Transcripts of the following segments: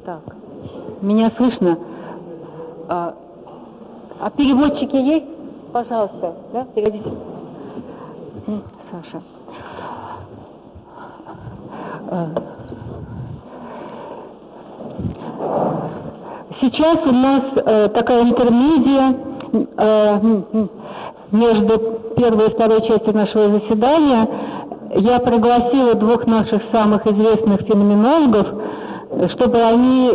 Так, меня слышно? А переводчики есть? Пожалуйста, да, переводите. Саша. Сейчас у нас такая интермедия между первой и второй частью нашего заседания. Я пригласила двух наших самых известных феноменологов, чтобы они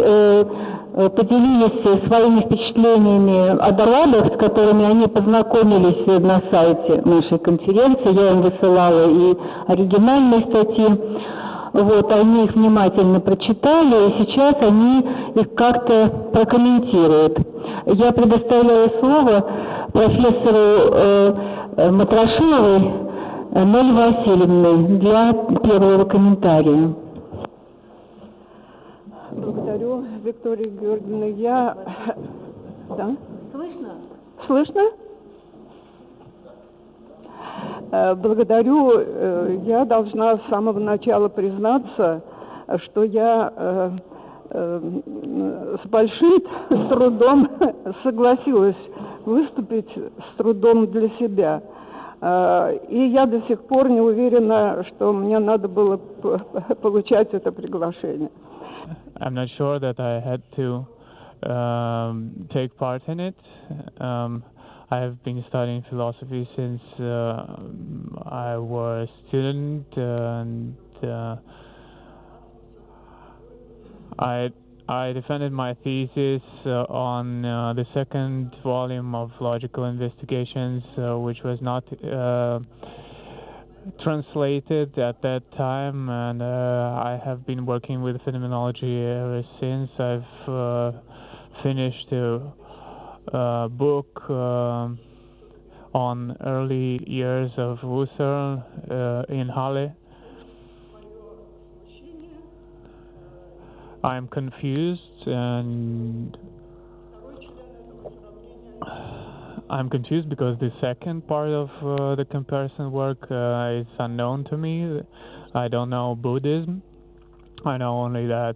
поделились своими впечатлениями о докладах, с которыми они познакомились на сайте нашей конференции. Я им высылала и оригинальные статьи. Вот, они их внимательно прочитали, и сейчас они их как-то прокомментируют. Я предоставляю слово профессору Матрошиловой Нелли Васильевне для первого комментария. Благодарю, Виктория Георгиевна. Я... Да? Слышно? Слышно? Благодарю. Я должна с самого начала признаться, что я с большим трудом согласилась выступить, с трудом для себя. И я до сих пор не уверена, что мне надо было получать это приглашение. I'm not sure that I had to take part in it. I have been studying philosophy since I was a student, and I defended my thesis on the second volume of Logical Investigations, which was not translated at that time, and I have been working with phenomenology ever since. I've finished a book on early years of Husserl in Halle. I'm confused, and I'm confused because the second part of the comparison work is unknown to me. I don't know Buddhism. I know only that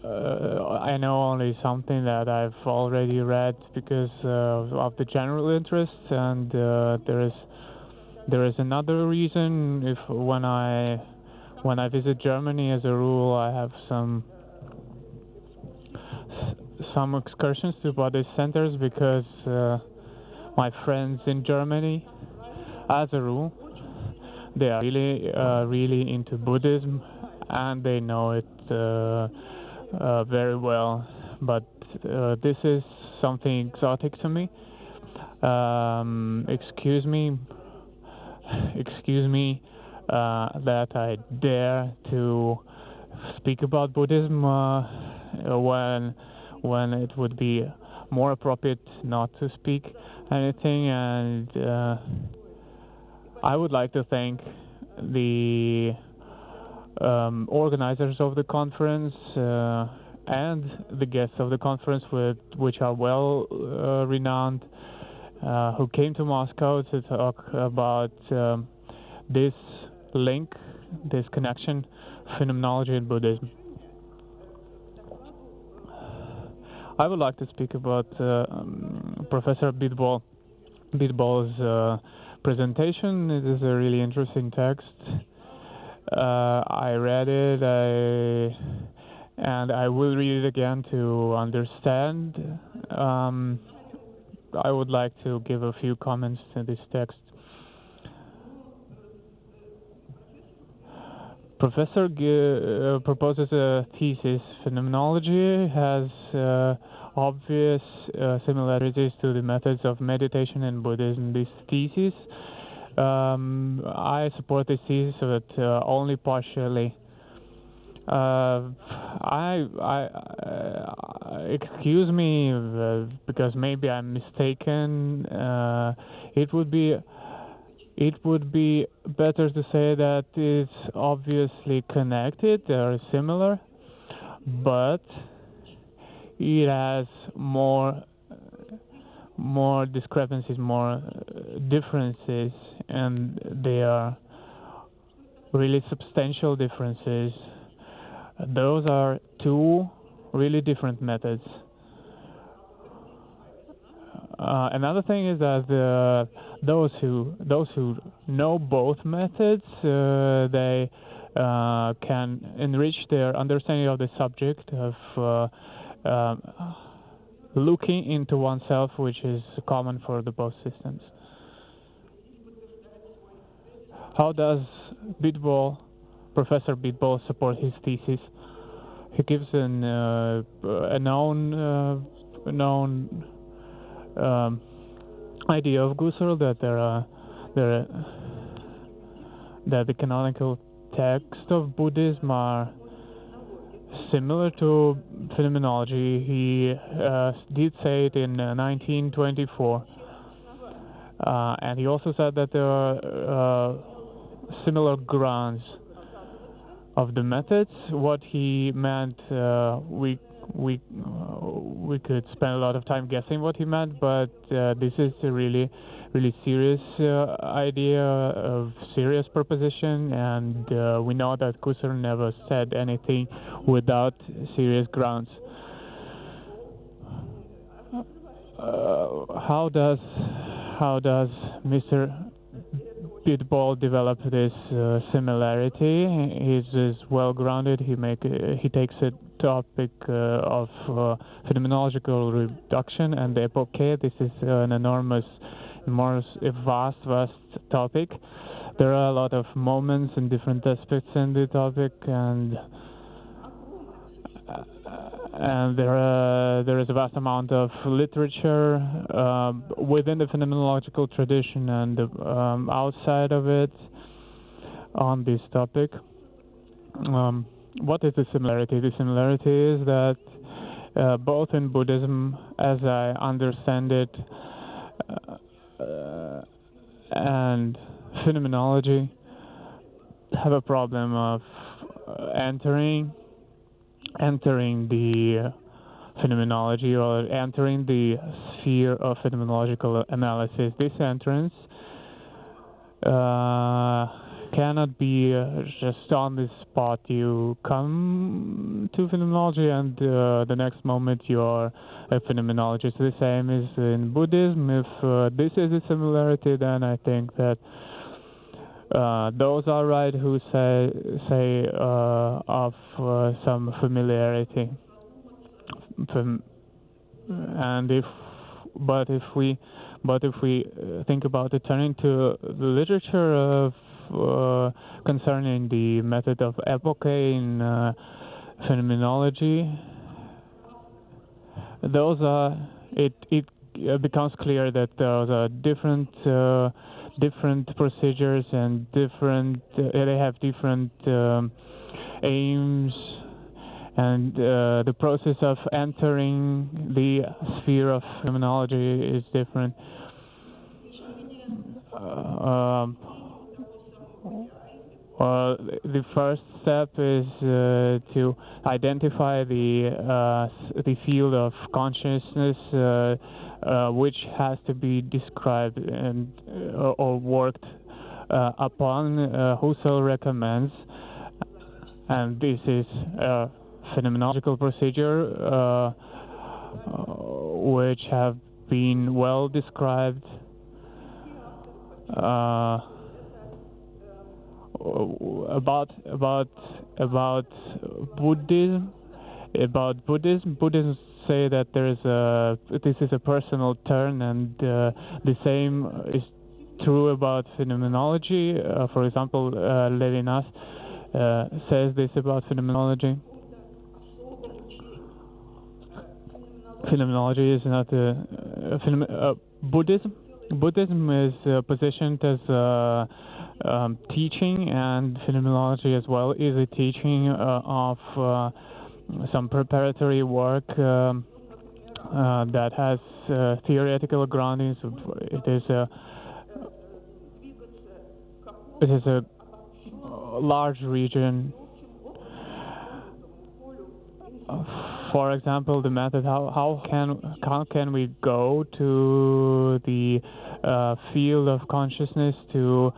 I know only something that I've already read because of the general interest, and there is another reason. If when I visit Germany, as a rule, I have some excursions to Buddhist centers because my friends in Germany, as a rule, they are really into Buddhism, and they know it very well. But this is something exotic to me. Excuse me that I dare to speak about Buddhism when it would be more appropriate not to speak anything. And I would like to thank the organizers of the conference and the guests of the conference, which are well renowned, who came to Moscow to talk about this link, this connection, phenomenology and Buddhism. I would like to speak about Professor Bidball's presentation. It is a really interesting text. I read it, and I will read it again to understand. I would like to give a few comments to this text. Professor proposes a thesis. Phenomenology has obvious similarities to the methods of meditation in Buddhism. This thesis, I support this thesis, but only partially. Excuse me, because maybe I'm mistaken. It would be better to say that it's obviously connected or similar, but it has more discrepancies, more differences, and they are really substantial differences. Those are two really different methods. Another thing is that those who know both methods, they can enrich their understanding of the subject of looking into oneself, which is common for the both systems. How does Professor Bidball support his thesis? He gives a known idea of Husserl, that that the canonical texts of Buddhism are similar to phenomenology. He did say it in 1924, and he also said that there are similar grounds of the methods. What he meant, we could spend a lot of time guessing what he meant, but this is a really serious idea, of serious proposition, and we know that Husserl never said anything without serious grounds. How does Mr. Bidball develop this similarity? He's well-grounded. He takes a topic of phenomenological reduction and the epoche. This is an enormous, vast topic. There are a lot of moments and different aspects in the topic, and there is a vast amount of literature within the phenomenological tradition and outside of it on this topic. What is the similarity? The similarity is that both in Buddhism, as I understand it, and phenomenology have a problem of entering the phenomenology, or entering the sphere of phenomenological analysis. This entrance cannot be just on the spot. You come to phenomenology and the next moment you are a phenomenologist. The same is in Buddhism. If this is a similarity, then I think that those are right who say of some familiarity. And if we think about it, turning to the literature of concerning the method of epoche in phenomenology, those are it becomes clear that those are different procedures and they have different aims, and the process of entering the sphere of phenomenology is different. The first step is to identify the field of consciousness which has to be described and or worked upon. Husserl recommends, and this is a phenomenological procedure which have been well described about Buddhism. Buddhism say that this is a personal turn, and the same is true about phenomenology. For example, Levinas says this about phenomenology. Phenomenology is not Buddhism. Buddhism is positioned as teaching, and phenomenology as well is a teaching of some preparatory work that has theoretical groundings. It is a large region. For example, the method. How can we go to the field of consciousness to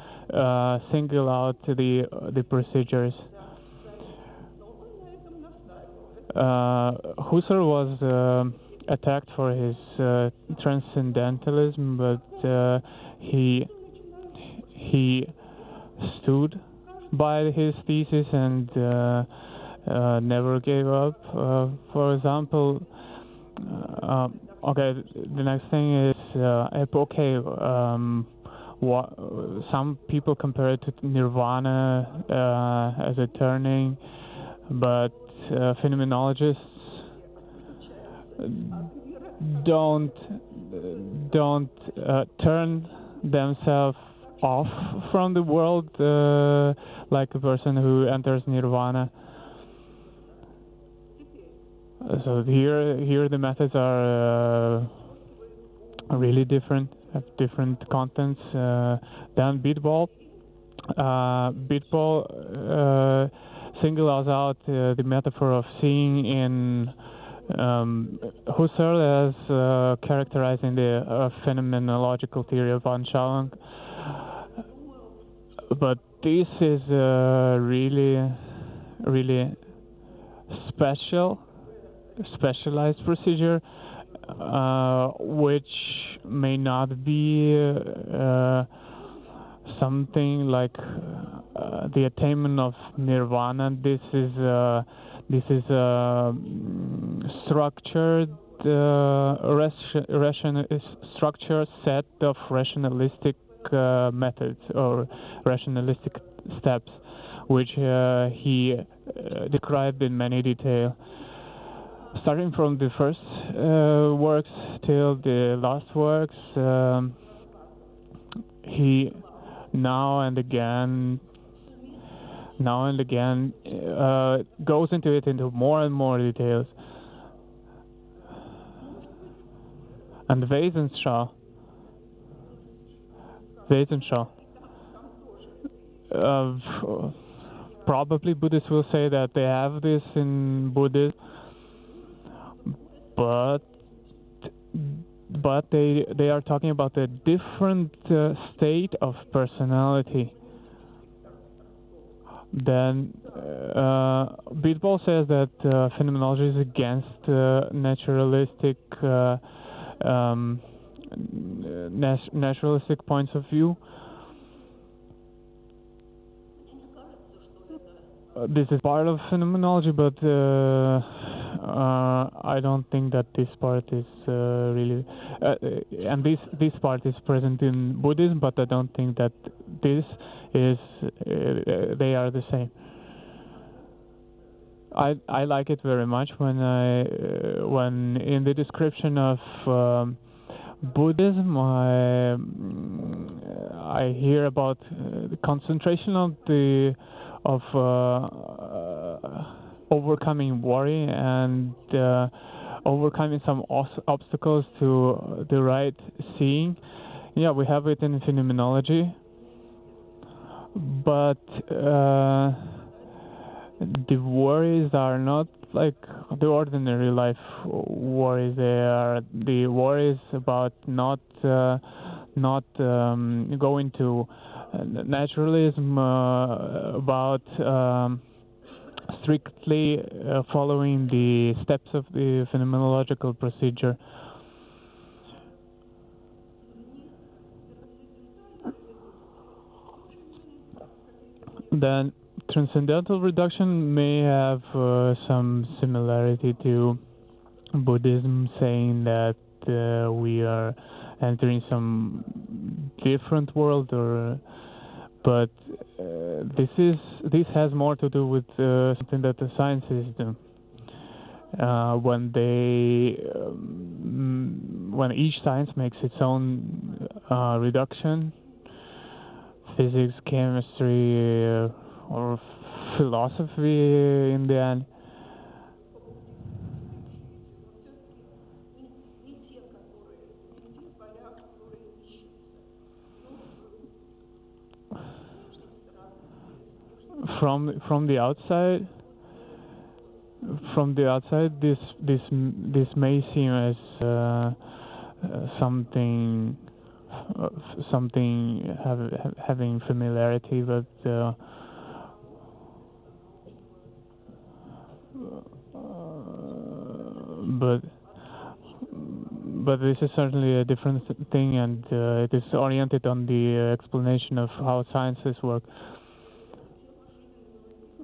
single out the procedures? Husserl was attacked for his transcendentalism, but he stood by his thesis and never gave up. For example, okay, the next thing is okay. Some people compare it to nirvana as a turning, but phenomenologists don't turn themselves off from the world like a person who enters nirvana. So here the methods are really different, have different contents. Then Bidball singles out the metaphor of seeing in Husserl as characterizing the phenomenological theory of Anschauung. But this is really specialized procedure, which may not be something like the attainment of nirvana. This is structured structured set of rationalistic methods or rationalistic steps, which he described in many detail. Starting from the first works till the last works, he now and again goes into more and more details. And Wesensschau, probably Buddhists will say that they have this in Buddhism, but they are talking about a different state of personality. Then Bidball says that phenomenology is against naturalistic points of view. This is part of phenomenology, but I don't think that this part is really, and this part is present in Buddhism, but I don't think that this is, they are the same. I like it very much when in the description of Buddhism I hear about the concentration of overcoming worry and overcoming some obstacles to the right seeing. Yeah, we have it in phenomenology, but the worries are not like the ordinary life worries. They are the worries about not going to naturalism, about strictly following the steps of the phenomenological procedure. Then transcendental reduction may have some similarity to Buddhism, saying that we are entering some different world, but this has more to do with something that the sciences do. When each science makes its own reduction, physics, chemistry, or philosophy in the end. From the outside, this may seem as something having familiarity, but but this is certainly a different thing, and it is oriented on the explanation of how sciences work.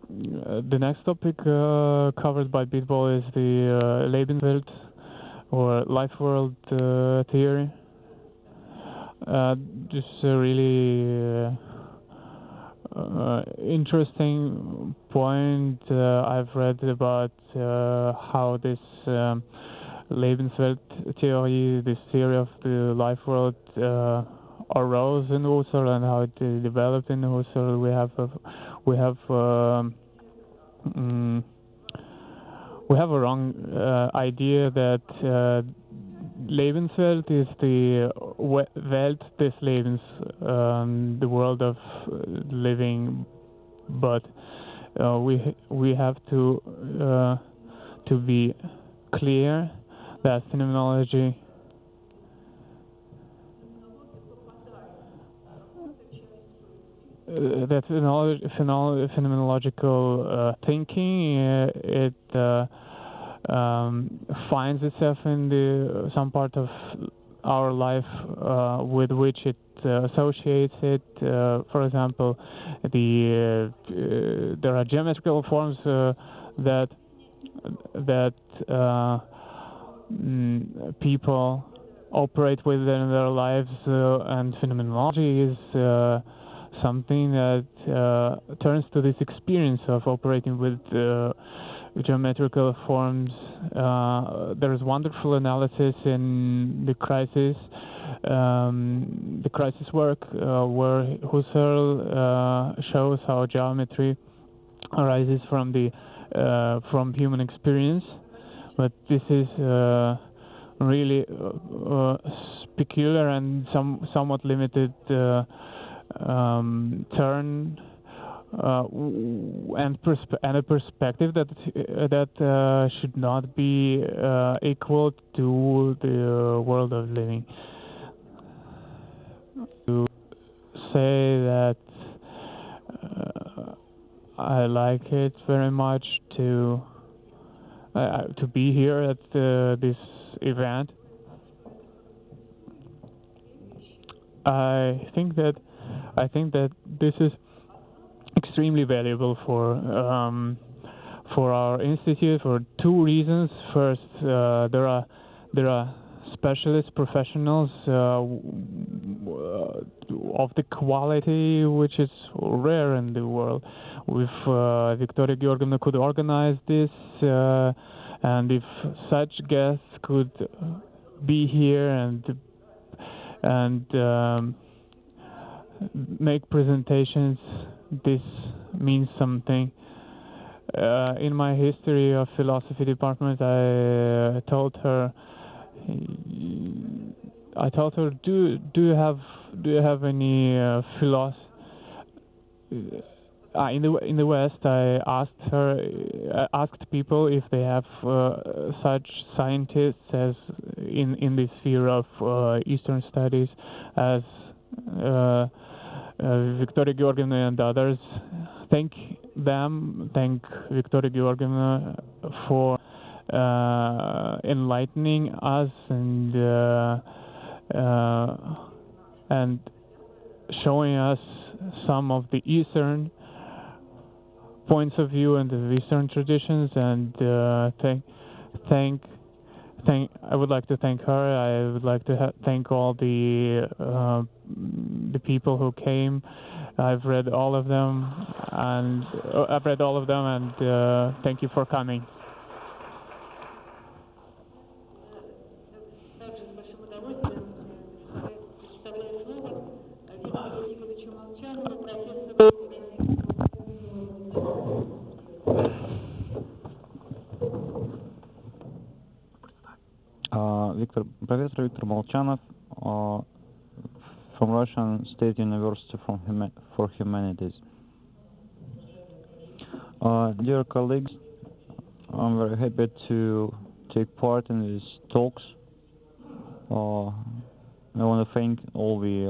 The next topic covered by Bidball is the Lebenswelt, or life world theory. This is a really interesting point. I've read about how this Lebenswelt theory, this theory of the life world, arose in Husserl and how it developed in Husserl. We have a wrong idea that Lebenswelt is the Welt des Lebens, the world of living, but we have to be clear that phenomenology phenomenological thinking it finds itself in some part of our life with which it associates it. For example, there are geometrical forms that people operate with in their lives, and phenomenology is something that turns to this experience of operating with geometrical forms. There is wonderful analysis in the crisis work, where Husserl shows how geometry arises from human experience. But this is really peculiar and somewhat limited turn and a perspective that should not be equal to the world of living. To say that I like it very much to be here at this event. I think that this is extremely valuable for our institute for two reasons. First, there are specialist professionals of the quality which is rare in the world. If Victoria Georgievna could organize this, and if such guests could be here and make presentations, this means something. In my history of philosophy department, I told her, do you have any philosophy? In the West, I asked people if they have such scientists as in the sphere of Eastern studies as Victoria Georgievna and others. Thank Victoria Georgievna for enlightening us and showing us some of the Eastern points of view and the Eastern traditions, and I would like to thank her. I would like to thank all the people who came. I've read all of them, and thank you for coming. Professor Viktor Molchanov from Russian State University for Humanities. Dear colleagues, I'm very happy to take part in these talks. I want to thank all the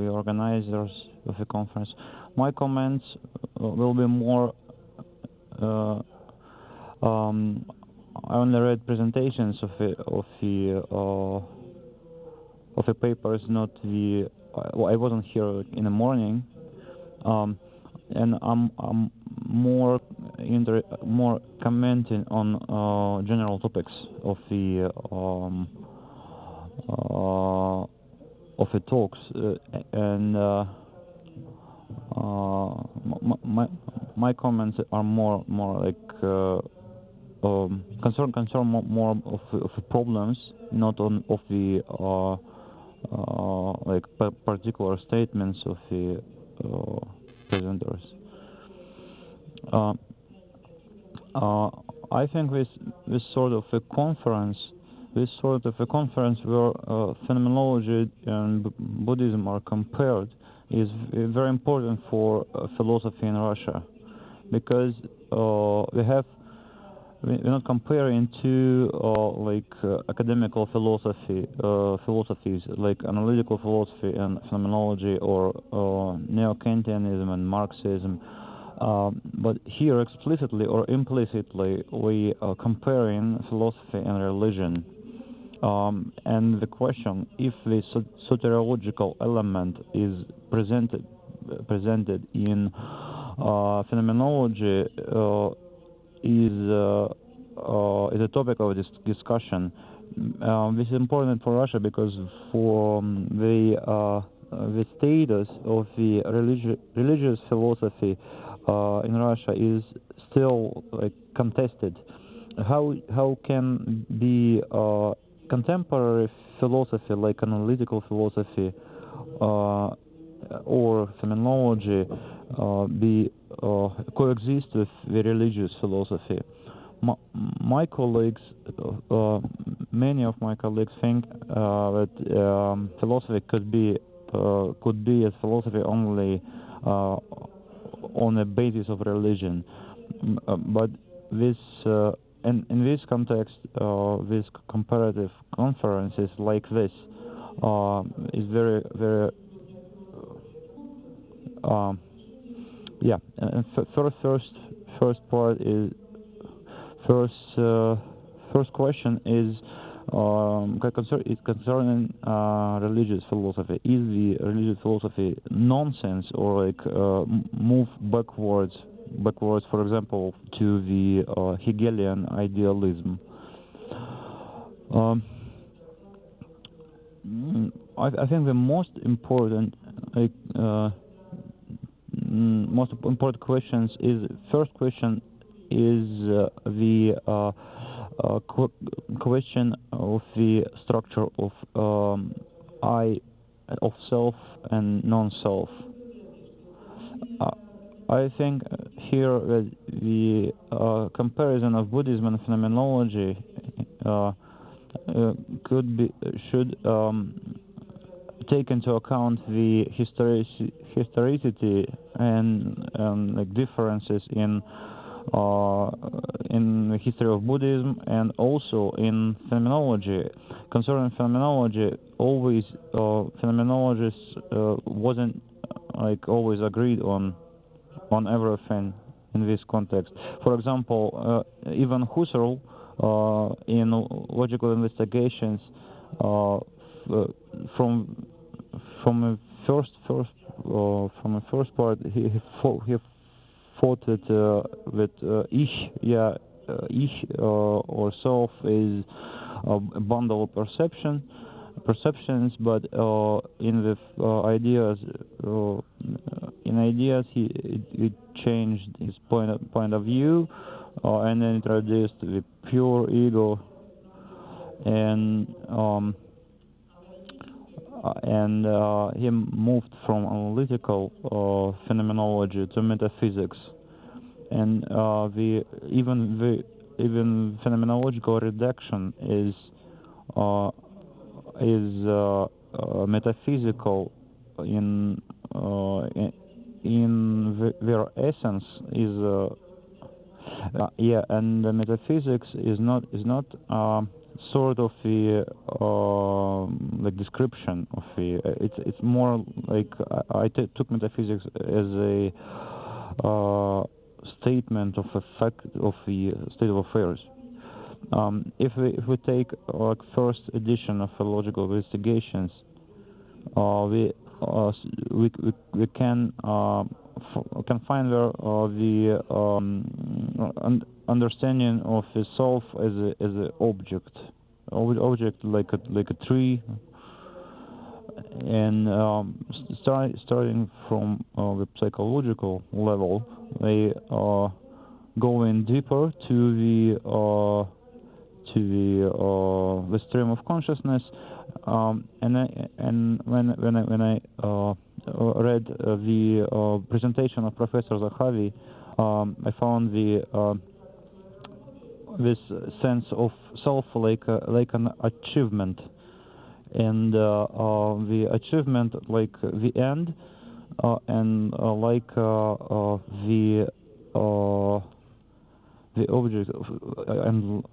organizers of the conference. My comments will be more I only read presentations of the papers, not the. I wasn't here in the morning, and I'm more commenting on general topics of the talks, and my comments are more like concern more of the problems, not on of the like particular statements of the presenters. I think this sort of a conference where phenomenology and Buddhism are compared is very important for philosophy in Russia, because we're not comparing two academical philosophies like analytical philosophy and phenomenology, or neo-Kantianism and Marxism, but here explicitly or implicitly we are comparing philosophy and religion. And the question, if the soteriological element is presented in phenomenology, is a topic of discussion. This is important for Russia because for the status of the religious philosophy in Russia is still contested. How can be contemporary philosophy, like analytical philosophy or phenomenology, be coexist with the religious philosophy? My colleagues, many of my colleagues think that philosophy could be a philosophy only on a basis of religion, but this. And in this context, this comparative conferences like this is very, very, yeah. And first part is first question is concerning religious philosophy. Is the religious philosophy nonsense, or move backwards, for example, to the Hegelian idealism? I think the most important questions is, first question is the question of the structure of of self and non-self. I think here that the comparison of Buddhism and phenomenology should take into account the historicity and differences in the history of Buddhism and also in phenomenology. Concerning phenomenology, always phenomenologists wasn't always agreed on everything in this context. For example, even Husserl in logical investigations from the first part he thought that ich or self is a bundle of perceptions, but in the ideas he changed his point of view and then introduced the pure ego, and he moved from analytical phenomenology to metaphysics, and even phenomenological reduction is metaphysical in their essence is and the metaphysics is not sort of the description of the it's more like I took metaphysics as a statement of a fact of the state of affairs. If we take like first edition of philological investigations, we can find there the understanding of the self as a object like a tree, and starting from the psychological level, they going deeper to the stream of consciousness, and when I read the presentation of Professor Zahavi, I found this sense of self like an achievement, and the achievement like the end, and like the object and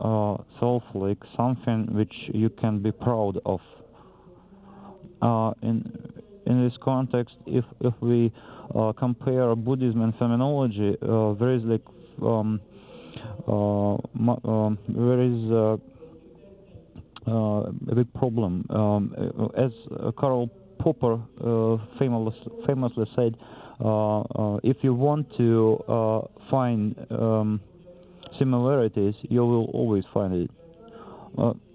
self like something which you can be proud of. In this context, if we compare Buddhism and phenomenology, there is like there is a big problem. As Karl Popper famously said, if you want to find similarities, you will always find it.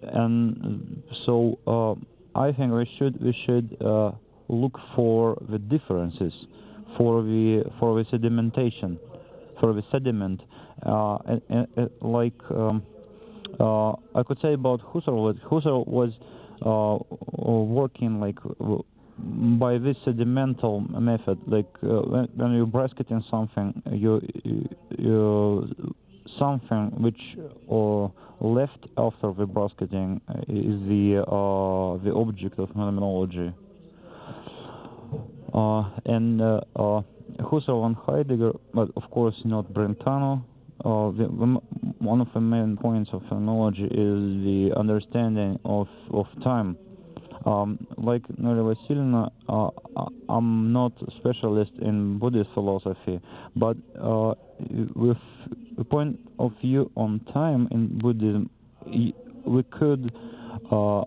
And so I think we should look for the differences, for the sedimentation, for the sediment. Like I could say about Husserl, that Husserl was working like by this sedimental method. Like when you're bracketing something, you something which left after the bracketing is the object of phenomenology. And Husserl and Heidegger, but of course not Brentano. One of the main points of phenomenology is the understanding of time. Like Noriya Vasilievna, I'm not a specialist in Buddhist philosophy, but with the point of view on time in Buddhism, we could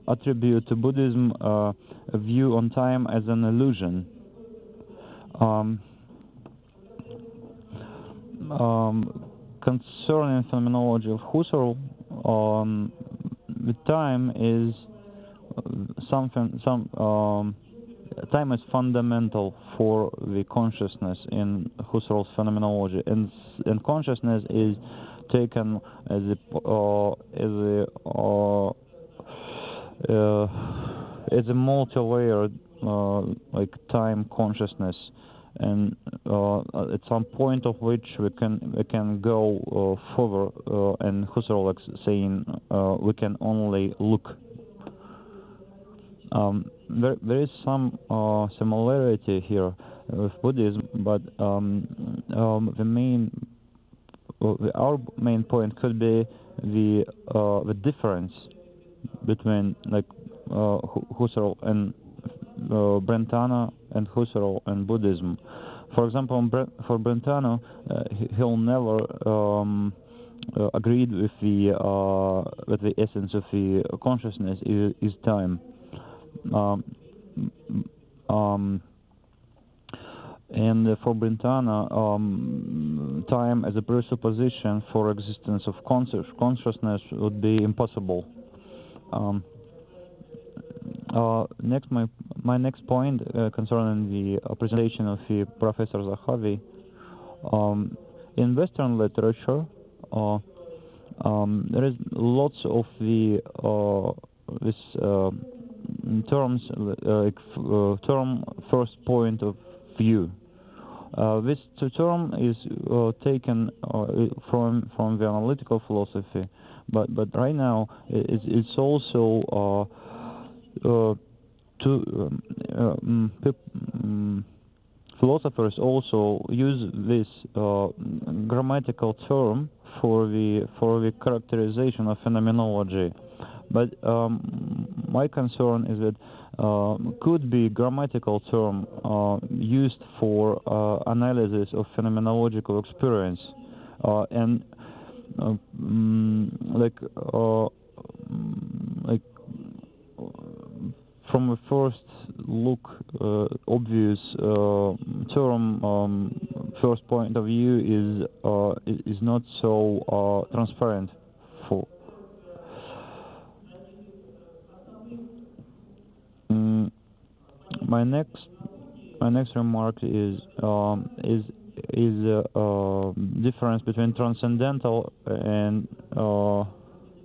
attribute to Buddhism a view on time as an illusion. Concerning phenomenology of Husserl, the time is time is fundamental for the consciousness in Husserl's phenomenology, and consciousness is taken as a multi-layered like time consciousness, and at some point of which we can go further, and Husserl like saying we can only look. There is some similarity here with Buddhism, but our main point could be the difference between like Husserl and Brentano and Husserl and Buddhism. For example, for Brentano, he'll never agreed with the essence of the consciousness is time. And for Brentano, time as a presupposition for existence of consciousness would be impossible. My next point concerning the presentation of the Professor Zahavi, in Western literature, there is lots of the terms term first point of view. This term is taken from the analytical philosophy, but right now it's also philosophers also use this grammatical term for the characterization of phenomenology. But my concern is that could be grammatical term used for analysis of phenomenological experience, and like from a first look, obvious term, first point of view is not so transparent. For my next remark is difference between transcendental and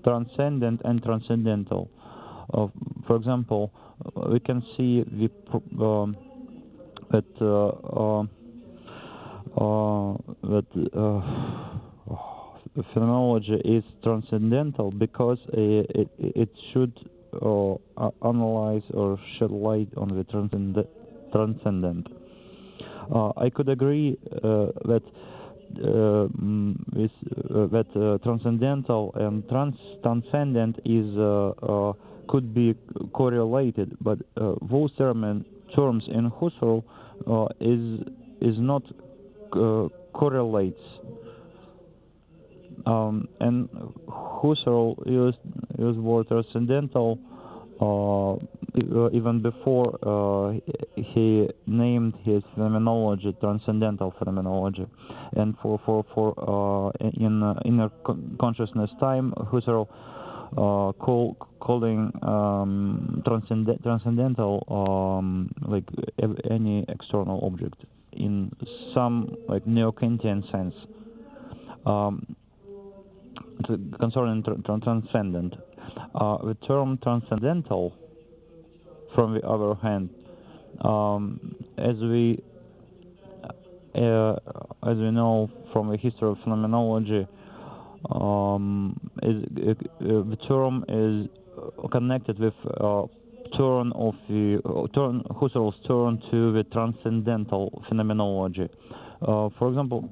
transcendent and transcendental. For example, we can see that phenomenology is transcendental because it should analyze or shed light on the transcendent. I could agree that transcendental and transcendent could be correlated, but those terms in Husserl is not correlates. And Husserl used word transcendental even before he named his phenomenology transcendental phenomenology. And in inner consciousness time, Husserl calling transcendental like any external object in some like neo-Kantian sense. Concerning transcendent, the term transcendental, from the other hand, as we know from the history of phenomenology, the term is connected with Husserl's turn to the transcendental phenomenology. For example,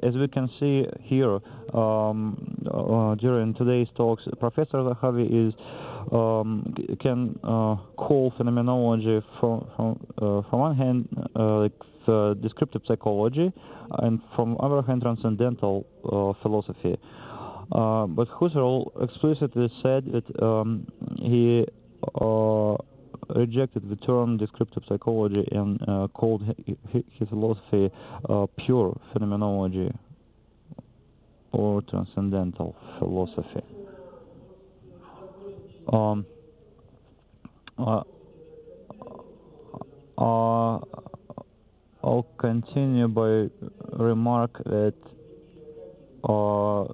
as we can see here during today's talks, Professor Zahavi can call phenomenology from one hand like descriptive psychology, and from other hand transcendental philosophy. But Husserl explicitly said that he rejected the term descriptive psychology and called his philosophy pure phenomenology or transcendental philosophy. I'll continue by remark that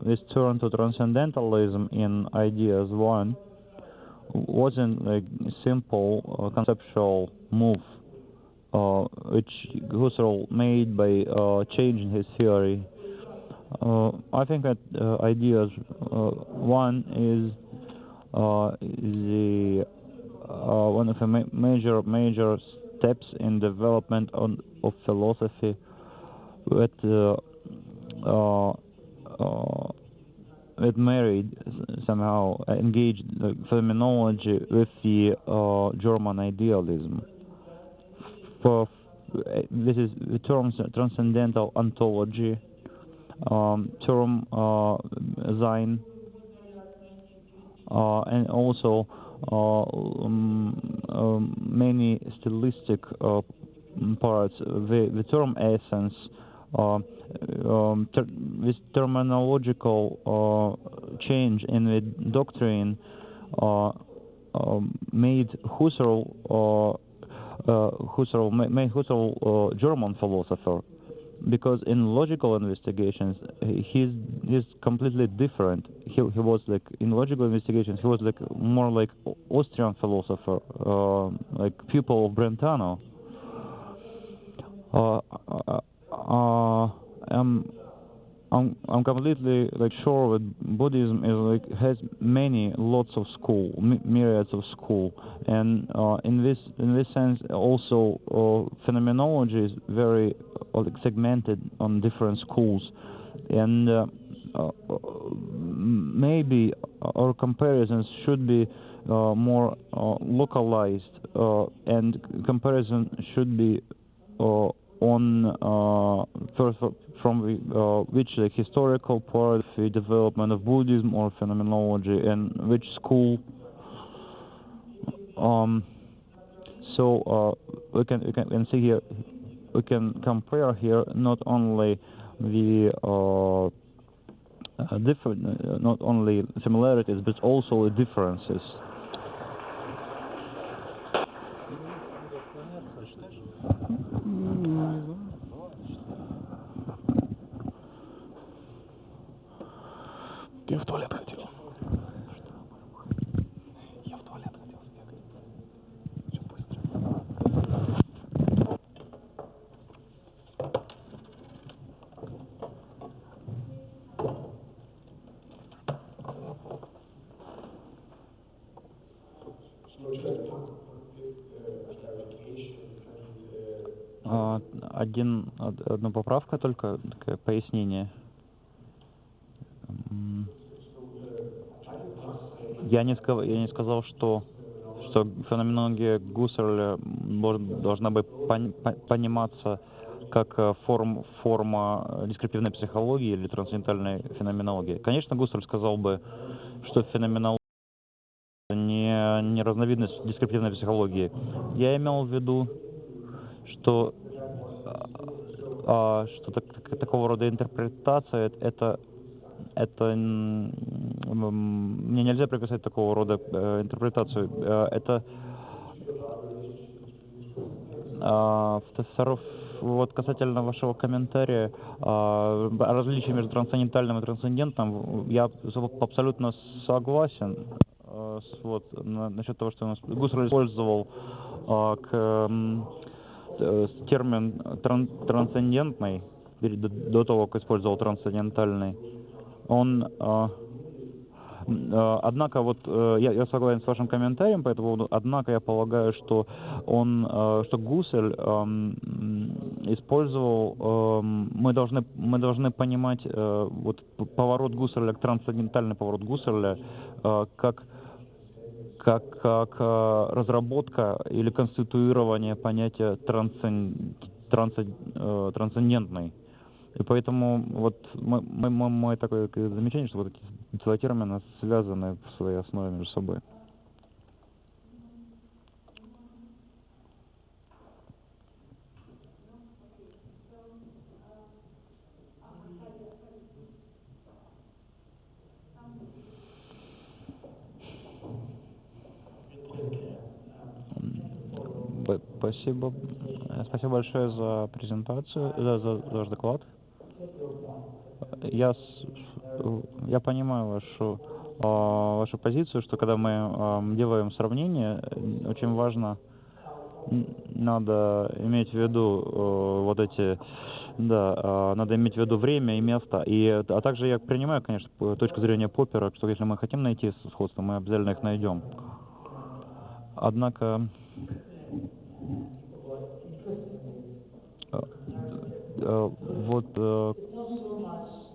this turn to transcendentalism in Ideas 1 wasn't like simple conceptual move which Husserl made by changing his theory. I think that Ideas 1 is the one of the major steps in development of philosophy that married, somehow engaged the phenomenology with the German idealism. This is the term transcendental ontology, term Sein, and also many stylistic parts. The term essence, this terminological change in the doctrine made Husserl German philosopher, because in logical investigations he's completely different. He was like, in logical investigations he was like more like Austrian philosopher, like pupil of Brentano. I'm completely like sure that Buddhism is like has lots of school, myriads of school, and in this sense also phenomenology is very like segmented on different schools, and maybe our comparisons should be more localized, and comparison should be on first from which the historical part philosophy, development of Buddhism or phenomenology, and which school. So we can see here, we can compare here not only the not only similarities but also the differences. Я в туалет хотел. Сейчас быстро. Одна поправка только, такое пояснение. Я не сказал, что феноменология Гуссерля должна быть пониматься как форма дескриптивной психологии или трансцендентальной феноменологии. Конечно, Гуссерль сказал бы, что феноменология не разновидность дескриптивной психологии. Я имел в виду, что такого рода интерпретация это мне нельзя приписать такого рода интерпретацию. Это вот касательно вашего комментария о различии между трансцендентальным и трансцендентным, я абсолютно согласен насчет того, что Гуссерль использовал термин трансцендентный до того, как использовал трансцендентальный. Однако я согласен с вашим комментарием по этому поводу, однако я полагаю, что Гуссель использовал, мы должны понимать поворот Гусселя, трансцендентальный поворот Гусселя, как разработка или конституирование понятия трансцендентной. И поэтому мое такое замечание, что эти два термина связаны в своей основе между собой. Спасибо большое за презентацию, за ваш доклад. Я понимаю вашу позицию, что когда мы делаем сравнение, очень важно, надо иметь в виду надо иметь в виду время и место. А также я принимаю, конечно, точку зрения Поппера, что если мы хотим найти сходство, мы обязательно их найдем. Однако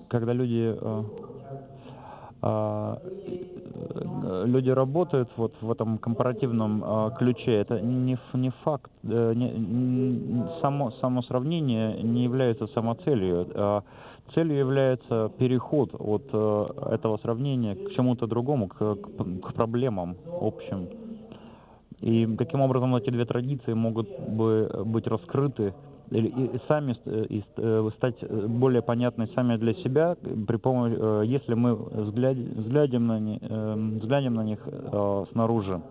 когда люди работают в этом компаративном ключе, это не факт, само сравнение не является самоцелью. Целью является переход от этого сравнения к чему-то другому, к проблемам общим. И каким образом эти две традиции могут быть раскрыты и стать более понятны сами для себя, если мы взглянем на них снаружи.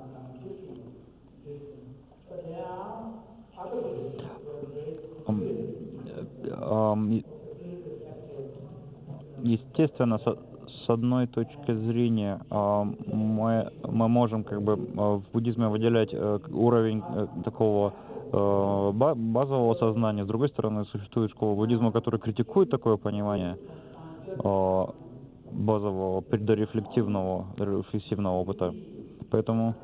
Естественно, с одной точки зрения мы можем в буддизме выделять уровень такого базового сознания. С другой стороны, существует школа буддизма, которая критикует такое понимание базового предорефлективного рефлексивного опыта. Поэтому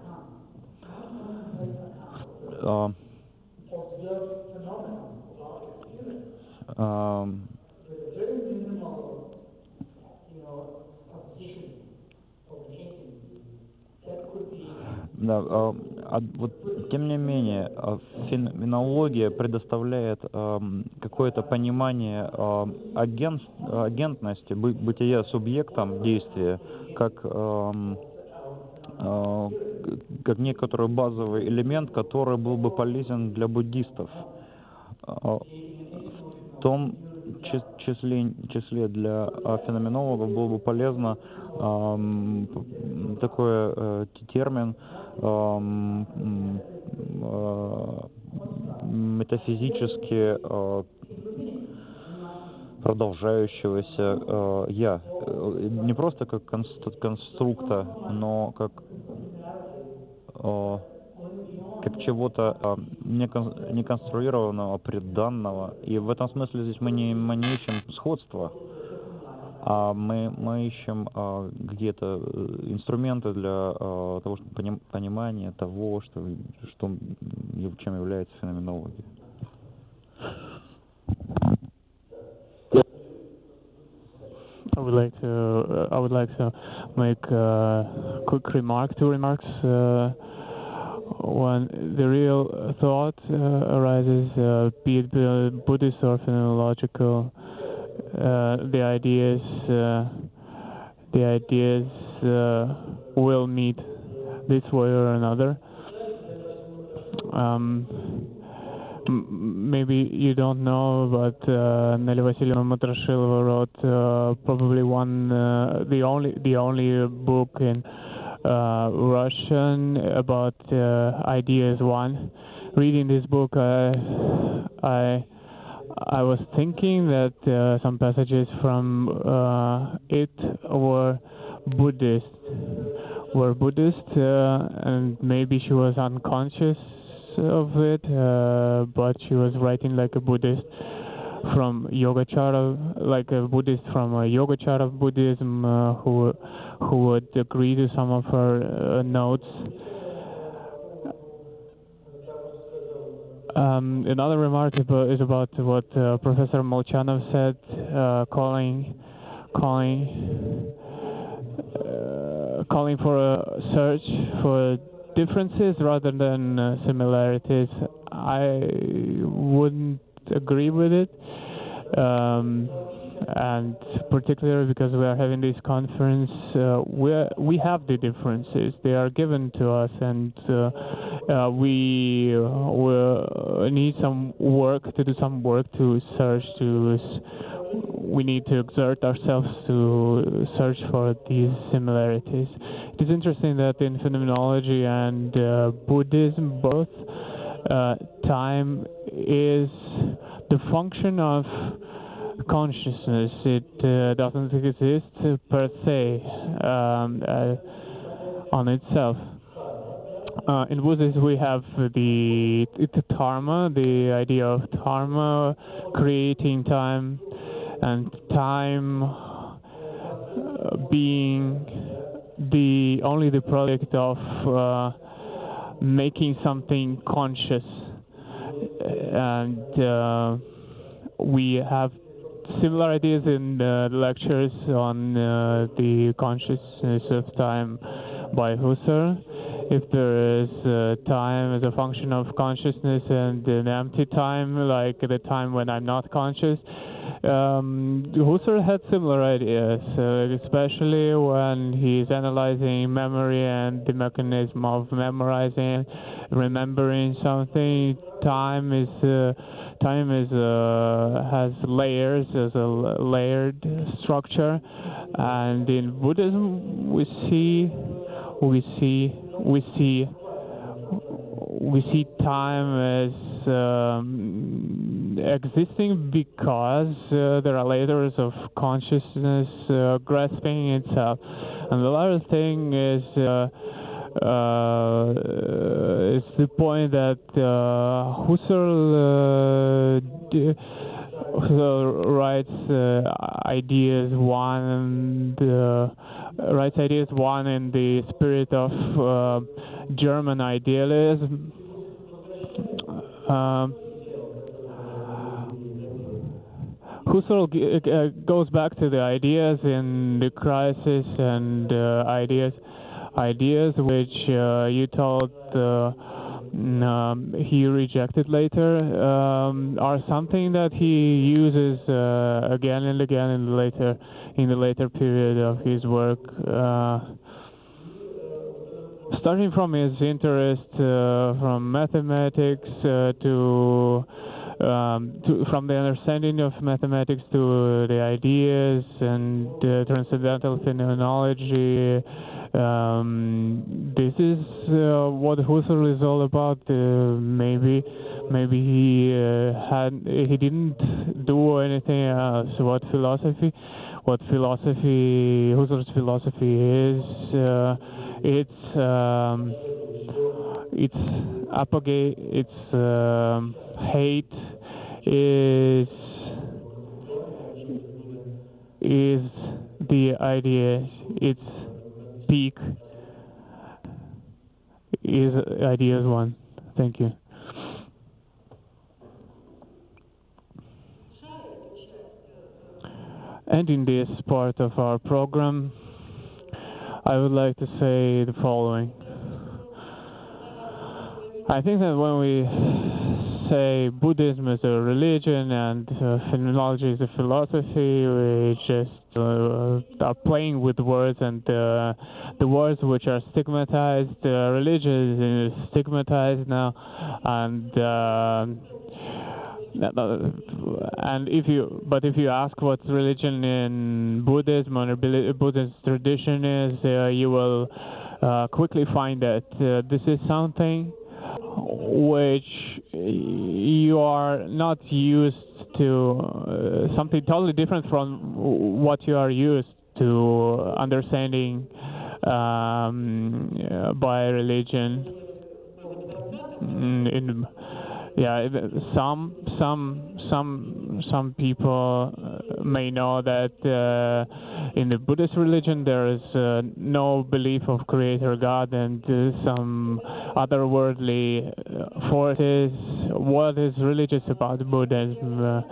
Вот, тем не менее, феноменология предоставляет какое-то понимание агентности, бытия субъектом действия, как некоторый базовый элемент, который был бы полезен для буддистов. В том числе для феноменологов было бы полезно такой термин метафизически продолжающегося «я». Не просто как конструкта, но как чего-то неконструированного, предданного. И в этом смысле здесь мы не ищем сходства, а мы ищем где-то инструменты для того, чтобы понимания того, чем является феноменология. I would like to make quick two remarks. When the real thought arises, be it Buddhist or phenomenological, the ideas will meet this way or another. Maybe you don't know, but Nelly Vasilyevna Matrashilova wrote probably the only book in Russian about ideas one. Reading this book, I was thinking that some passages from it were Buddhist, and maybe she was unconscious of it, but she was writing like a Buddhist from Yogacara, like a Buddhist from a Yogacara of Buddhism, who would agree to some of her notes. Another remark is about what Professor Molchanov said, calling for a search for differences rather than similarities. I wouldn't agree with it, and particularly because we are having this conference, we have the differences. They are given to us, and we will need some work to search we need to exert ourselves to search for these similarities. It is interesting that in phenomenology and Buddhism, both time is the function of consciousness. It doesn't exist per se on itself. In Buddhism, we have the dharma, the idea of dharma, creating time, and time being only the product of making something conscious. And we have similar ideas in the lectures on the consciousness of time by Husserl. If there is time as a function of consciousness and an empty time, like the time when I'm not conscious, Husserl had similar ideas, especially when he's analyzing memory and the mechanism of memorizing, remembering something. Time has layers, as a layered structure, and in Buddhism we see time as existing because there are layers of consciousness grasping itself. And the other thing is the point that Husserl writes ideas one in the spirit of German idealism. Husserl goes back to the ideas in the crisis and ideas ideas which you told he rejected later are something that he uses again and again in the later period of his work. Starting from his interest from mathematics from the understanding of mathematics to the ideas and transcendental phenomenology. This is what Husserl is all about. Maybe he didn't do anything else. Husserl's philosophy is its apogee, its hate is the idea, its peak is ideas one. Thank you. And in this part of our program, I would like to say the following. I think that when we say Buddhism is a religion and phenomenology is a philosophy, we just are playing with words, and the words which are stigmatized, religion is stigmatized now, and if you ask what religion in Buddhism or Buddhist tradition is, you will quickly find that this is something which you are not used to, something totally different from what you are used to understanding by religion. Some people may know that in the Buddhist religion there is no belief of Creator God and some otherworldly forces. What is religious about Buddhism?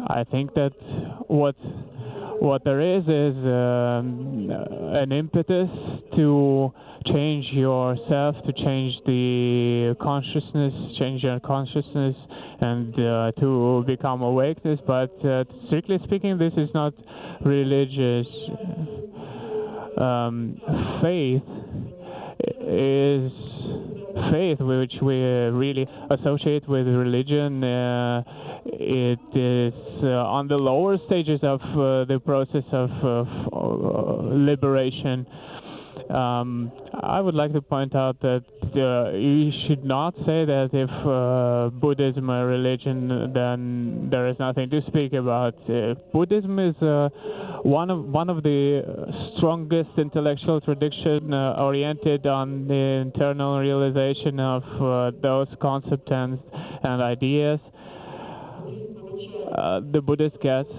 I think that what there is an impetus to change yourself, to change the consciousness, change your consciousness, and to become awakeness. But strictly speaking, this is not religious. Faith is faith, which we really associate with religion. It is on the lower stages of the process of liberation. I would like to point out that you should not say that if Buddhism is a religion, then there is nothing to speak about. Buddhism is one of the strongest intellectual tradition oriented on the internal realization of those concepts and ideas. The Buddhist gets,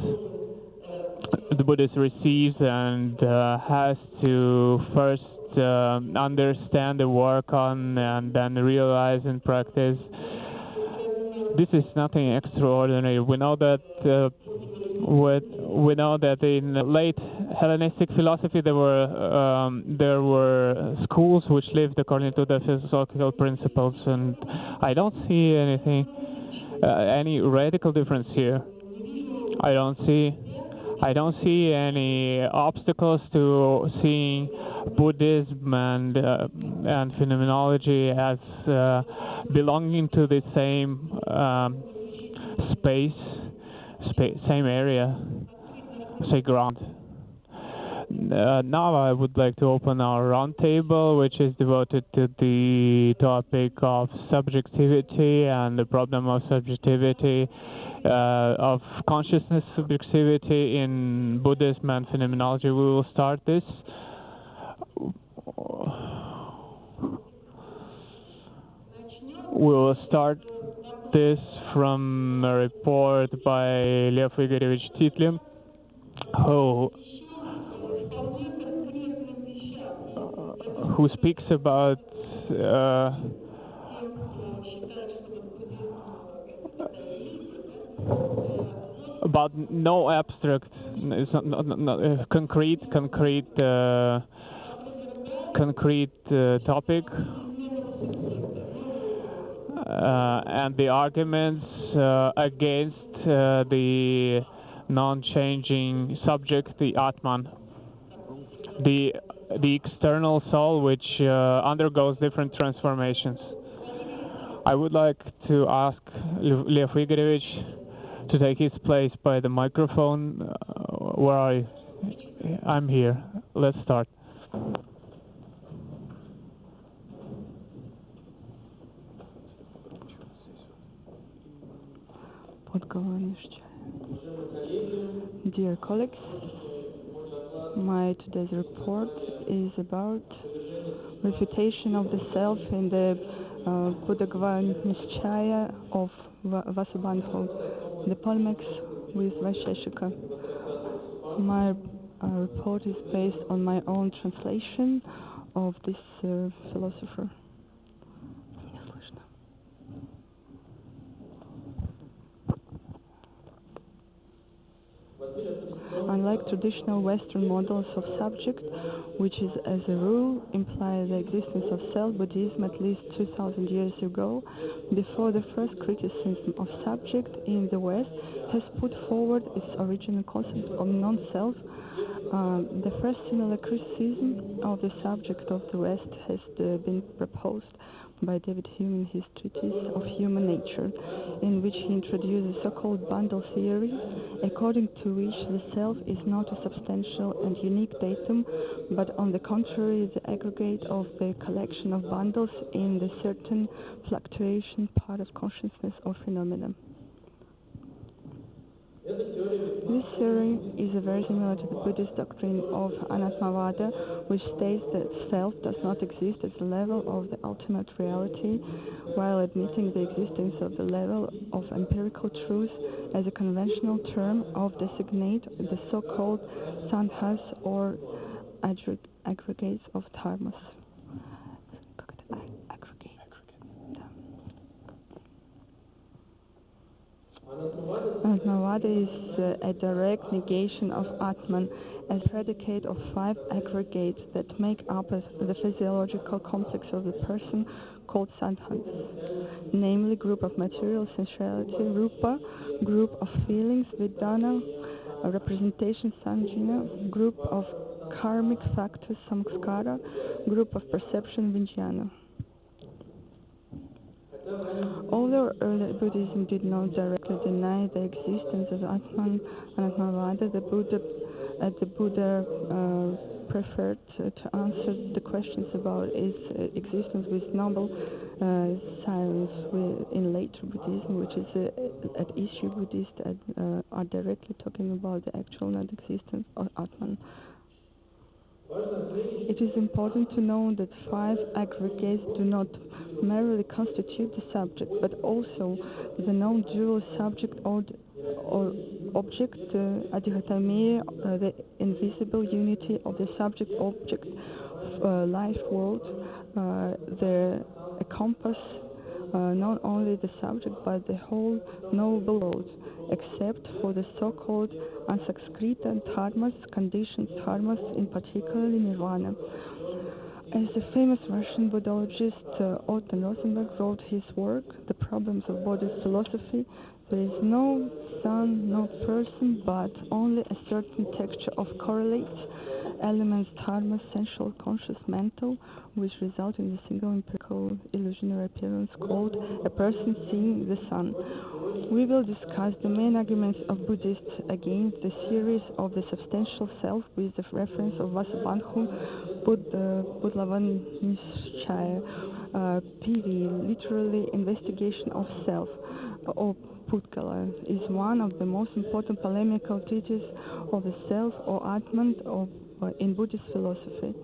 the Buddhist receives, and has to first understand and work on, and then realize and practice. This is nothing extraordinary. We know that in late Hellenistic philosophy there were schools which lived according to the philosophical principles, and I don't see any radical difference here. I don't see any obstacles to seeing Buddhism and phenomenology as belonging to the same same area, say ground. Now I would like to open our roundtable, which is devoted to the topic of subjectivity and the problem of subjectivity, of consciousness subjectivity in Buddhism and phenomenology. We will start this. We will start this from a report by Lev Igorevich Titlin, who speaks about no abstract, it's not concrete concrete topic, and the arguments against the non-changing subject, the Atman, the external soul which undergoes different transformations. I would like to ask Lev Igorovich to take his place by the microphone where I'm here. Let's start. Dear colleagues, my today's report is about refutation of the self in the Buddha of Vasubandhu, the polemics with Vaisheshika. My report is based on my own translation of this philosopher. Unlike traditional Western models of subject, which is as a rule imply the existence of self, Buddhism at least 2,000 years ago, before the first criticism of subject in the West, has put forward its original concept of non-self. The first similar criticism of the subject of the West has been proposed by David Hume in his treatise of human nature, in which he introduced a so-called bundle theory, according to which the self is not a substantial and unique datum, but on the contrary the aggregate of the collection of bundles in the certain fluctuation part of consciousness or phenomena. This theory is very similar to the Buddhist doctrine of Anatmavada, which states that self does not exist at the level of the ultimate reality, while admitting the existence of the level of empirical truth as a conventional term of designate the so-called sandhas or aggregates of dharmas. Anatmavada is a direct negation of Atman as predicate of 5 aggregates that make up the physiological complex of the person called sadhans, namely group of material sensuality, rupa, group of feelings, vedana, a representation, sanjana, group of karmic factors, samskara, group of perception, vijnana. Although early Buddhism did not directly deny the existence of Atman and Atmavada, the Buddha preferred to answer the questions about its existence with noble silence. In later Buddhism, which is at issue, Buddhists are directly talking about the actual non-existence of Atman. It is important to know that 5 aggregates do not merely constitute the subject, but also the non-dual subject or object, adichotomia, the invisible unity of the subject-object life world, the encompass not only the subject but the whole knowable world, except for the so-called unsubscrita dharmas, conditioned dharmas, in particular nirvana. As the famous Russian Buddhologist Otto Rosenberg wrote his work, The Problems of Buddhist Philosophy, there is no son, no person, but only a certain texture of correlates, elements, dharma, sensual, conscious, mental, which result in a single empirical illusionary appearance called a person seeing the sun. We will discuss the main arguments of Buddhists against the theories of the substantial self with the reference of Vasubandhu, Budlavanishchaya, PV, literally investigation of self, or Pudgala, is one of the most important polemical treatises of the self or Atman in Buddhist philosophy.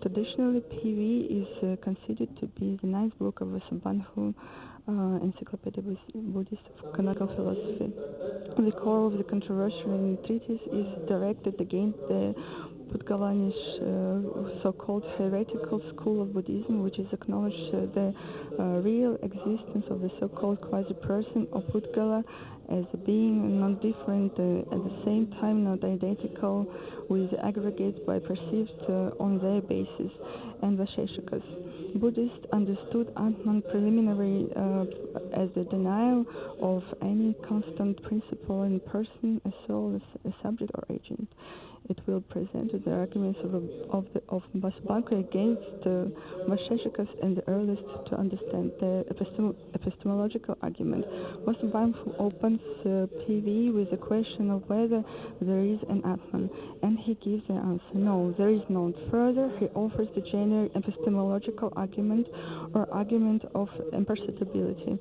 Traditionally, PV is considered to be the ninth book of Vasubandhu, Encyclopedia Buddhist Canonical Philosophy. The core of the controversial treatise is directed against the Pudgalani's so-called heretical school of Buddhism, which is acknowledged the real existence of the so-called quasi-person or Pudgala as a being not different, at the same time not identical with aggregates by perceived on their basis, and Vaisheshikas. Buddhists understood Atman preliminary as the denial of any constant principle in person, a soul, a subject or agent. It will present the arguments of Vasubandhu against Vaisheshikas and the earliest to understand the epistemological argument. Vasubandhu opens PV with the question of whether there is an Atman, and he gives the answer, no, there is none. Further, he offers the generic epistemological argument or argument of imperceptibility.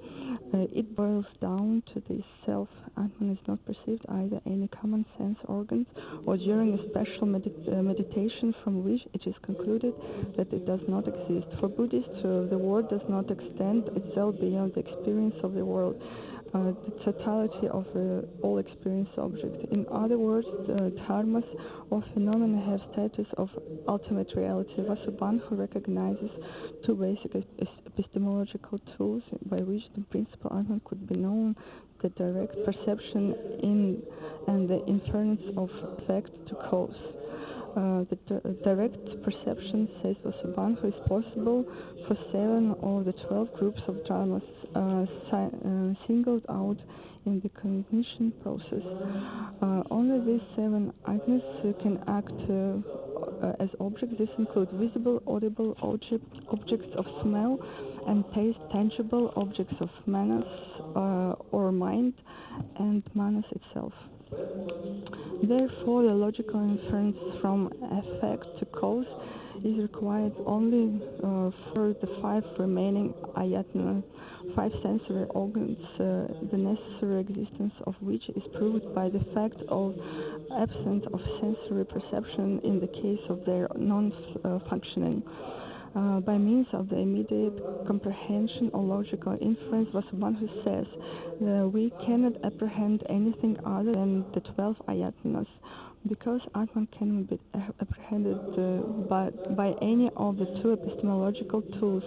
It boils down to this: self. Atman is not perceived either any common sense organs or during a special meditation from which it is concluded that it does not exist. For Buddhists, the world does not extend itself beyond the experience of the world, the totality of all experience objects. In other words, dharmas or phenomena have status of ultimate reality. Vasubandhu recognizes two basic epistemological tools by which the principle Atman could be known: the direct perception and the inference of effect to cause. The direct perception, says Vasubandhu, is possible for 7 of the 12 groups of dharmas singled out in the cognition process. Only these 7 items can act as objects. This includes visible, audible objects of smell and taste, tangible objects of manas or mind, and manas itself. Therefore, the logical inference from effect to cause is required only for the 5 remaining ayatana, 5 sensory organs, the necessary existence of which is proved by the fact of absence of sensory perception in the case of their non-functioning. By means of the immediate comprehension or logical inference, Vasubandhu says we cannot apprehend anything other than the 12 ayatanas. Because Atman cannot be apprehended by any of the 2 epistemological tools,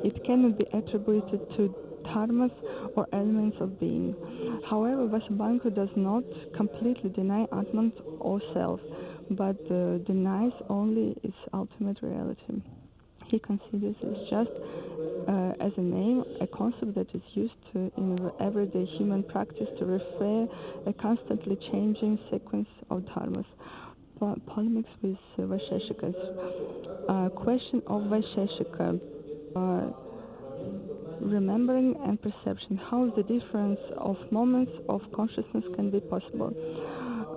it cannot be attributed to dharmas or elements of being. However, Vasubandhu does not completely deny Atman or self, but denies only its ultimate reality. He considers it just as a name, a concept that is used in everyday human practice to refer a constantly changing sequence of dharmas. Polemics with Vaisheshikas. Question of Vaisheshika. Remembering and perception. How the difference of moments of consciousness can be possible?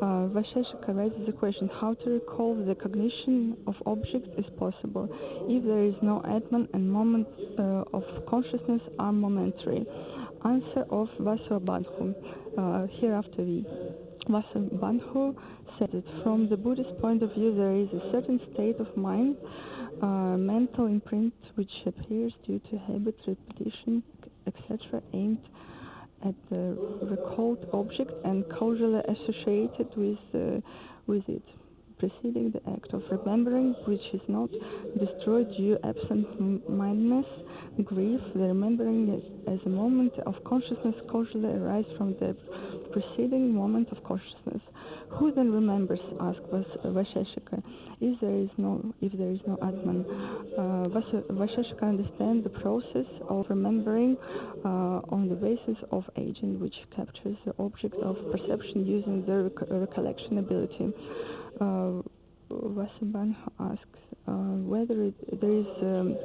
Vaisheshika raises the question how to recall the cognition of objects is possible if there is no Atman and moments of consciousness are momentary. Answer of Vasubandhu. Hereafter we. Vasubandhu said that from the Buddhist point of view there is a certain state of mind, mental imprint, which appears due to habit, repetition, etc., aimed at the recalled object and causally associated with it, preceding the act of remembering, which is not destroyed due absent-mindedness, grief. The remembering as a moment of consciousness causally arises from the preceding moment of consciousness. Who then remembers? Asked Vaisheshika. If there is no Atman, Vaisheshika understands the process of remembering on the basis of agent, which captures the object of perception using the recollection ability. Vasubandhu asks whether there is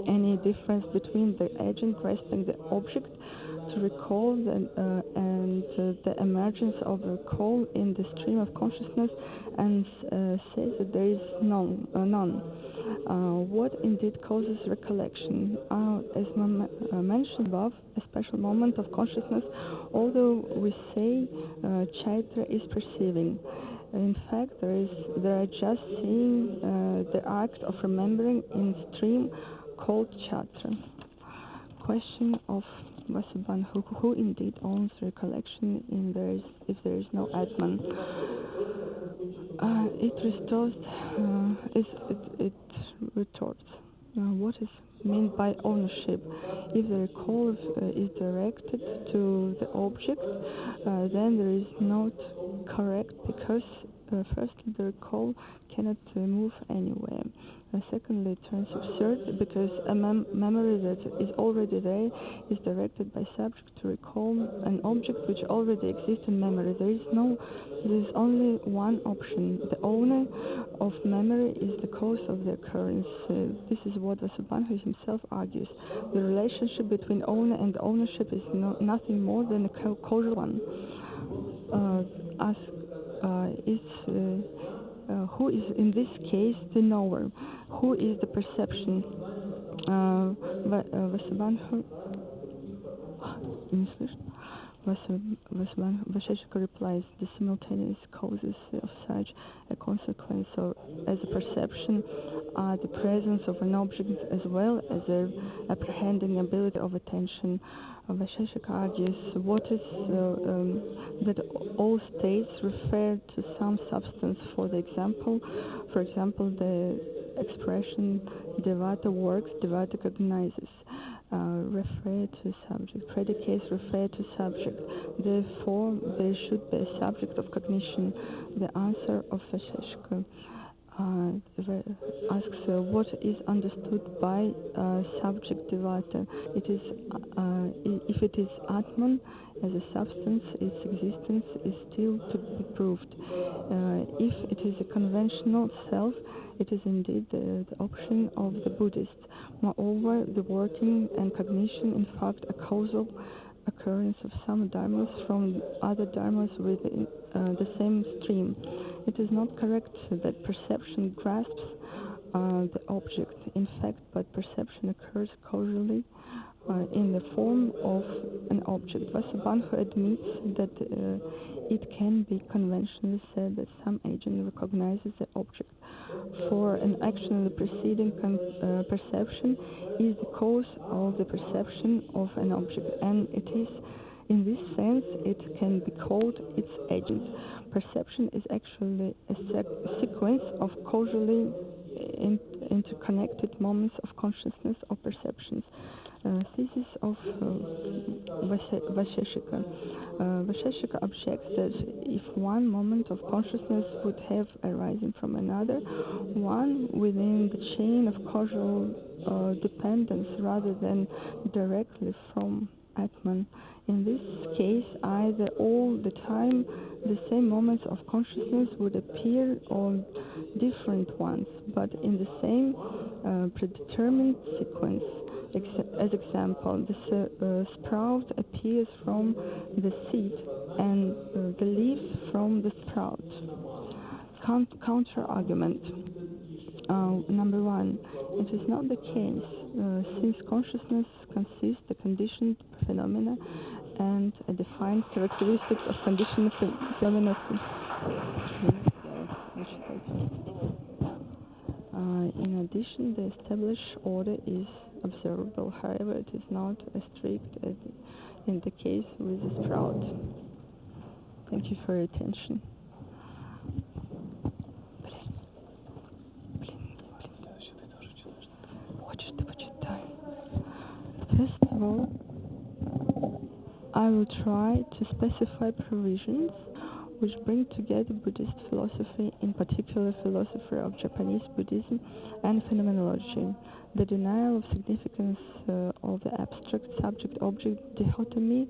any difference between the agent grasping the object to recall and the emergence of recall in the stream of consciousness, and says that there is none. What indeed causes recollection? As mentioned above, a special moment of consciousness, although we say Chaitra is perceiving. In fact, there are just seeing the act of remembering in stream called Chatra. Question of Vasubandhu: who indeed owns recollection if there is no Atman? It restores. It retorts. What is meant by ownership? If the recall is directed to the object, then there is not correct, because firstly the recall cannot move anywhere. Secondly, it turns absurd because a memory that is already there is directed by subject to recall an object which already exists in memory. There is only one option. The owner of memory is the cause of the occurrence. This is what V.Г.Lысенko himself argues. The relationship between owner and ownership is nothing more than a causal one. Who is in this case the knower? Who is the perception? V.Г.Lысенko replies, the simultaneous causes of such a consequence or as a perception are the presence of an object as well as the apprehending ability of attention. V.Г.Lысенko argues what is that all states refer to some substance. For example, the expression Devata works, Devata cognizes, refer to subject, predicates refer to subject. Therefore, there should be a subject of cognition. The answer of V.Г.Lысенko asks what is understood by subject Devata. It is if it is Atman as a substance, its existence is still to be proved. If it is a conventional self, it is indeed the option of the Buddhists. Moreover, the working and cognition, in fact, a causal occurrence of some dharmas from other dharmas within the same stream. It is not correct that perception grasps the object. In fact, but perception occurs causally in the form of an object. V.Г.Lысенko admits that it can be conventionally said that some agent recognizes the object. For an action, the preceding perception is the cause of the perception of an object, and it is, in this sense, it can be called its agent. Perception is actually a sequence of causally interconnected moments of consciousness or perceptions. Thesis of V.Г.Lысенko. V.Г.Lысенko objects that if one moment of consciousness would have arisen from another, one within the chain of causal dependence rather than directly from Atman. In this case, either all the time the same moments of consciousness would appear or different ones, but in the same predetermined sequence. As example, the sprout appears from the seed and the leaf from the sprout. Counter-argument. Number one, it is not the case, since consciousness consists of conditioned phenomena and a defined characteristics of conditioned phenomena. In addition, the established order is observable. However, it is not as strict as in the case with the sprout. Thank you for your attention. First of all, I will try to specify provisions which bring together Buddhist philosophy, in particular philosophy of Japanese Buddhism and phenomenology, the denial of significance of the abstract subject-object dichotomy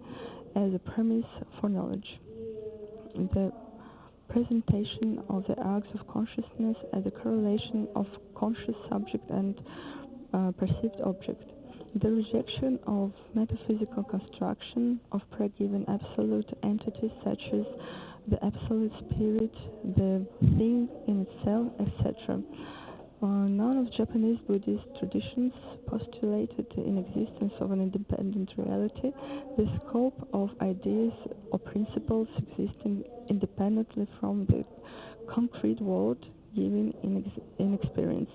as a premise for knowledge, the presentation of the arcs of consciousness as a correlation of conscious subject and perceived object, the rejection of metaphysical construction of pre-given absolute entities such as the absolute spirit, the thing in itself, etc. None of Japanese Buddhist traditions postulated the inexistence of an independent reality, the scope of ideas or principles existing independently from the concrete world given in experience.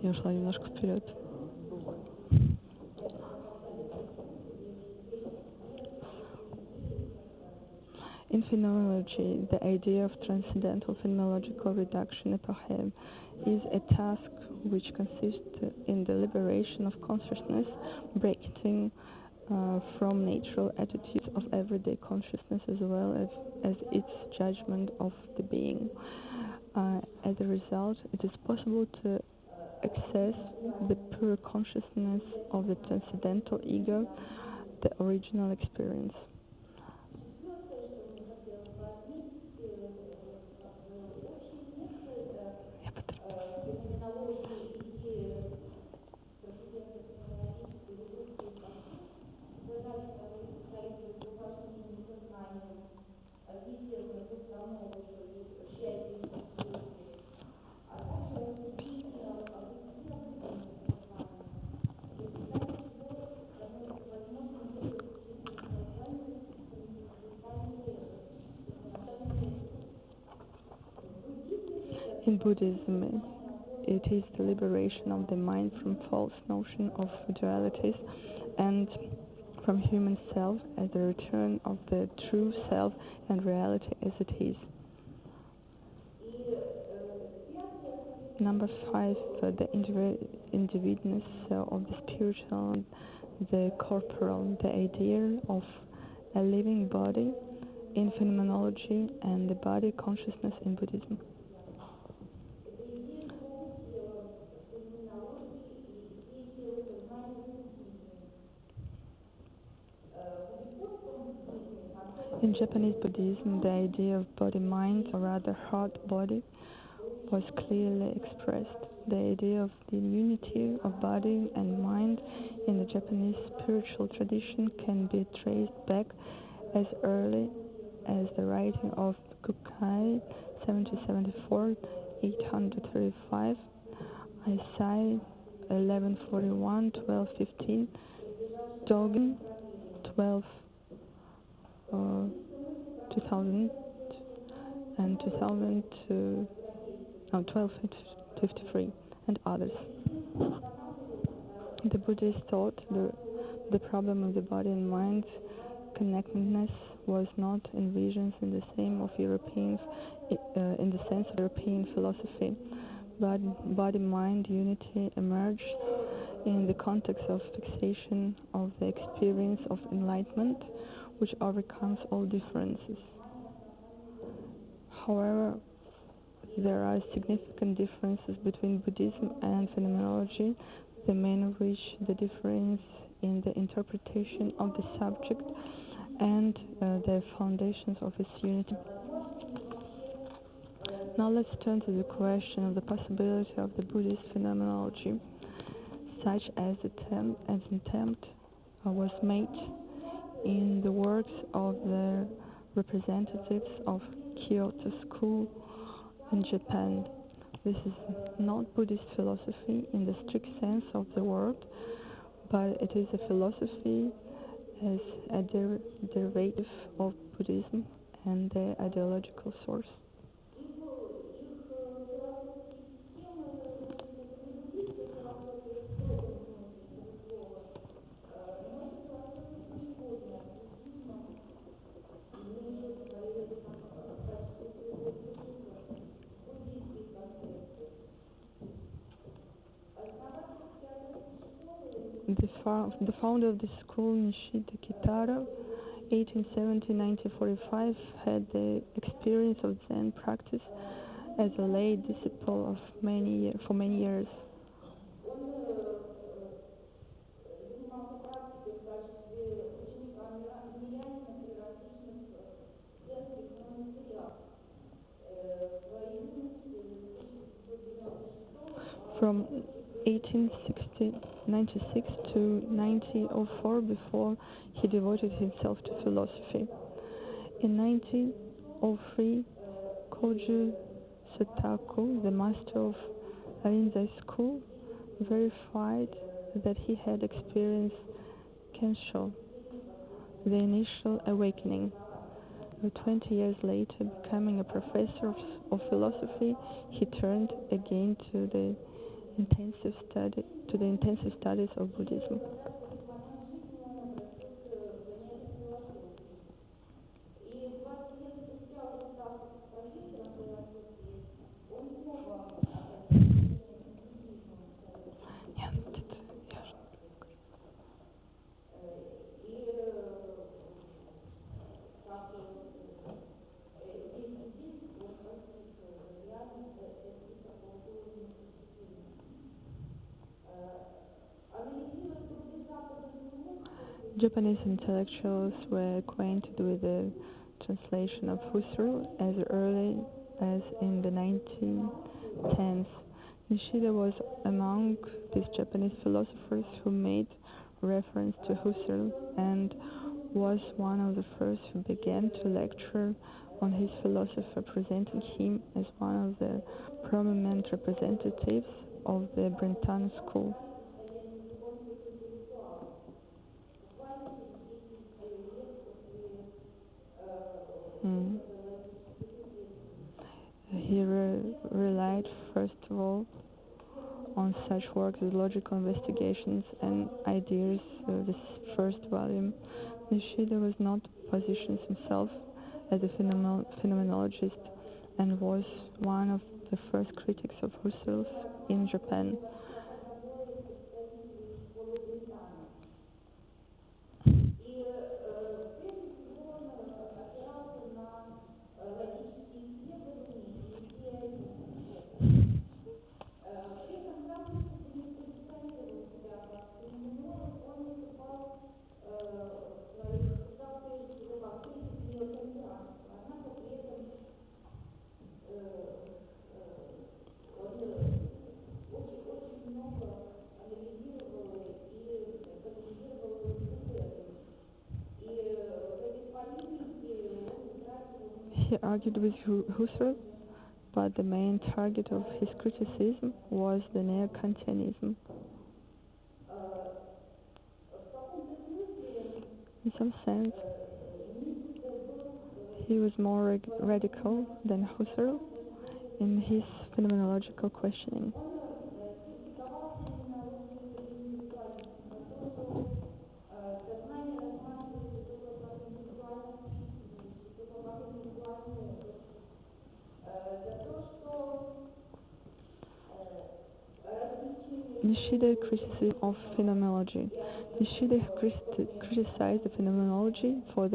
Я ушла немножко вперед. In phenomenology, the idea of transcendental phenomenological reduction epoche is a task which consists in the liberation of consciousness, breaking from natural attitudes of everyday consciousness as well as its judgment of the being. As a result, it is possible to access the pure consciousness of the transcendental ego, the original experience. In Buddhism, it is the liberation of the mind from false notion of dualities and from human self as the return of the true self and reality as it is. Number 5, the individualness of the spiritual, the corporal, the idea of a living body in phenomenology and the body consciousness in Buddhism. In Japanese Buddhism, the idea of body-mind, or rather heart-body, was clearly expressed. The idea of the unity of body and mind in the Japanese spiritual tradition can be traced back as early as the writing of Kukai 1774, 835, Aisai 1141, 1215, Dogen 2000 and 1253 and others. The Buddhists thought the problem of the body and mind connectedness was not envisioned in the same of Europeans in the sense of European philosophy, but body-mind unity emerged in the context of fixation of the experience of enlightenment, which overcomes all differences. However, there are significant differences between Buddhism and phenomenology, the main of which the difference in the interpretation of the subject and the foundations of its unity. Now let's turn to the question of the possibility of the Buddhist phenomenology, such as an attempt was made in the works of the representatives of Kyoto school in Japan. This is not Buddhist philosophy in the strict sense of the word, but it is a philosophy as a derivative of Buddhism and their ideological source. The founder of the school, Nishida Kitaro, 1870-1945, had the experience of Zen practice as a lay disciple for many years. From 1896 to 1904, before he devoted himself to philosophy. In 1903, Koju Sataku, the master of Rinzai school, verified that he had experienced Kensho, the initial awakening. 20 years later, becoming a professor of philosophy, he turned again to the intensive studies of Buddhism. Japanese intellectuals were acquainted with the translation of Husserl as early as in the 1910s. Nishida was among these Japanese philosophers who made reference to Husserl and was one of the first who began to lecture on his philosophy, presenting him as one of the prominent representatives of the Brentano school. He relied, first of all, on such works as Logical Investigations and Ideas, this first volume. Nishida was not positioned himself as a phenomenologist and was one of the first critics of Husserl in Japan. He argued with Husserl, but the main target of his criticism was the neo-Kantianism. In some sense, he was more radical than Husserl in his phenomenological questioning. Nishida criticism of phenomenology. Nishida criticized the phenomenology for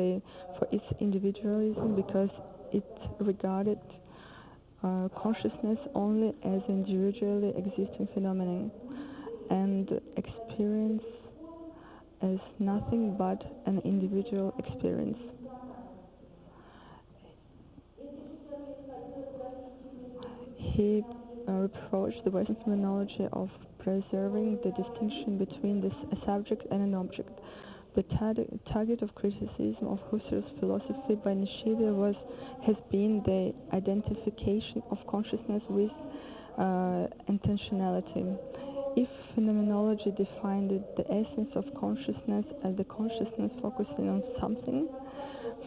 its individualism because it regarded consciousness only as individually existing phenomenon and experience as nothing but an individual experience. He reproached the Western phenomenology of preserving the distinction between the subject and an object. The target of criticism of Husserl's philosophy by Nishida has been the identification of consciousness with intentionality. If phenomenology defined the essence of consciousness as the consciousness focusing on something,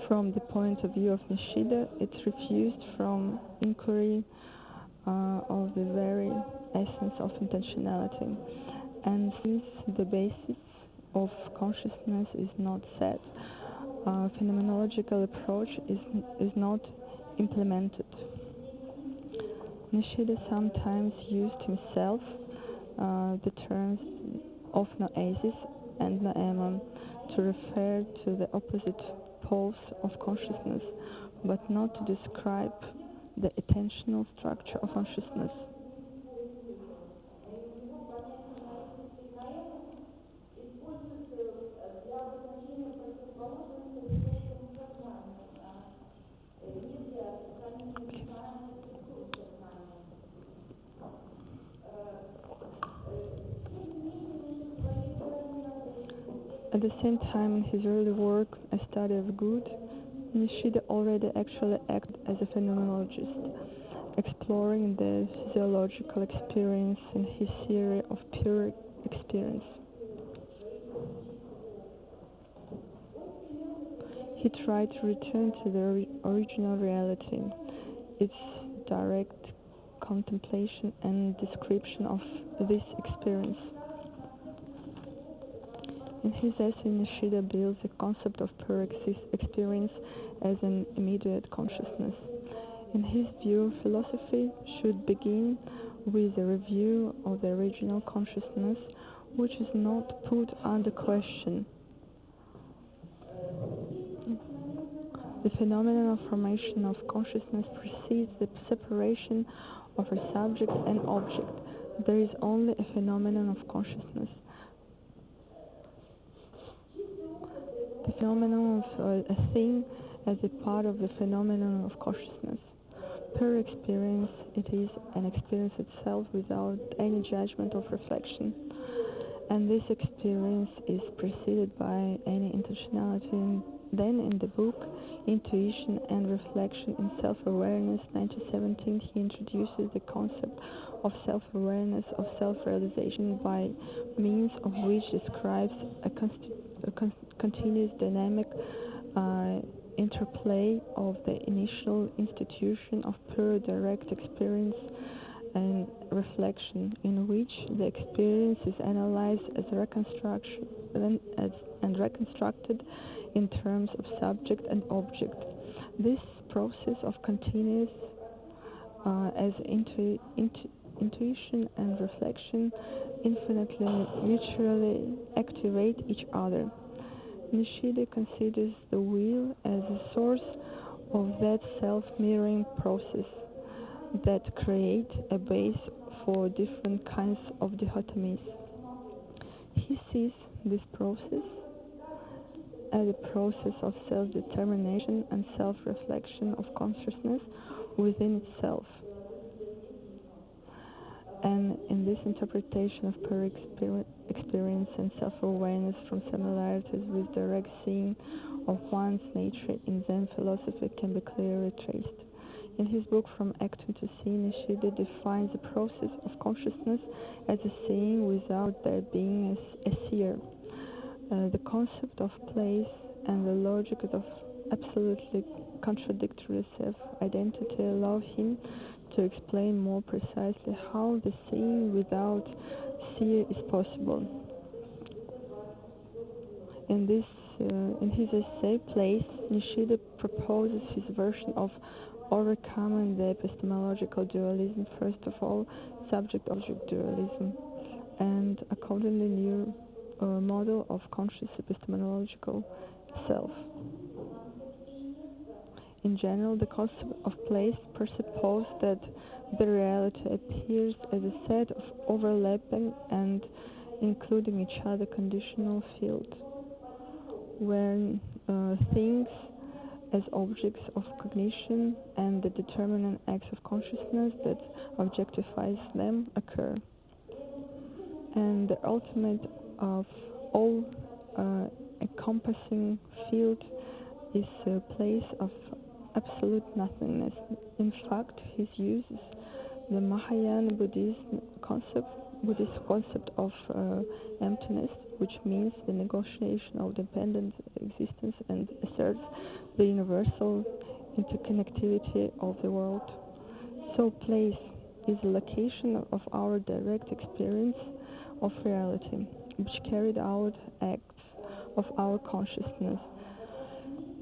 from the point of view of Nishida, it refused from inquiry of the very essence of intentionality. And since the basis of consciousness is not set, phenomenological approach is not implemented. Nishida sometimes used himself the terms of noesis and noema to refer to the opposite poles of consciousness, but not to describe the attentional structure of consciousness. At the same time, in his early work, A Study of Good, Nishida already actually acted as a phenomenologist, exploring the physiological experience in his theory of pure experience. He tried to return to the original reality, its direct contemplation and description of this experience. In his essay, Nishida builds the concept of pure experience as an immediate consciousness. In his view, philosophy should begin with a review of the original consciousness, which is not put under question. The phenomenal formation of consciousness precedes the separation of a subject and object. There is only a phenomenon of consciousness. The phenomenon of a thing as a part of the phenomenon of consciousness. Per experience, it is an experience itself without any judgment of reflection. And this experience is preceded by any intentionality. Then in the book, Intuition and Reflection in Self-Awareness, 1917, he introduces the concept of self-awareness, of self-realization, by means of which describes a continuous dynamic interplay of the initial institution of pure direct experience and reflection, in which the experience is analyzed as reconstruction and reconstructed in terms of subject and object. This process of continuous as intuition and reflection infinitely mutually activate each other. Nishida considers the will as the source of that self-mirroring process that create a base for different kinds of dichotomies. He sees this process as a process of self-determination and self-reflection of consciousness within itself. And in this interpretation of pure experience and self-awareness from similarities with direct seeing of one's nature in Zen philosophy can be clearly traced. In his book From Acting to Seeing, Nishida defines the process of consciousness as a seeing without there being a seer. The concept of place and the logic of absolutely contradictory self-identity allow him to explain more precisely how the seeing without seer is possible. In his essay, Place, Nishida proposes his version of overcoming the epistemological dualism, first of all, subject-object dualism, and accordingly new model of conscious epistemological self. In general, the concept of place presupposes that the reality appears as a set of overlapping and including each other conditional fields, where things as objects of cognition and the determinant acts of consciousness that objectifies them occur. And the ultimate of all encompassing field is a place of absolute nothingness. In fact, he uses the Mahayana Buddhist concept of emptiness, which means the negotiation of dependent existence, and asserts the universal interconnectivity of the world. So place is the location of our direct experience of reality, which carried out acts of our consciousness.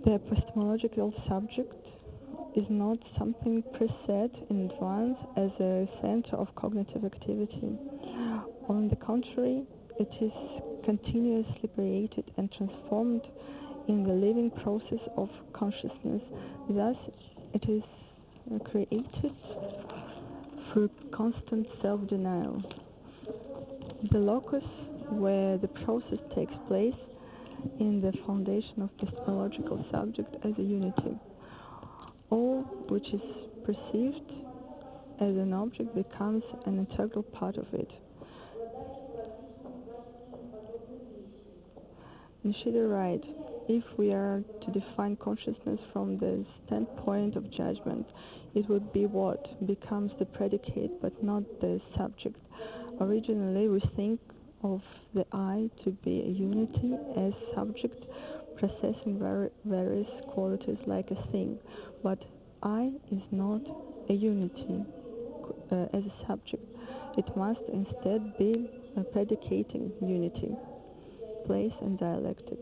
The epistemological subject is not something preset in advance as a center of cognitive activity. On the contrary, it is continuously created and transformed in the living process of consciousness. Thus, it is created through constant self-denial. The locus where the process takes place in the foundation of epistemological subject as a unity. All which is perceived as an object becomes an integral part of it. Nishida writes, if we are to define consciousness from the standpoint of judgment, it would be what becomes the predicate but not the subject. Originally, we think of the I to be a unity as subject possessing various qualities like a thing, but I is not a unity as a subject. It must instead be predicating unity, place and dialectic.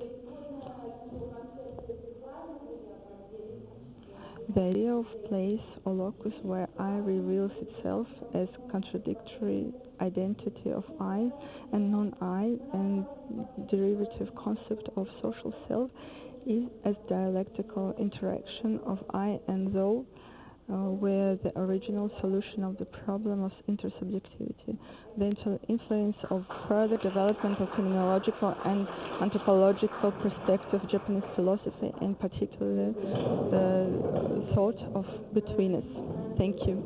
The idea of place or locus where I reveals itself as contradictory identity of I and non-I and derivative concept of social self is as dialectical interaction of I and thou, where the original solution of the problem of intersubjectivity. The influence of further development of phenomenological and anthropological perspective of Japanese philosophy, and particularly the thought of betweenness. Thank you.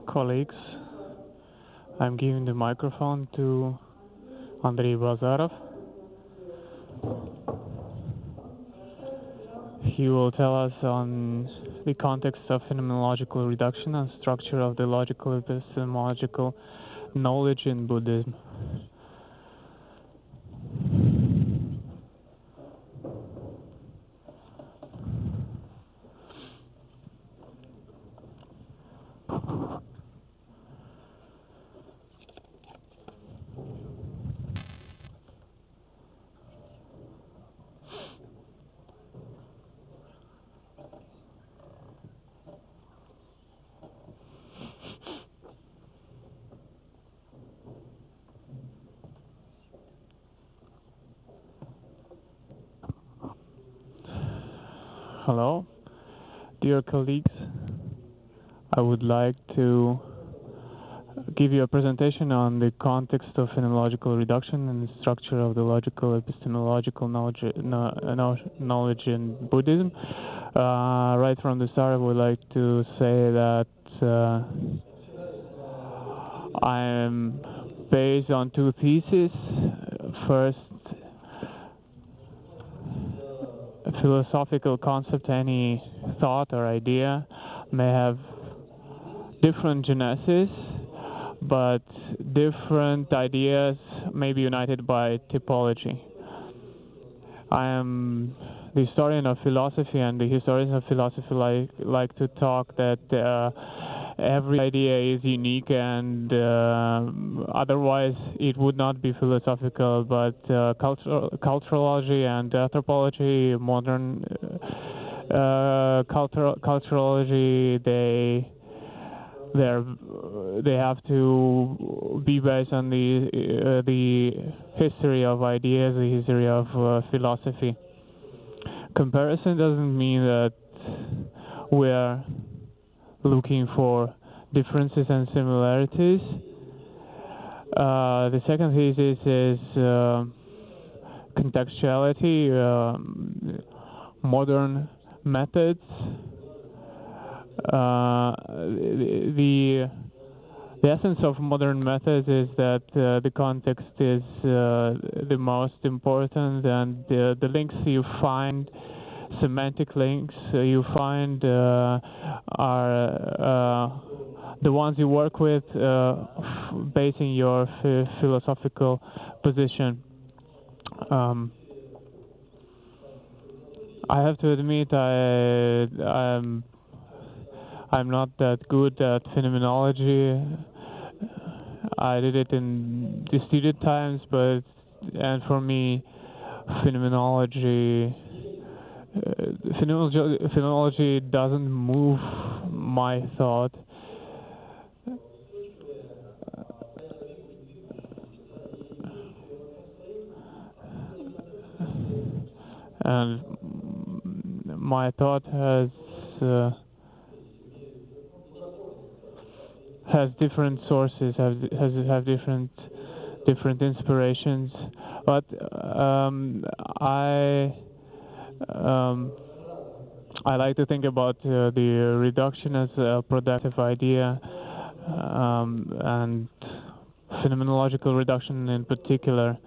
Colleagues, I'm giving the microphone to Andrei Bazarov. He will tell us on the context of phenomenological reduction and structure of the logical epistemological knowledge in Buddhism. Hello, dear colleagues. I would like to give you a presentation on the context of phenomenological reduction and the structure of the logical epistemological knowledge in Buddhism. Right from the start, I would like to say that I am based on two theses. First, a philosophical concept, any thought or idea may have different genesis, but different ideas may be united by typology. I am the historian of philosophy, and the historians of philosophy like to talk that every idea is unique, and otherwise it would not be philosophical, but culturology and anthropology, modern culturology, they have to be based on the history of ideas, the history of philosophy. Comparison doesn't mean that we're looking for differences and similarities. The second thesis is contextuality, modern methods. The essence of modern methods is that the context is the most important, and the links you find, semantic links you find, are the ones you work with, basing your philosophical position. I have to admit I'm not that good at phenomenology. I did it in the student times, and for me, phenomenology doesn't move my thought. And my thought has different sources, have different inspirations, but I like to think about the reduction as a productive idea, and phenomenological reduction in particular.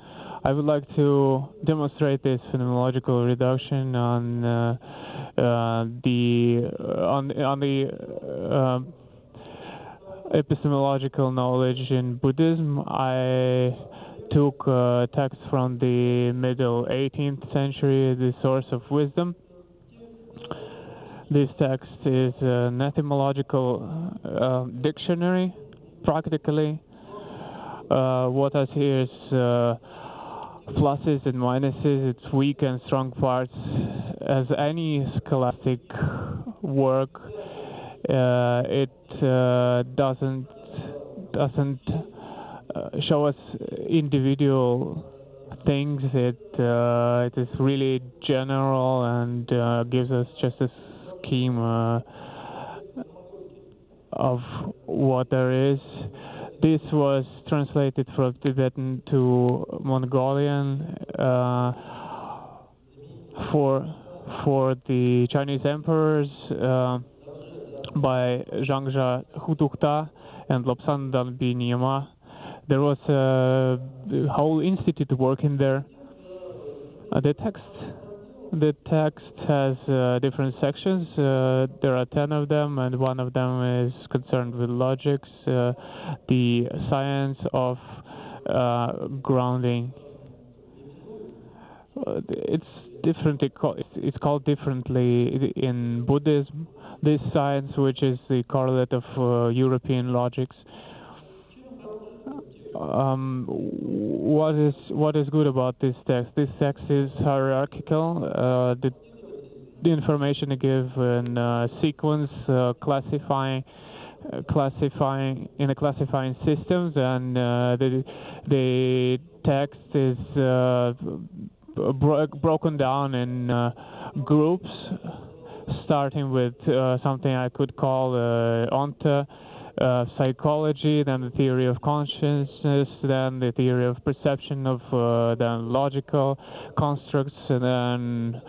I would like to demonstrate this phenomenological reduction on the epistemological knowledge in Buddhism. I took a text from the middle 18th century, the Source of Wisdom. This text is an etymological dictionary, practically. What I see is pluses and minuses, its weak and strong parts. As any scholastic work, it doesn't show us individual things. It is really general and gives us just a scheme of what there is. This was translated from Tibetan to Mongolian for the Chinese emperors by Zhangja Hutukta and Lobsang Danbi Nyima. There was a whole institute working there. The text has different sections. There are 10 of them, and one of them is concerned with logics, the science of grounding. It's different. It's called differently in Buddhism. This science, which is the correlate of European logics. What is good about this text? This text is hierarchical. The information they give in sequence, classifying systems, and the text is broken down in groups, starting with something I could call onta. Psychology, then the theory of consciousness, then the theory of perception, of then logical constructs, and then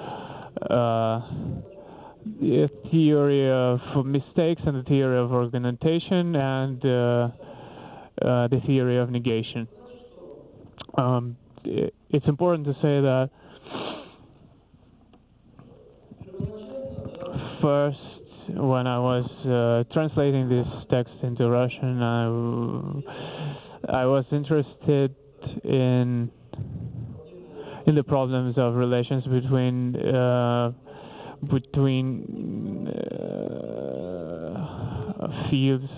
the theory of mistakes, and the theory of argumentation, and the theory of negation. It's important to say that first, when I was translating this text into Russian, I was interested in the problems of relations between fields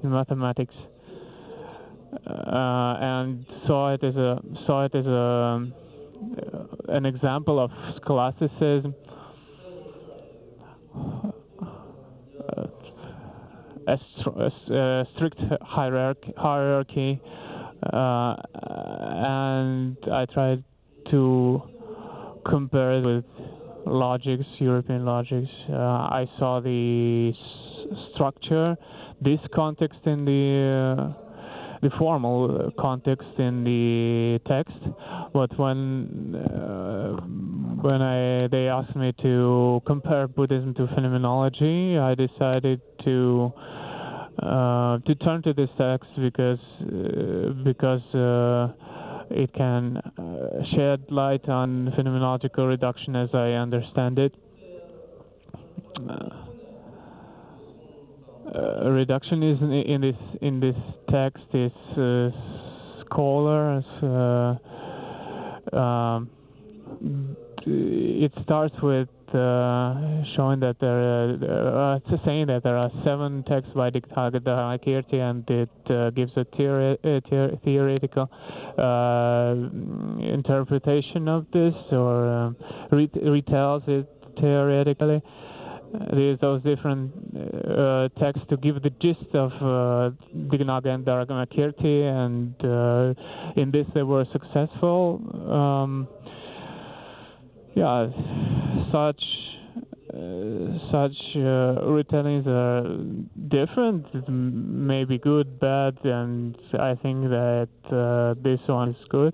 in mathematics, and saw it as an example of scholasticism. A strict hierarchy, and I tried to compare it with logics, European logics. I saw the structure, this context in the formal context in the text, but when they asked me to compare Buddhism to phenomenology, I decided to turn to this text because it can shed light on phenomenological reduction as I understand it. Reduction is in this text is scholars. It starts with showing that it's saying that there are 7 texts by Kirti, and it gives a theoretical interpretation of this, or retells it theoretically. There's those different texts to give the gist of Dignaga and Dharmakirti, and in this they were successful. Such retellings are different, maybe good, bad, and I think that this one is good.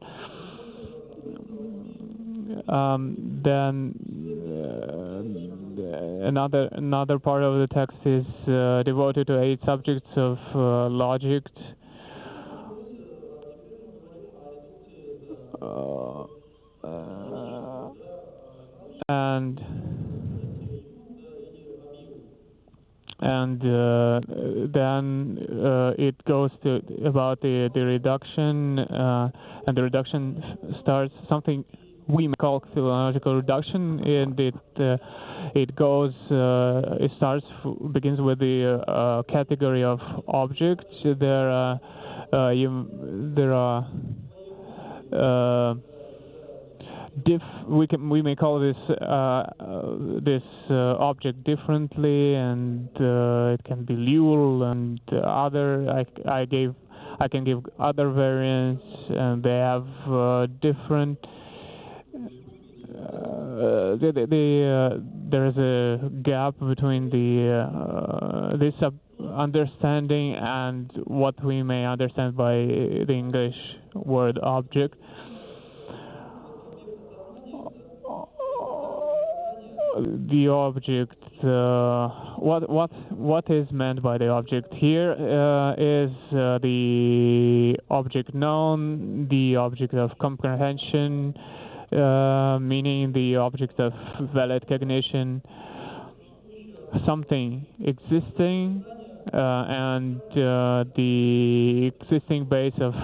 Then another part of the text is devoted to 8 subjects of logic. And then it goes about the reduction, and the reduction starts something we may call phenomenological reduction, and begins with the category of objects. There are we may call this object differently, and it can be Lule and other. I can give other variants, and they have different. There is a gap between this understanding and what we may understand by the English word object. The object, what is meant by the object here is the object known, the object of comprehension, meaning the object of valid cognition, something existing, and the existing base of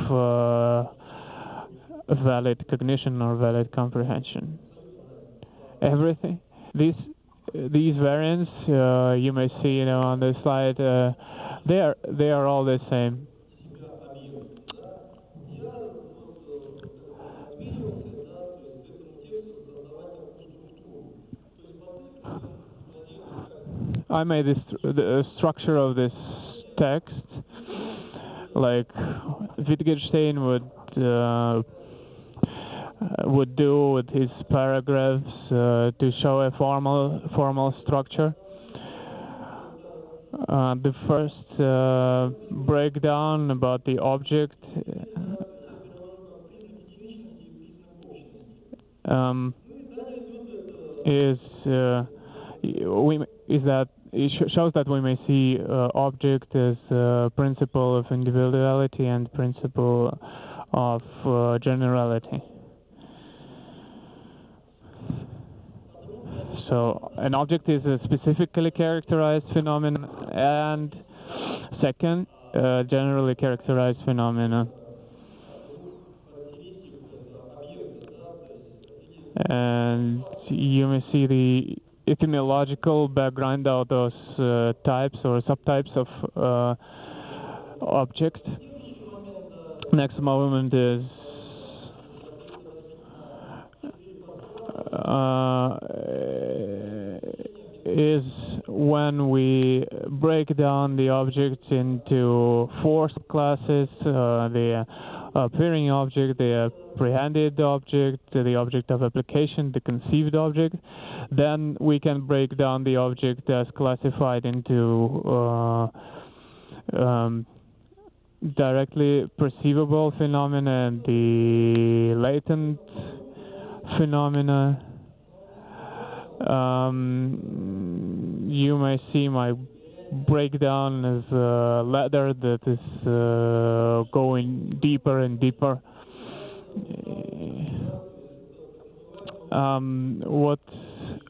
valid cognition or valid comprehension. Everything. These variants you may see, on the slide. They are all the same. I made the structure of this text like Wittgenstein would do with his paragraphs to show a formal structure. The first breakdown about the object shows that we may see object as principle of individuality and principle of generality. So an object is a specifically characterized phenomenon, and second, generally characterized phenomena. And you may see the etymological background of those types or subtypes of object. Next movement is when we break down the objects into four subclasses: the appearing object, the apprehended object, the object of application, the conceived object. Then we can break down the object as classified into directly perceivable phenomena and the latent phenomena. You may see my breakdown as a ladder that is going deeper and deeper.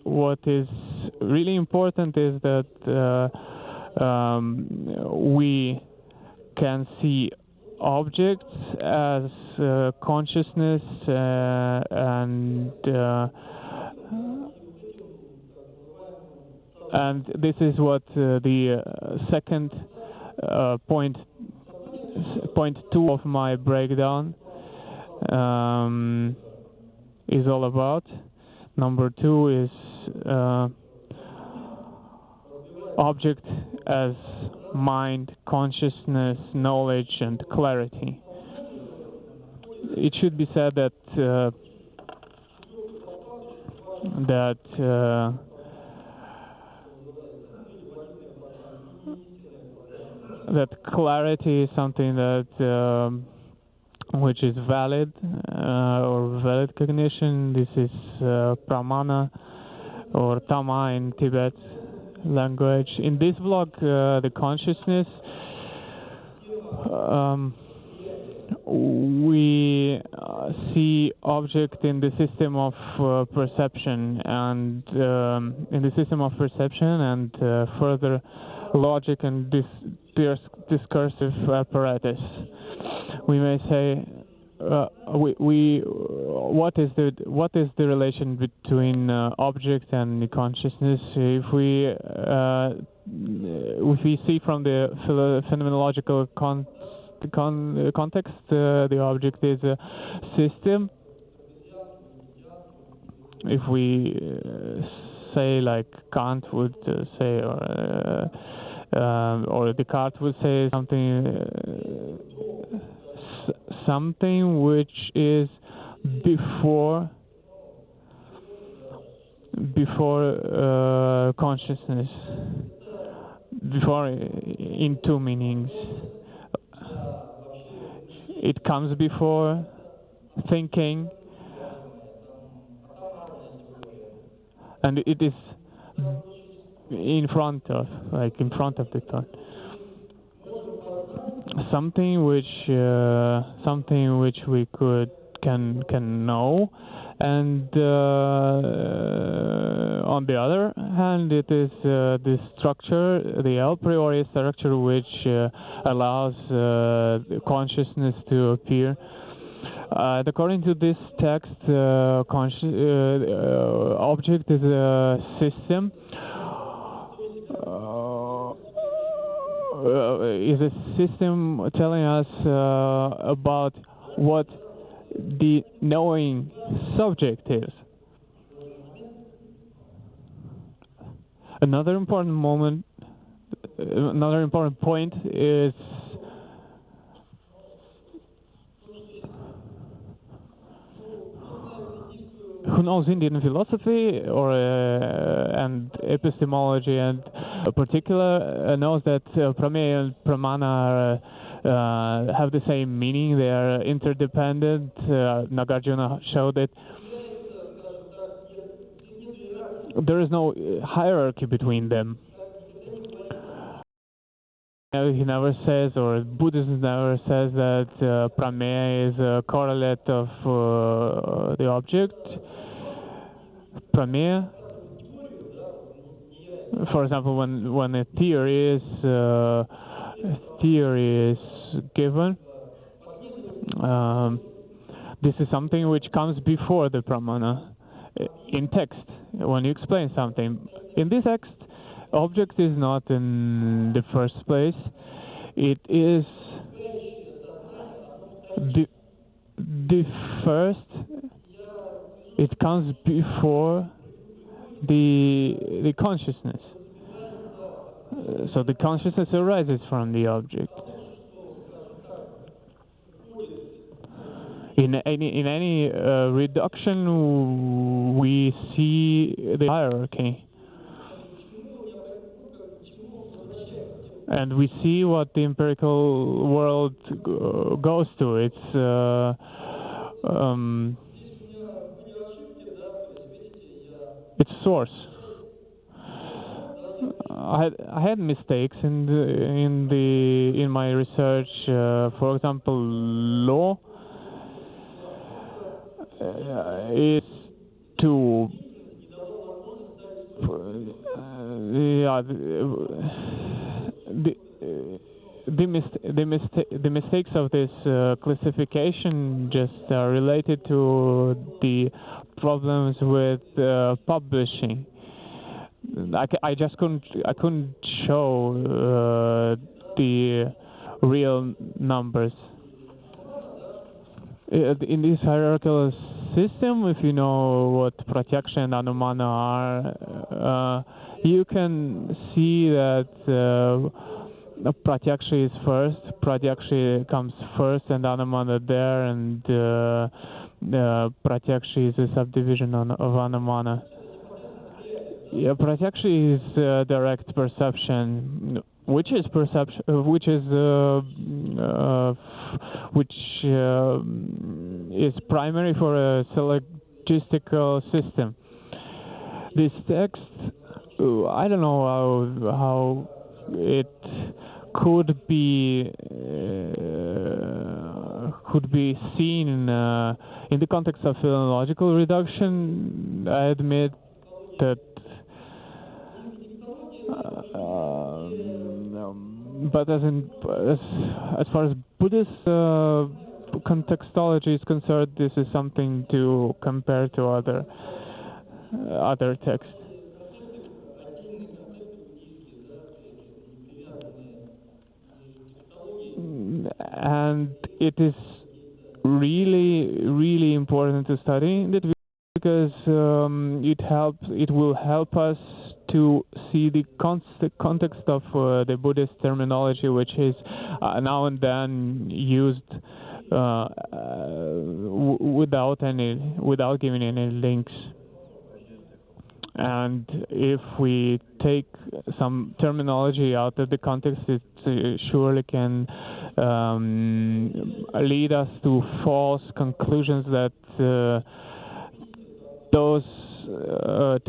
What is really important is that we can see objects as consciousness and this is what the second point 2 of my breakdown is all about. Number 2 is object as mind, consciousness, knowledge, and clarity. It should be said that that clarity is something that which is valid or valid cognition. This is pramana or tama in Tibet language. In this block, the consciousness, we see object in the system of perception, and in the system of perception and further logic and discursive apparatus. We may say what is the relation between object and the consciousness? If we see from the phenomenological context, the object is a system. If we say, like Kant would say, or Descartes would say, something which is before consciousness, before, in two meanings. It comes before thinking, and it is in front of the thought. Something which we can know, and on the other hand, it is the structure, the a priori structure, which allows consciousness to appear. According to this text, object is a system. Is a system telling us about what the knowing subject is. Another important point is who knows Indian philosophy and epistemology, and in particular knows that prameya and pramana have the same meaning. They are interdependent. Nagarjuna showed it. There is no hierarchy between them. He never says, or Buddhism never says, that prameya is a correlate of the object. Prameya, for example, when a theory is given, this is something which comes before the pramana in text. When you explain something in this text, object is not in the first place. It is the first. It comes before the consciousness. So the consciousness arises from the object. In any reduction, we see the hierarchy. And we see what the empirical world goes to. Its source. I had mistakes in my research. For example, law is to the mistakes of this classification just are related to the problems with publishing. I couldn't show the real numbers in this hierarchical system. If you know what pratyaksha and anumana are, you can see that pratyaksha is first. Pratyaksha comes first, and anumana there, and pratyaksha is a subdivision of anumana. Yeah, pratyaksha is direct perception, which is primary for a syllogistical system. This text, I don't know how it could be seen in the context of phenomenological reduction. I admit that, but as far as Buddhist contextology is concerned, this is something to compare to other texts. And it is really important to study it because it will help us to see the context of the Buddhist terminology, which is now and then used without giving any links. And if we take some terminology out of the context, it surely can lead us to false conclusions that those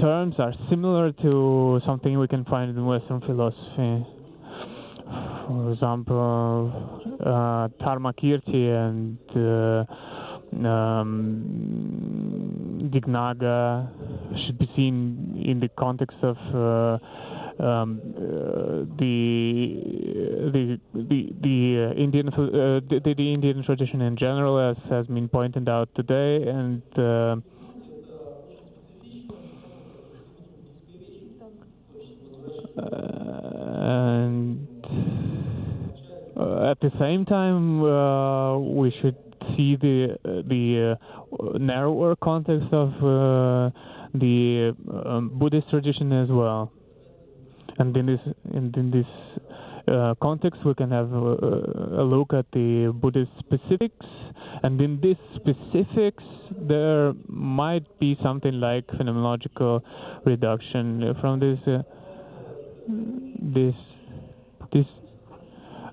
terms are similar to something we can find in Western philosophy. For example, Dharmakirti and Dignaga should be seen in the context of the Indian tradition in general, as has been pointed out today, and at the same time, we should see the narrower context of the Buddhist tradition as well. And in this context, we can have a look at the Buddhist specifics, and in these specifics, there might be something like phenomenological reduction from this.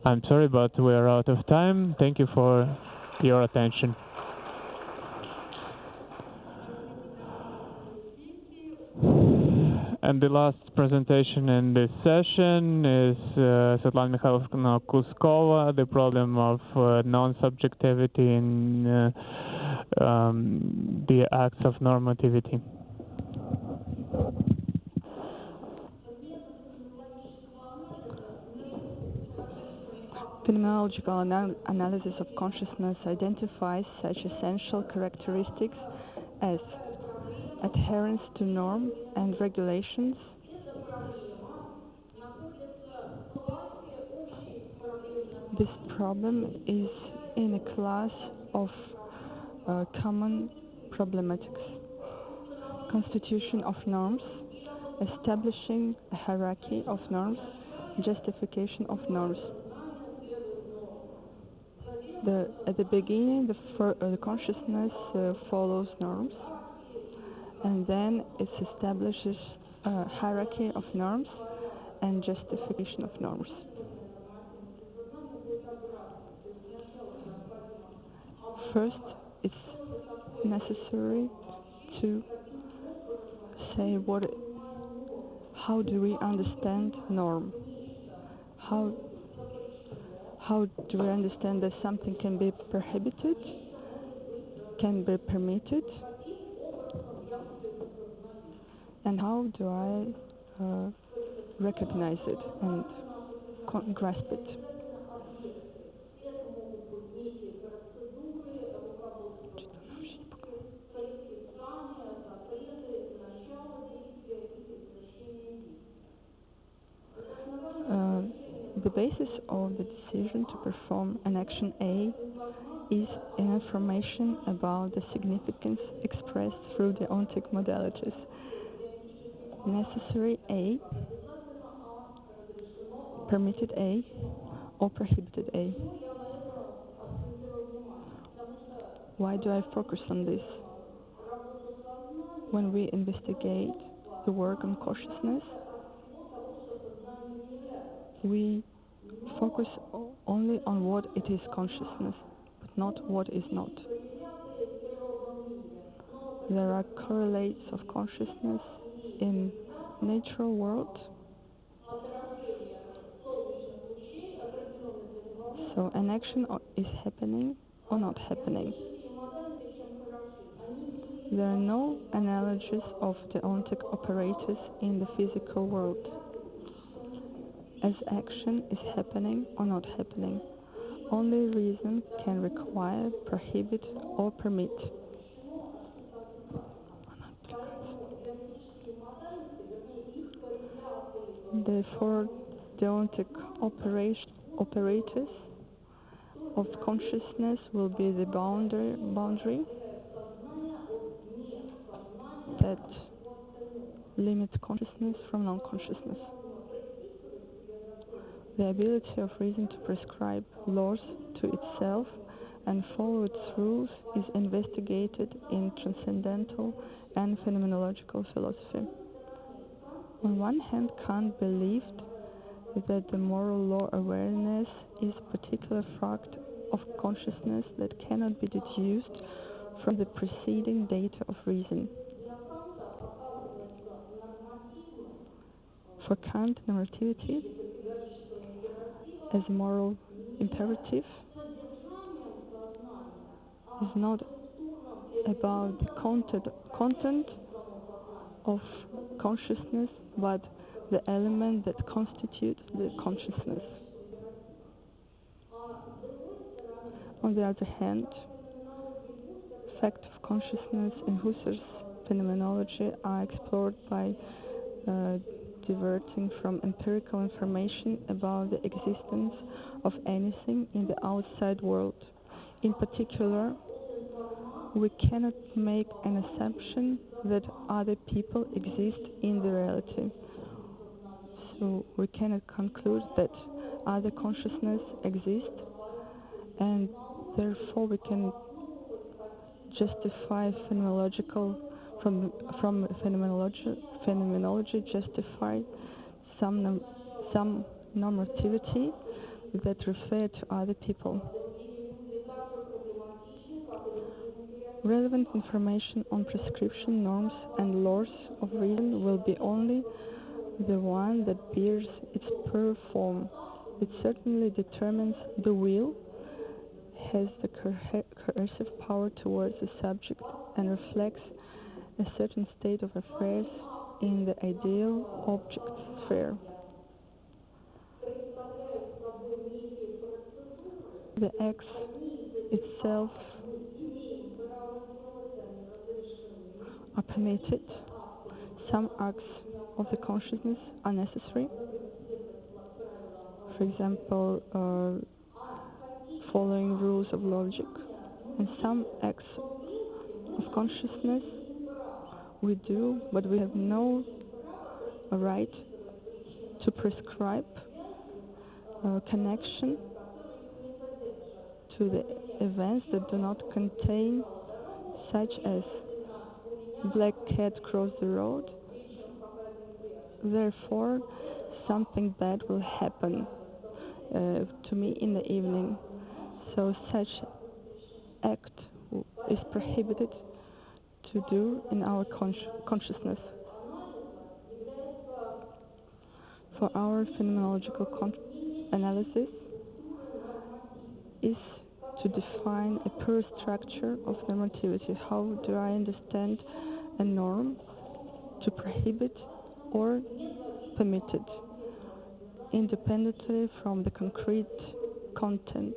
I'm sorry, but we are out of time. Thank you for your attention. And the last presentation in this session is Svetlana Mikhailovna Kuskova, the problem of non-subjectivity in the acts of normativity. Phenomenological analysis of consciousness identifies such essential characteristics as adherence to norm and regulations, this problem is in a class of common problematics. Constitution of norms, establishing a hierarchy of norms, justification of norms. At the beginning, the consciousness follows norms, and then it establishes a hierarchy of norms and justification of norms. First, it's necessary to say how do we understand norm? How do we understand that something can be prohibited, can be permitted, and how do I recognize it and grasp it? The basis of the decision to perform an action A is an information about the significance expressed through the ontic modalities. Necessary A, permitted A, or prohibited A. Why do I focus on this? When we investigate the work on consciousness, we focus only on what it is consciousness, but not what is not. There are correlates of consciousness in natural world. So an action is happening or not happening. There are no analogies of the ontic operators in the physical world. As action is happening or not happening. Only reason can require, prohibit, or permit. Therefore, deontic operators of consciousness will be the boundary that limits consciousness from non-consciousness. The ability of reason to prescribe laws to itself and follow its rules is investigated in transcendental and phenomenological philosophy. On one hand, Kant believed that the moral law awareness is a particular fact of consciousness that cannot be deduced from the preceding data of reason. For Kant, normativity as a moral imperative is not about the content of consciousness, but the element that constitutes the consciousness. On the other hand, fact of consciousness in Husserl's phenomenology are explored by diverting from empirical information about the existence of anything in the outside world. In particular, we cannot make an assumption that other people exist in the reality. So we cannot conclude that other consciousness exists, and therefore we can justify from phenomenology justify some normativity that refer to other people. Relevant information on prescription, norms, and laws of reason will be only the one that bears its pure form. It certainly determines the will, has the coercive power towards the subject, and reflects a certain state of affairs in the ideal object sphere. The acts itself are permitted. Some acts of the consciousness are necessary. For example, following rules of logic. And some acts of consciousness we do, but we have no right to prescribe connection to the events that do not contain, such as black cat crossed the road. Therefore, something bad will happen to me in the evening. So such act is prohibited to do in our consciousness. For our phenomenological analysis is to define a pure structure of normativity. How do I understand a norm to prohibit or permit it, independently from the concrete content?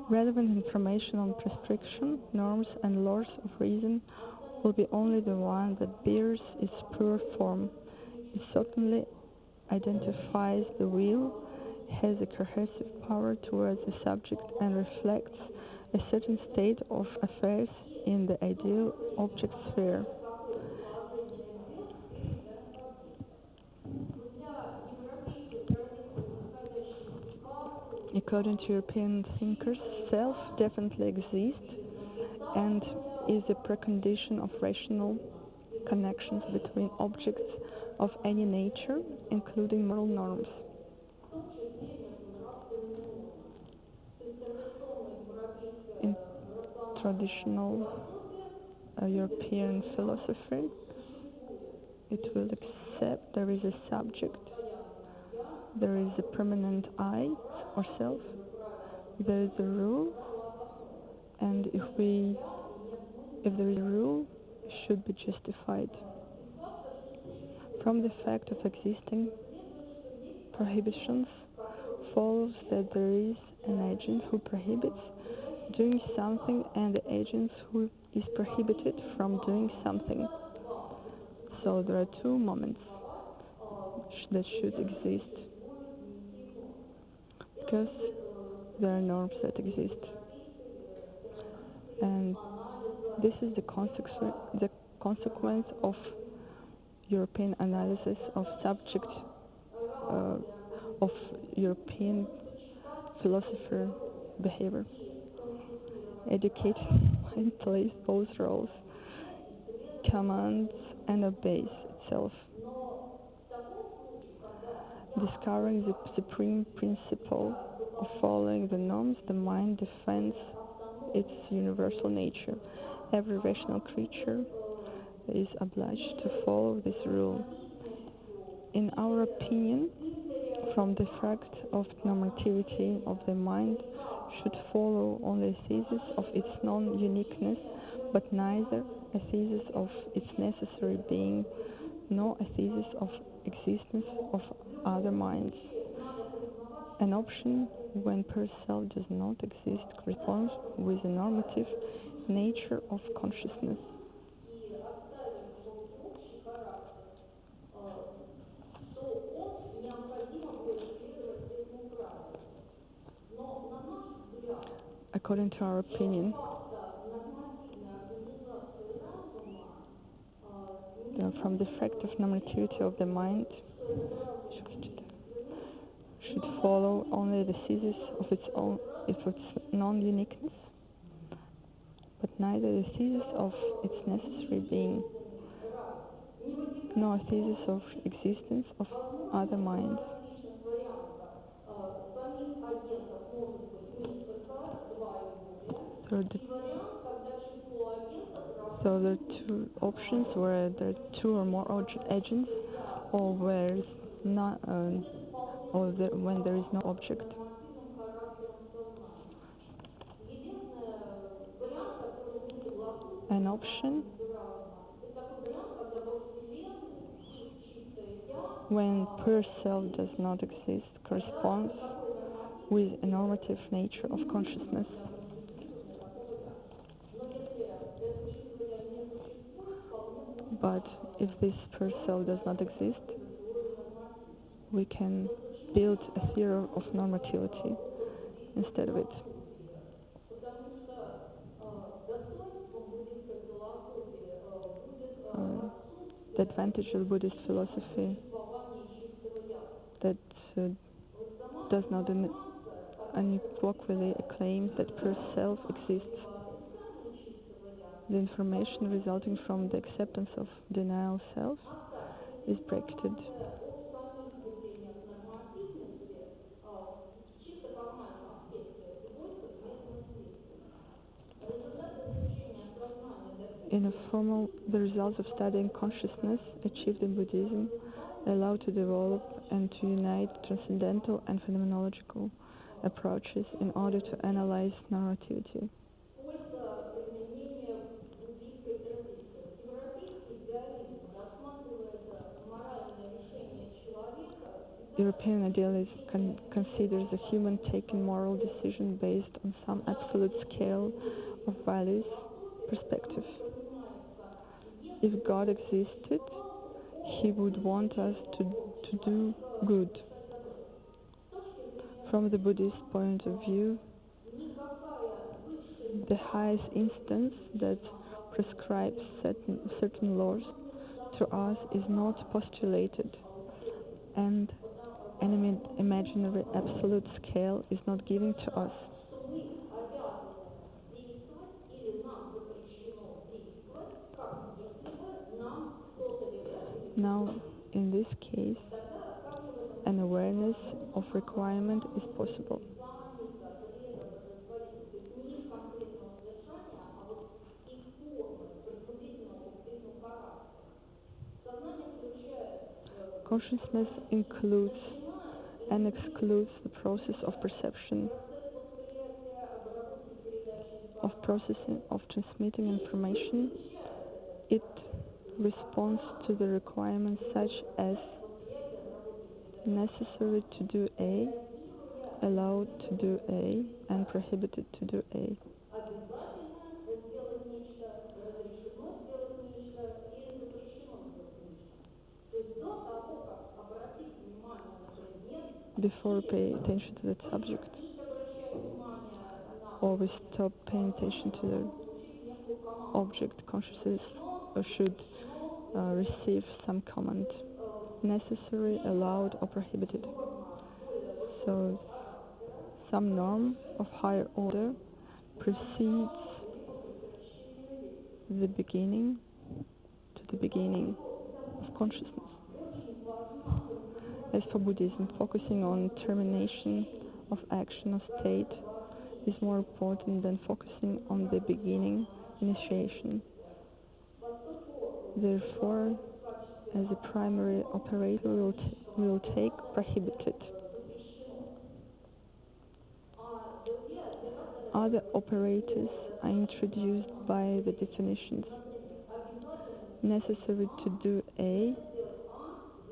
Relevant information on prescription, norms, and laws of reason will be only the one that bears its pure form. It certainly identifies the will, has a coercive power towards the subject, and reflects a certain state of affairs in the ideal object sphere. According to European thinkers, self definitely exists and is a precondition of rational connections between objects of any nature, including moral norms. In traditional European philosophy, it will accept there is a subject, there is a permanent I or self, there is a rule, and if there is a rule, it should be justified. From the fact of existing prohibitions follows that there is an agent who prohibits doing something and the agent who is prohibited from doing something. So there are two moments that should exist because there are norms that exist. And this is the consequence of European analysis of subject of European philosopher behavior. Educated mind plays both roles, commands and obeys itself. Discovering the supreme principle of following the norms, the mind defends its universal nature. Every rational creature is obliged to follow this rule. In our opinion, from the fact of normativity of the mind should follow only a thesis of its non-uniqueness, but neither a thesis of its necessary being, nor a thesis of existence of other minds. An option when per self does not exist corresponds with the normative nature of consciousness. According to our opinion, from the fact of normativity of the mind should follow only the thesis of its non-uniqueness, but neither the thesis of its necessary being, nor a thesis of existence of other minds. So there are two options where there are two or more agents, or where not, when there is no object. An option when pure self does not exist corresponds with a normative nature of consciousness. But if this pure self does not exist, we can build a theory of normativity instead of it. The advantage of Buddhist philosophy that does not unequivocally claim that pure self exists. The information resulting from the acceptance of denial self is bracketed. In a formal, the results of studying consciousness achieved in Buddhism allow to develop and to unite transcendental and phenomenological approaches in order to analyze normativity. European idealism considers a human taking moral decision based on some absolute scale of values perspective. If God existed, He would want us to do good. From the Buddhist point of view, the highest instance that prescribes certain laws to us is not postulated, and an imaginary absolute scale is not given to us. Now, in this case, an awareness of requirement is possible. Consciousness includes and excludes the process of perception, of processing, of transmitting information. It responds to the requirements such as necessary to do A allowed to do A and prohibited to do A. Before paying attention to that subject, or we stop paying attention to the object, consciousness should receive some command, necessary, allowed, or prohibited. So, some norm of higher order precedes the beginning of consciousness. As for Buddhism, focusing on termination of action or state is more important than focusing on the beginning, initiation. Therefore, as a primary operator, will take prohibited. Other operators are introduced by the definitions. Necessary to do A,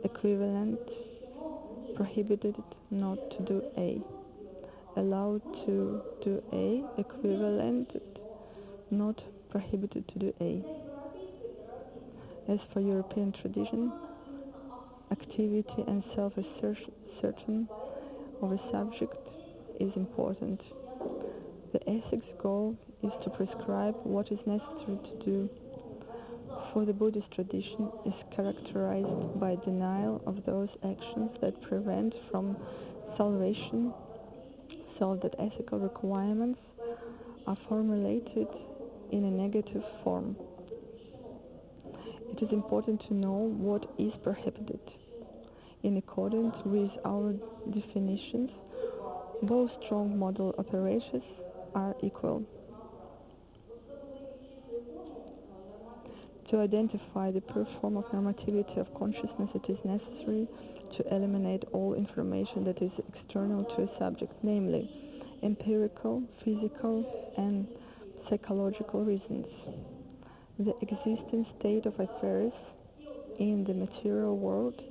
equivalent, prohibited not to do A. Allowed to do A, equivalent, not prohibited to do A. As for European tradition, activity and self-assertion of a subject is important. The ethics goal is to prescribe what is necessary to do. For the Buddhist tradition is characterized by denial of those actions that prevent from salvation, so that ethical requirements are formulated in a negative form. It is important to know what is prohibited. In accordance with our definitions, both strong model operators are equal. To identify the pure form of normativity of consciousness, it is necessary to eliminate all information that is external to a subject, namely empirical, physical, and psychological reasons. The existing state of affairs in the material world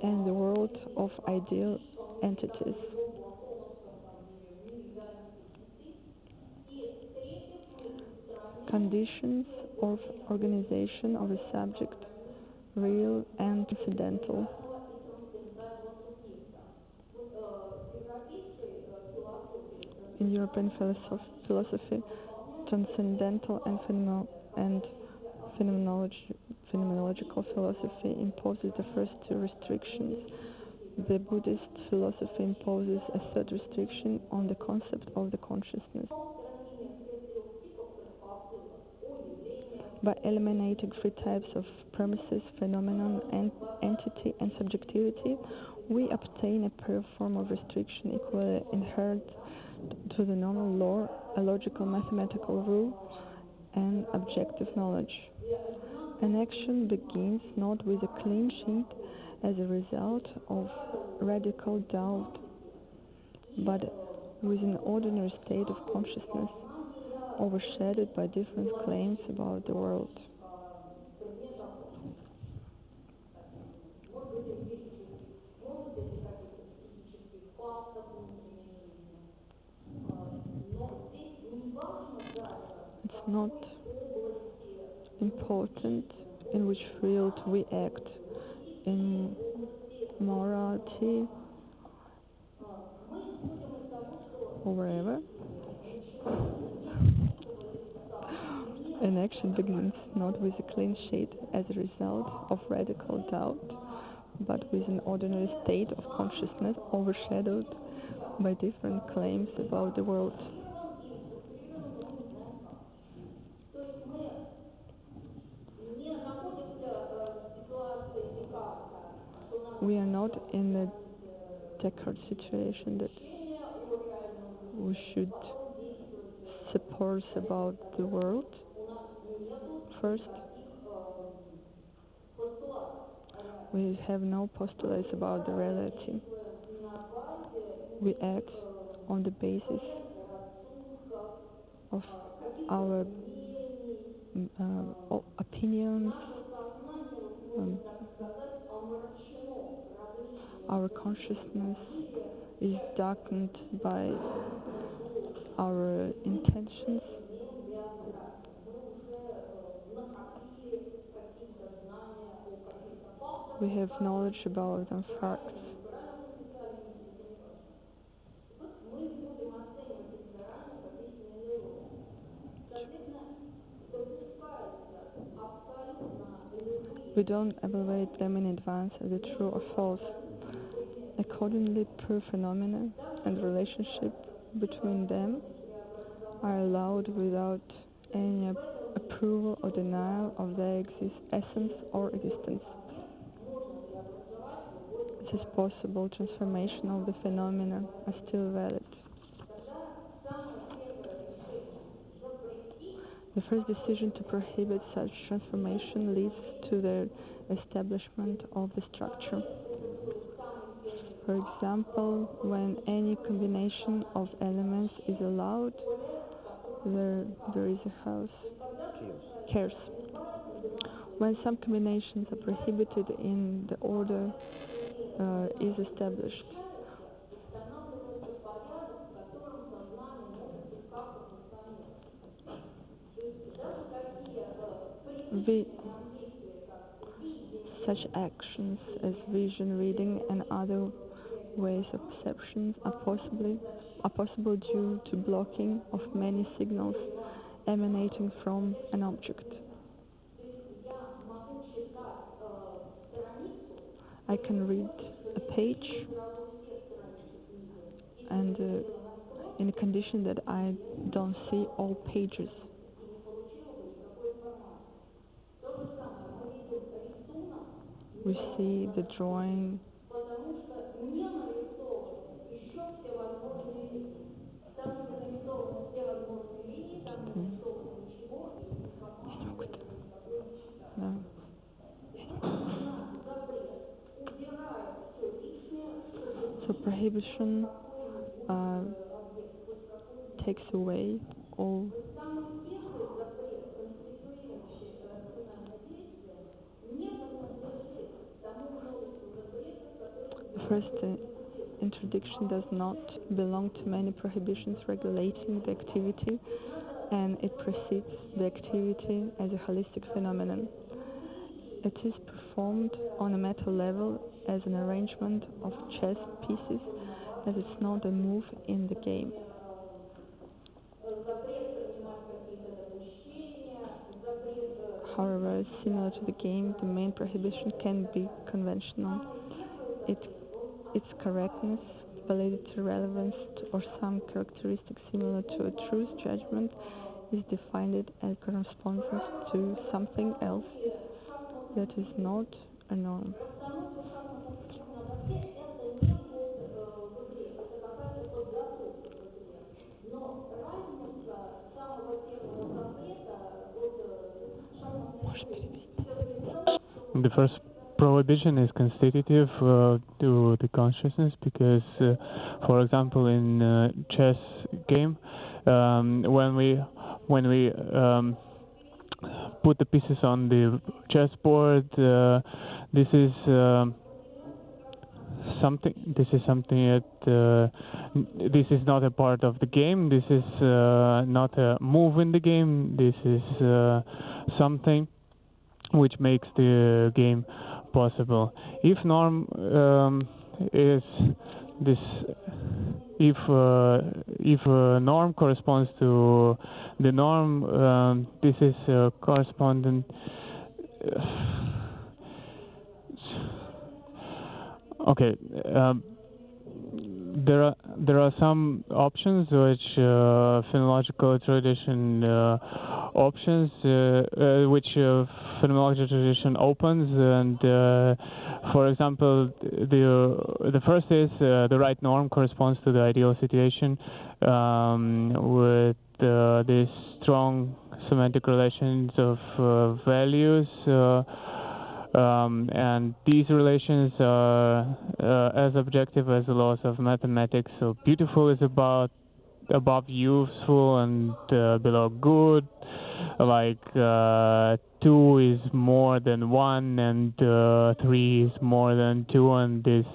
and the world of ideal entities. Conditions of organization of a subject, real and incidental. In European philosophy, transcendental and phenomenological philosophy imposes the first two restrictions. The Buddhist philosophy imposes a third restriction on the concept of the consciousness. By eliminating three types of premises, phenomenon, entity, and subjectivity, we obtain a pure form of restriction equally inherent to the normal law, a logical mathematical rule, and objective knowledge. An action begins not with a clean sheet as a result of radical doubt, but with an ordinary state of consciousness, overshadowed by different claims about the world. It's not important in which field we act, in morality or wherever. An action begins not with a clean sheet as a result of radical doubt, but with an ordinary state of consciousness overshadowed by different claims about the world. We are not in a Descartes situation that we should suppose about the world. First, we have no postulates about the reality. We act on the basis of our opinions, our consciousness is darkened by our intentions. We have knowledge about some facts. We don't evaluate them in advance as a true or false. Accordingly, pure phenomena and relationship between them are allowed without any approval or denial of their essence or existence. It is possible transformation of the phenomena are still valid. The first decision to prohibit such transformation leads to the establishment of the structure. For example, when any combination of elements is allowed, there is a house. Chaos. When some combinations are prohibited, in the order is established. Such actions as vision, reading, and other ways of perception are possible due to blocking of many signals emanating from an object. I can read a page, and in a condition that I don't see all pages. We see the drawing. So prohibition takes away all. The first interdiction does not belong to many prohibitions regulating the activity, and it precedes the activity as a holistic phenomenon. It is performed on a meta level as an arrangement of chess pieces, as it's not a move in the game. However, similar to the game, the main prohibition can be conventional. Its correctness, validity, relevance, or some characteristic similar to a truth judgment is defined as correspondence to something else that is not a norm. The first prohibition is constitutive to the consciousness because, for example, in chess game, when we put the pieces on the chessboard, this is something that this is not a part of the game. This is not a move in the game. This is something which makes the game possible. If norm is this, if norm corresponds to the norm, this is correspondent. Okay. There are some options which phenomenological tradition options which phenomenological tradition opens, and for example, the first is the right norm corresponds to the ideal situation with these strong semantic relations of values. And these relations are as objective as the laws of mathematics. So beautiful is about above useful and below good, like 2 is more than 1 and 3 is more than 2, and this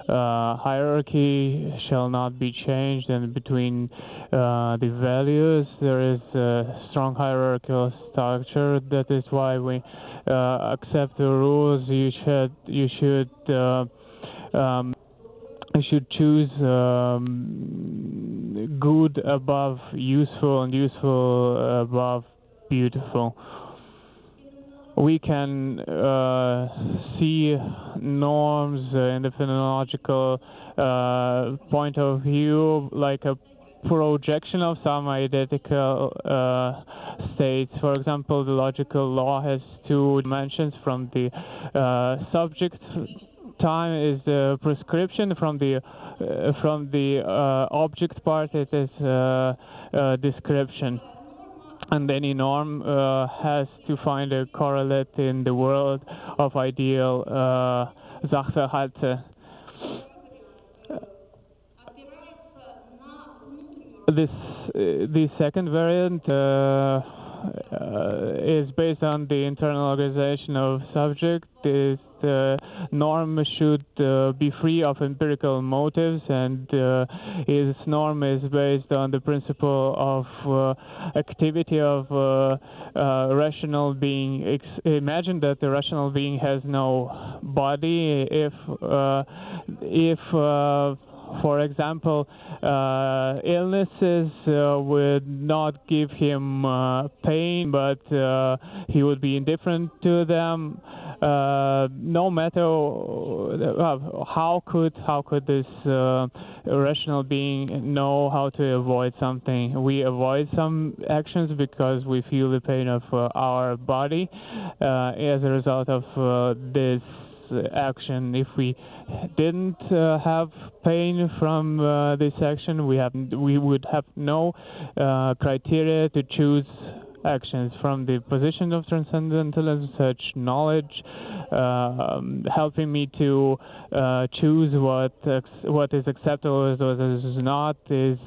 hierarchy shall not be changed, and between the values there is a strong hierarchical structure. That is why we accept the rules. You should choose good above useful and useful above beautiful. We can see norms in the phenomenological point of view like a projection of some identical states. For example, the logical law has 2 dimensions. From the subject, time is the prescription. From the object part, it is description. And any norm has to find a correlate in the world of ideal Sachverhalte. The second variant is based on the internal organization of subject. The norm should be free of empirical motives, and its norm is based on the principle of activity of rational being. Imagine that the rational being has no body. If for example, illnesses would not give him pain, but he would be indifferent to them. No matter how could this rational being know how to avoid something? We avoid some actions because we feel the pain of our body as a result of this action. If we didn't have pain from this action, we would have no criteria to choose actions. From the position of transcendentalism, such knowledge helping me to choose what is acceptable and what is not is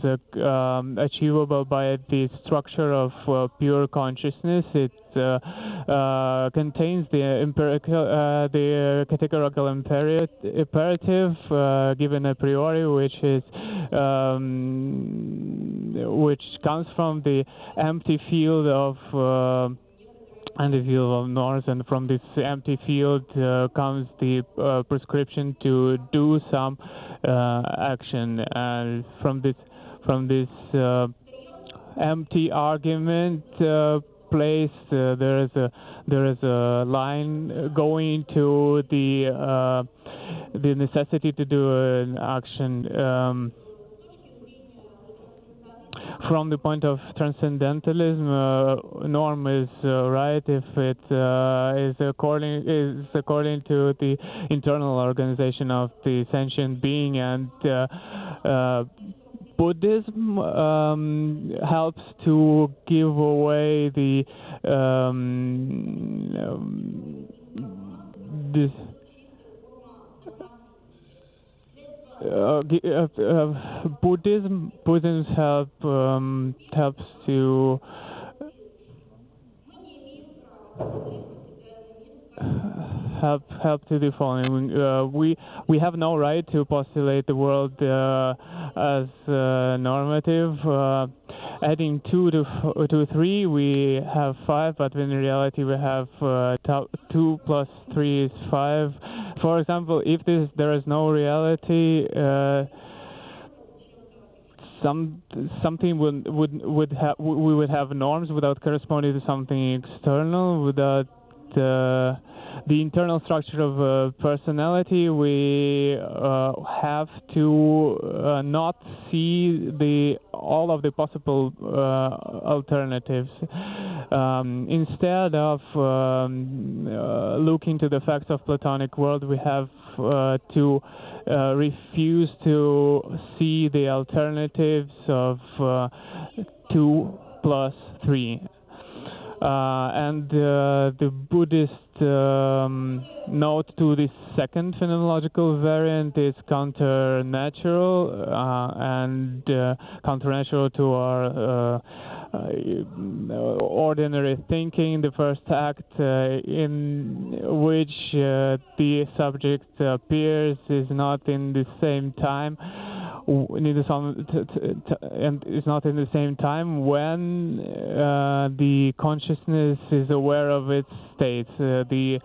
achievable by the structure of pure consciousness. It contains the categorical imperative given a priori, which comes from the empty field of norms, and from this empty field comes the prescription to do some action. And from this empty argument place, there is a line going to the necessity to do an action. From the point of transcendentalism, norm is right if it is according to the internal organization of the sentient being, and Buddhism helps to give away Buddhism helps to help to the following. We have no right to postulate the world as normative. Adding 2 to 3, we have 5, but in reality we have 2 plus 3 is 5. For example, if there is no reality, something we would have norms without corresponding to something external, without the internal structure of personality. We have to not see all of the possible alternatives. Instead of looking to the facts of Platonic world, we have to refuse to see the alternatives of 2 plus 3. And the Buddhist note to this second phenomenological variant is counter-natural and counter-natural to our ordinary thinking. The first act in which the subject appears is not in the same time, and it's not in the same time when the consciousness is aware of its state. The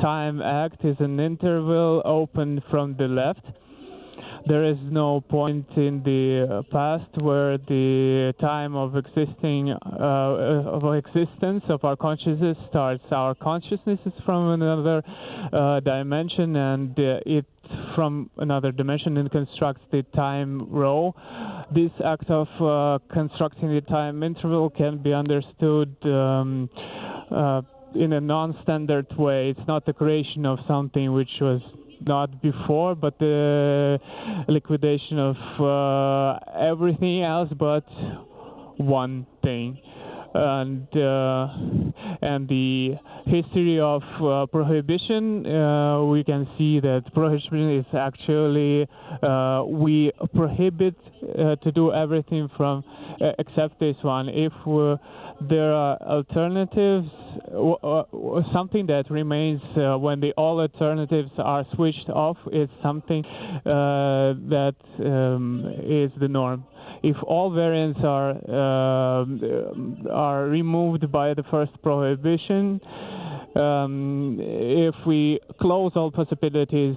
time act is an interval open from the left. There is no point in the past where the time of existence of our consciousness starts. Our consciousness is from another dimension, and it from another dimension and constructs the time row. This act of constructing the time interval can be understood in a non-standard way. It's not the creation of something which was not before, but the liquidation of everything else but one thing. And the history of prohibition, we can see that prohibition is actually we prohibit to do everything from except this one. If there are alternatives, something that remains when the all alternatives are switched off is something that is the norm. If all variants are removed by the first prohibition, if we close all possibilities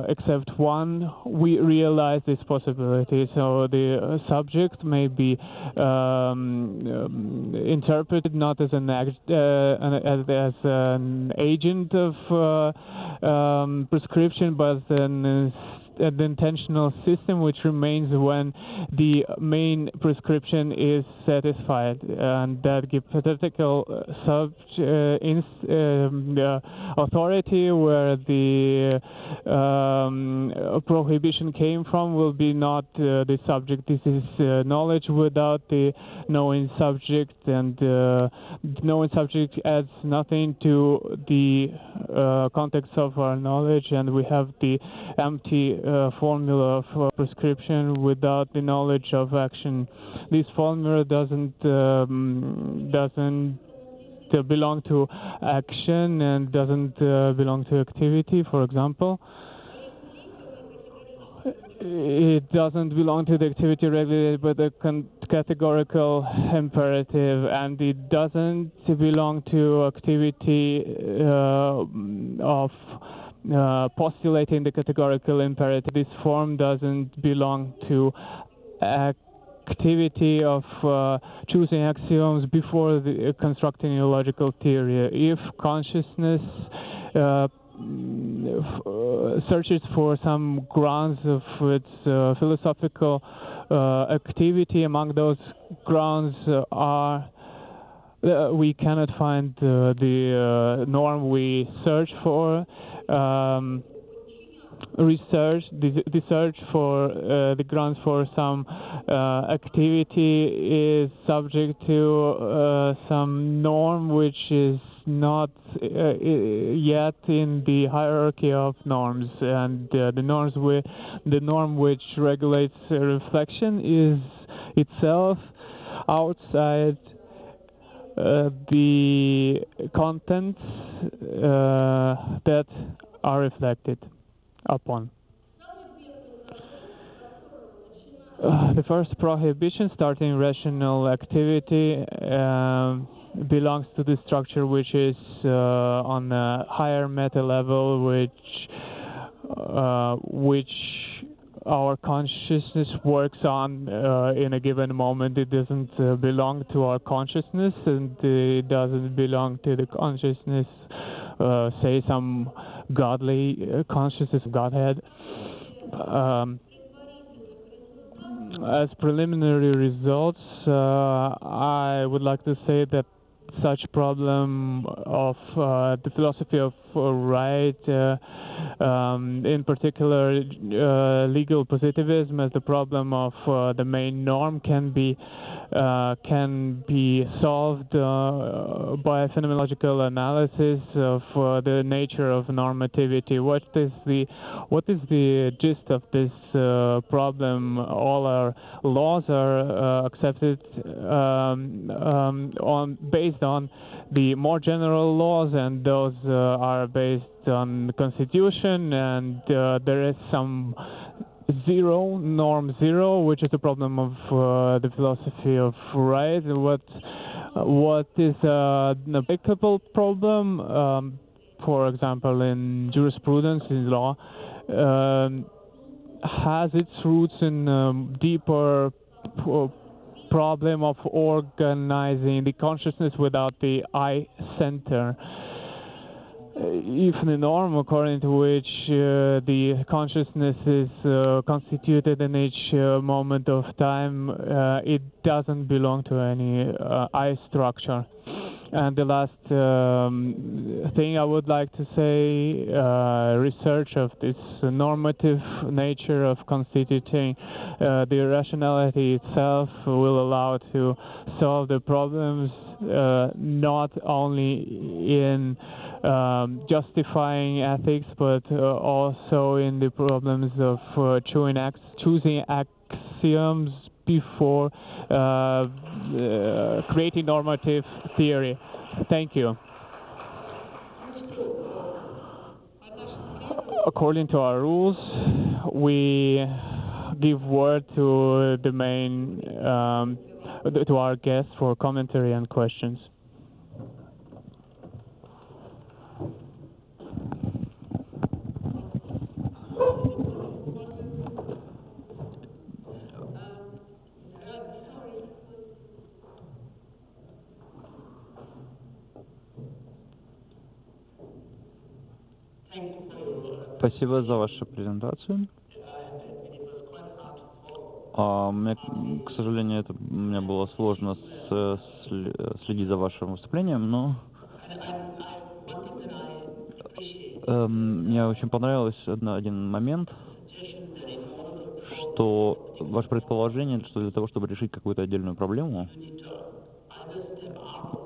except one, we realize this possibility. So the subject may be interpreted not as an as an agent of prescription, but an intentional system which remains when the main prescription is satisfied, and that hypothetical authority where the prohibition came from will be not the subject. This is knowledge without the knowing subject, and knowing subject adds nothing to the context of our knowledge, and we have the empty formula of prescription without the knowledge of action. This formula doesn't belong to action and doesn't belong to activity, for example. It doesn't belong to the activity regulated by the categorical imperative, and it doesn't belong to activity of postulating the categorical imperative. This form doesn't belong to activity of choosing axioms before constructing a logical theory. If consciousness searches for some grounds of its philosophical activity, among those grounds are we cannot find the norm we search for. The search for the grounds for some activity is subject to some norm which is not yet in the hierarchy of norms, and the norm which regulates reflection is itself outside the contents that are reflected upon. The first prohibition, starting rational activity, belongs to the structure which is on a higher meta level, which our consciousness works on in a given moment. It doesn't belong to our consciousness, and it doesn't belong to the consciousness, say some godly consciousness, Godhead. As preliminary results, I would like to say that such problem of the philosophy of right, in particular legal positivism, as the problem of the main norm, can be can be solved by a phenomenological analysis of the nature of normativity. What is the gist of this problem? All our laws are accepted based on the more general laws, and those are based on the Constitution, and there is some norm zero, which is the problem of the philosophy of right. What is an applicable problem, for example, in jurisprudence, in law, has its roots in deeper problem of organizing the consciousness without the I center. If the norm according to which the consciousness is constituted in each moment of time, it doesn't belong to any I structure. And the last thing I would like to say, research of this normative nature of constituting the rationality itself will allow to solve the problems not only in justifying ethics, but also in the problems of choosing axioms before creating normative theory. Thank you. According to our rules, we give word to the main to our guests for commentary and questions. Спасибо за вашу презентацию. Мне, к сожалению, мне было сложно следить за вашим выступлением, но мне очень понравилось один момент, что ваше предположение, что для того, чтобы решить какую-то отдельную проблему,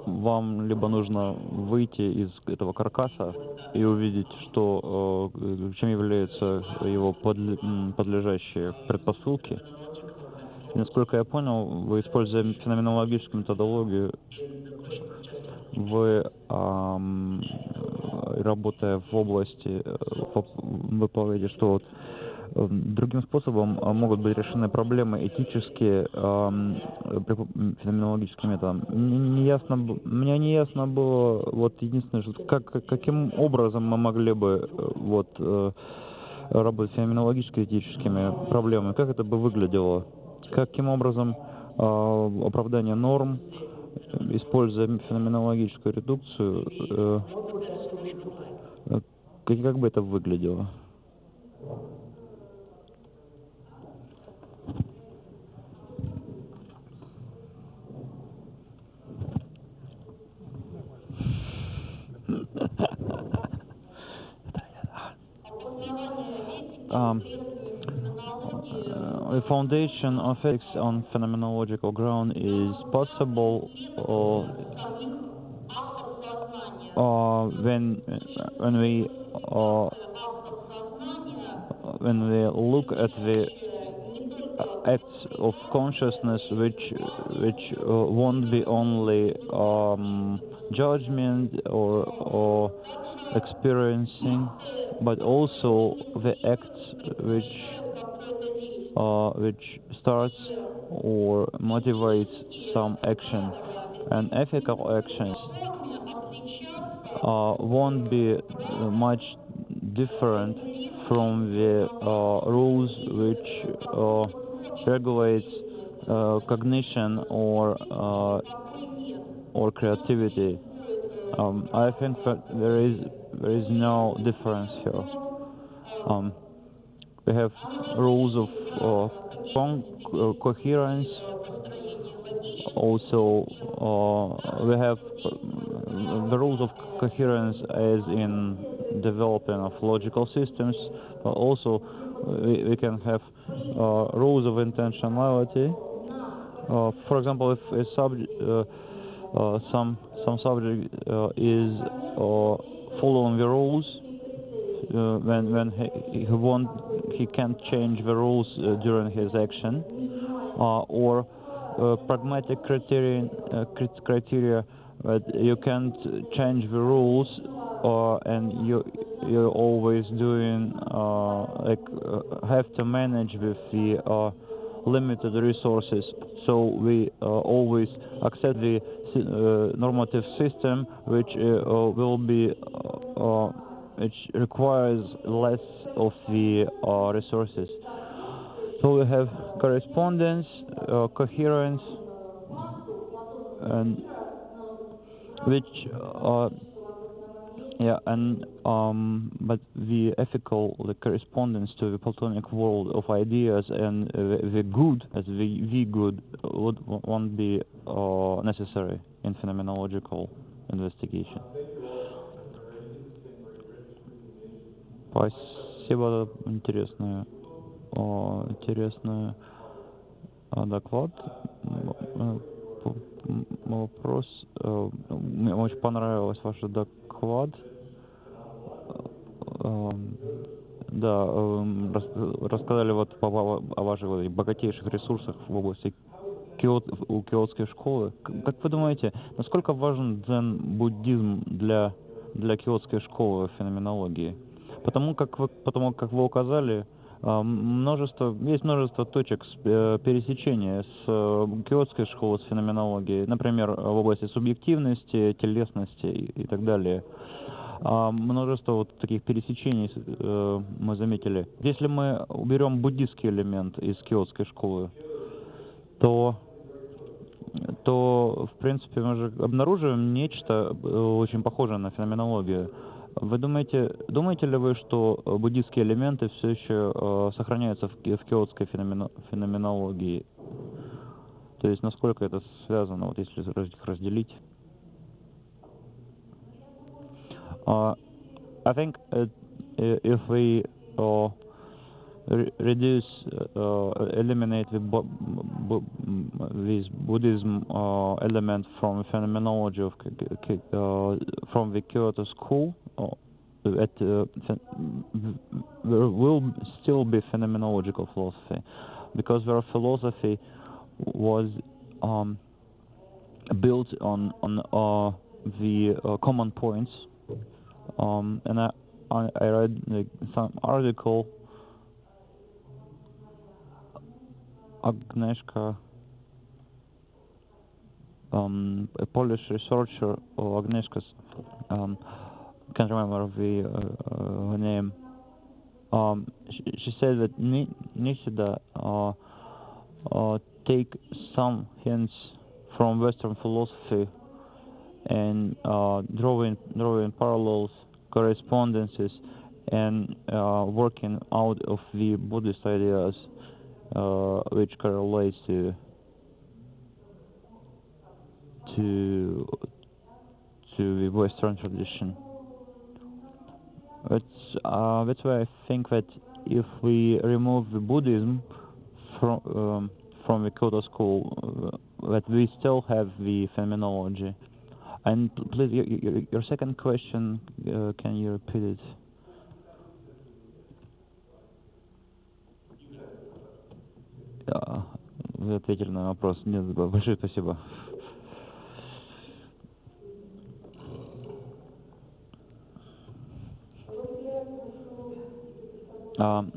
вам либо нужно выйти из этого каркаса и увидеть, чем являются его подлежащие предпосылки. И, насколько я понял, вы, используя феноменологическую методологию, вы, работая в области, вы полагаете, что другим способом могут быть решены проблемы этические феноменологическим методом. Мне не ясно было, единственное, что каким образом мы могли бы работать феноменологически этическими проблемами, как это бы выглядело, каким образом оправдание норм, используя феноменологическую редукцию, как бы это выглядело? The foundation of ethics on phenomenological ground is possible when we look at the acts of consciousness, which won't be only judgment or experiencing, but also the acts which starts or motivates some action. And ethical actions won't be much different from the rules which regulates cognition or creativity. I think that there is no difference here. We have rules of coherence. Also, we have the rules of coherence as in developing of logical systems. Also, we can have rules of intentionality, For example, if a some subject is following the rules, when he can't change the rules during his action, or pragmatic criteria that you can't change the rules, and you're always doing have to manage with the limited resources. So we always accept the normative system, which will be which requires less of the resources. So we have correspondence, coherence, and which but the ethical correspondence to the Platonic world of ideas and the good as the good won't be necessary in phenomenological investigation. Спасибо, интересный доклад. Вопрос. Мне очень понравился ваш доклад. Да, рассказали вот о ваших богатейших ресурсах в области киотской школы. Как вы думаете, насколько важен дзен-буддизм для киотской школы феноменологии? Потому как вы указали, есть множество точек пересечения с киотской школой, с феноменологией, например, в области субъективности, телесности и так далее. Множество вот таких пересечений мы заметили. Если мы уберем буддийский элемент из киотской школы, то в принципе мы же обнаруживаем нечто очень похожее на феноменологию. Вы думаете ли вы, что буддийские элементы все еще сохраняются в киотской феноменологии? То есть насколько это связано, вот если их разделить? I think if we eliminate this Buddhism element from phenomenology from the Kyoto school, there will still be phenomenological philosophy, because their philosophy was built on the common points. And I read some article. Agnieszka, a Polish researcher, Agnieszka, can't remember her name. She said that Nishida take some hints from Western philosophy and drawing parallels, correspondences, and working out of the Buddhist ideas, which correlates to the Western tradition. That's why I think that if we remove the Buddhism from the Kyoto school, that we still have the phenomenology. And please, your second question, can you repeat it? Вы ответили на вопрос. Нет, большое спасибо. I'm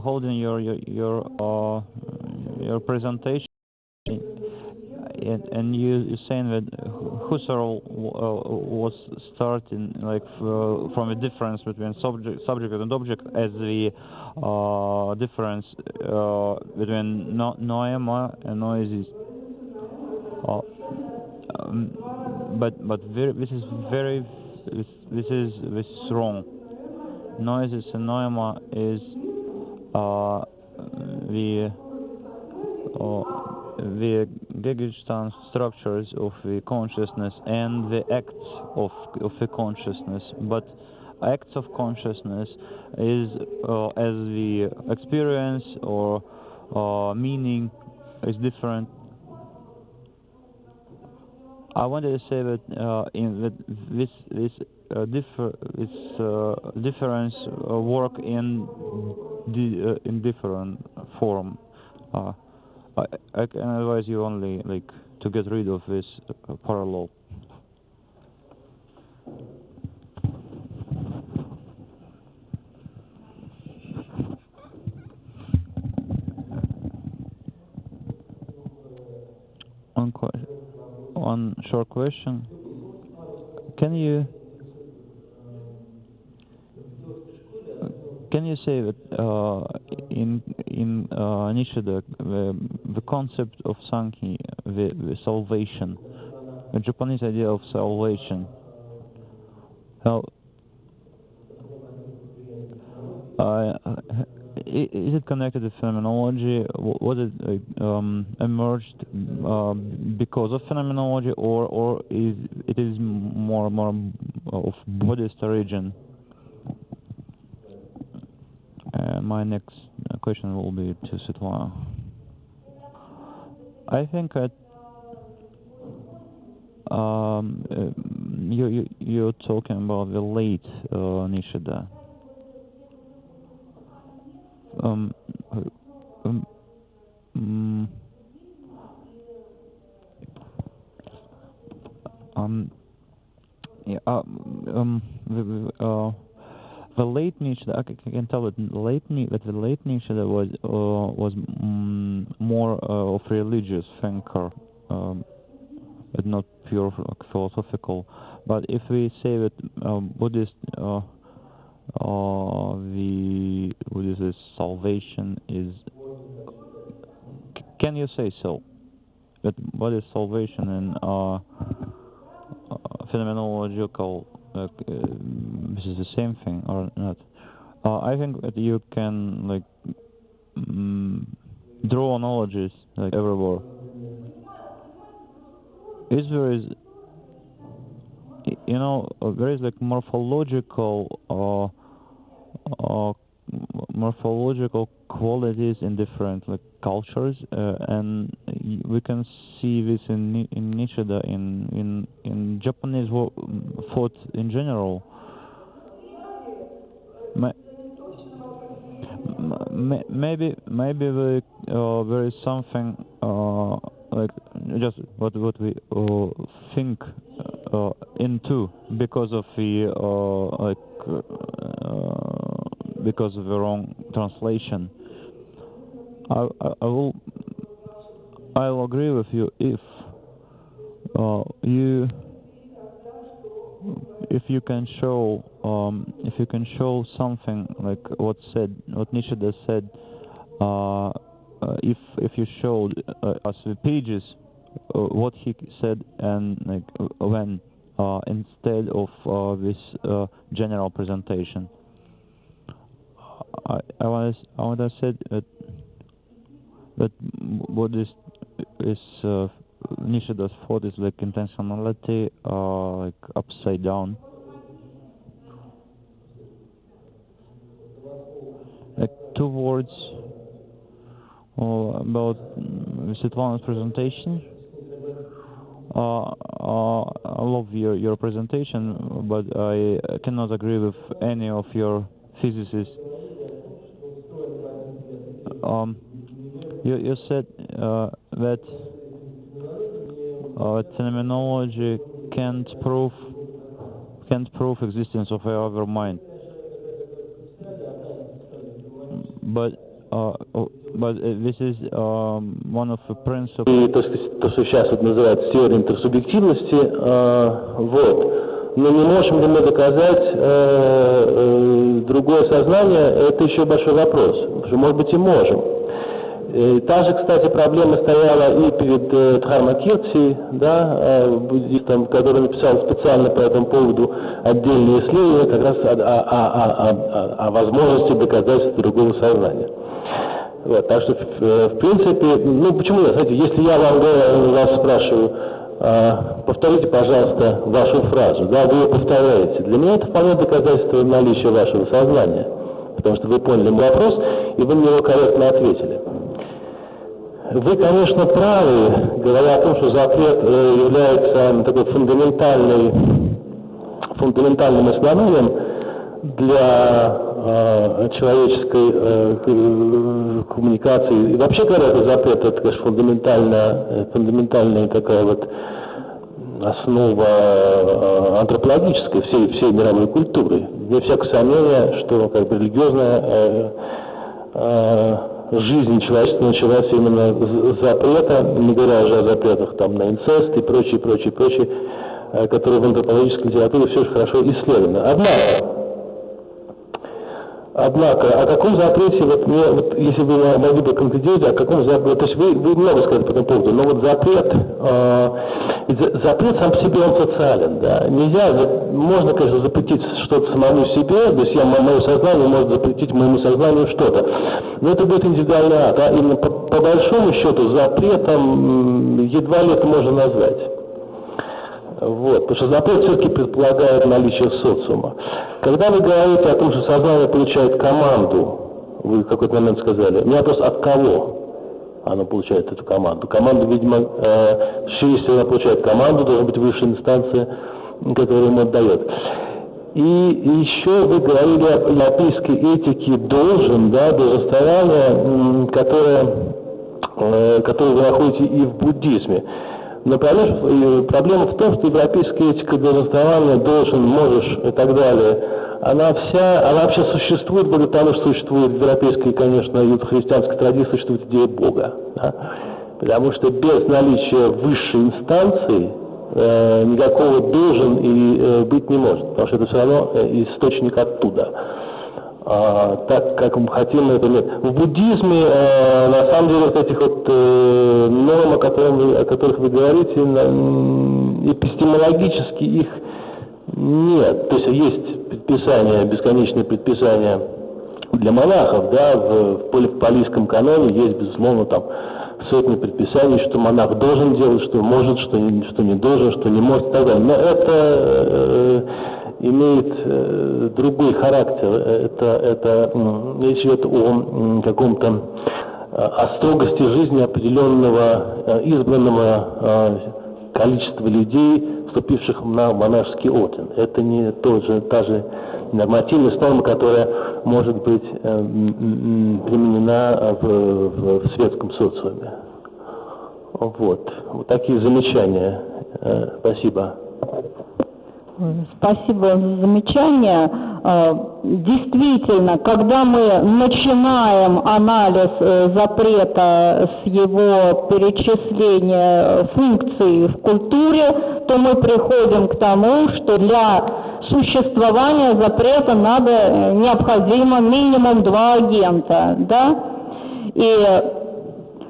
holding your presentation, and you're saying that Husserl was starting from a difference between subject and object as the difference between noema and noises. But this is wrong. Noises and noema is the Gegenstand structures of the consciousness and the acts of the consciousness. But acts of consciousness is as the experience or meaning is different. I wanted to say that this difference work in different form. I can advise you only like to get rid of this parallel. One short question. Can you say that in Nietzsche the concept of Sankhya, the salvation, the Japanese idea of salvation, how is it connected to phenomenology? Was it emerged because of phenomenology, or is it more of Buddhist origin? My next question will be to Svetlana. I think that you're talking about the late Nietzsche. The late Nietzsche, I can tell that the late Nietzsche was more of religious thinker, but not pure philosophical. But if we say that Buddhist, the Buddhist salvation is, can you say so? That Buddhist salvation and phenomenological, this is the same thing or not? I think that you can like draw analogies like everywhere. There is, there is like morphological qualities in different like cultures, and we can see this in Nietzsche, in Japanese thought in general. Maybe there is something like just what we think into because of the because of the wrong translation. I'll agree with you if you can show something like what Nietzsche has said. If you showed us the pages, what he said, and like when instead of this general presentation. I want to say that Buddhist is Nietzsche's thought is like intentionality, like upside down. Like 2 words about Svetlana's presentation. I love your presentation, but I cannot agree with any of your theses. You said that phenomenology can't prove existence of our mind, but this is one of the principles. И то, что сейчас вот называется теорией интерсубъективности, Но не можем ли мы доказать другое сознание, это еще большой вопрос. Потому что, может быть, и можем. Та же, кстати, проблема стояла и перед Дхармакирти, буддистом, который написал специально по этому поводу отдельные исследования, как раз о возможности доказательства другого сознания. Так что, в принципе, почему нет? Знаете, если я вас спрашиваю, повторите, пожалуйста, вашу фразу, вы ее повторяете, для меня это вполне доказательство наличия вашего сознания, потому что вы поняли мой вопрос, и вы мне его корректно ответили. Вы, конечно, правы, говоря о том, что запрет является такой фундаментальным основанием для человеческой коммуникации. И вообще говоря, этот запрет, это, конечно, фундаментальная такая вот основа антропологической всей мировой культуры. Вне всякого сомнения, что как бы религиозная жизнь человечества началась именно с запрета, не говоря уже о запретах там, на инцест и прочее, которые в антропологической литературе все очень хорошо исследованы. Однако, о каком запрете, если вы могли бы конкретизировать, о каком запрете, то есть вы много сказали по этому поводу, но вот запрет сам по себе, он социален, да, нельзя, можно, конечно, запретить что-то самому себе, то есть мое сознание может запретить моему сознанию что-то, но это будет индивидуальный акт, да, именно по большому счету запретом едва ли это можно назвать. Вот, потому что запрет все-таки предполагает наличие социума. Когда вы говорите о том, что сознание получает команду, вы в какой-то момент сказали, у меня вопрос, от кого оно получает эту команду? Команду, видимо, если она получает команду, должна быть высшая инстанция, которая ему отдает. И еще вы говорили о европейской этике долженствования, которое вы находите и в буддизме. Но проблема в том, что европейская этика долженствования, должен, можешь и так далее, она вообще существует благодаря тому, что существует в европейской, конечно, и в христианской традиции существует идея Бога. Да? Потому что без наличия высшей инстанции никакого должен и быть не может, потому что это все равно источник оттуда. Так, как мы хотим, это нет. В буддизме, на самом деле, вот этих вот норм, о которых вы говорите, эпистемологически их нет. То есть есть предписания, бесконечные предписания для монахов, да, в палийском каноне есть, безусловно, там сотни предписаний, что монах должен делать, что может, что не должен, что не может и так далее. Но это имеет другой характер. Это речь идет о каком-то о строгости жизни определенного избранного количества людей, вступивших на монашеский орден. Это не та же нормативность норма, которая может быть применена в светском социуме. Вот такие замечания. Спасибо. Спасибо за замечание. Действительно, когда мы начинаем анализ запрета с его перечисления функций в культуре, то мы приходим к тому, что для существования запрета необходимо минимум 2 агента, да? И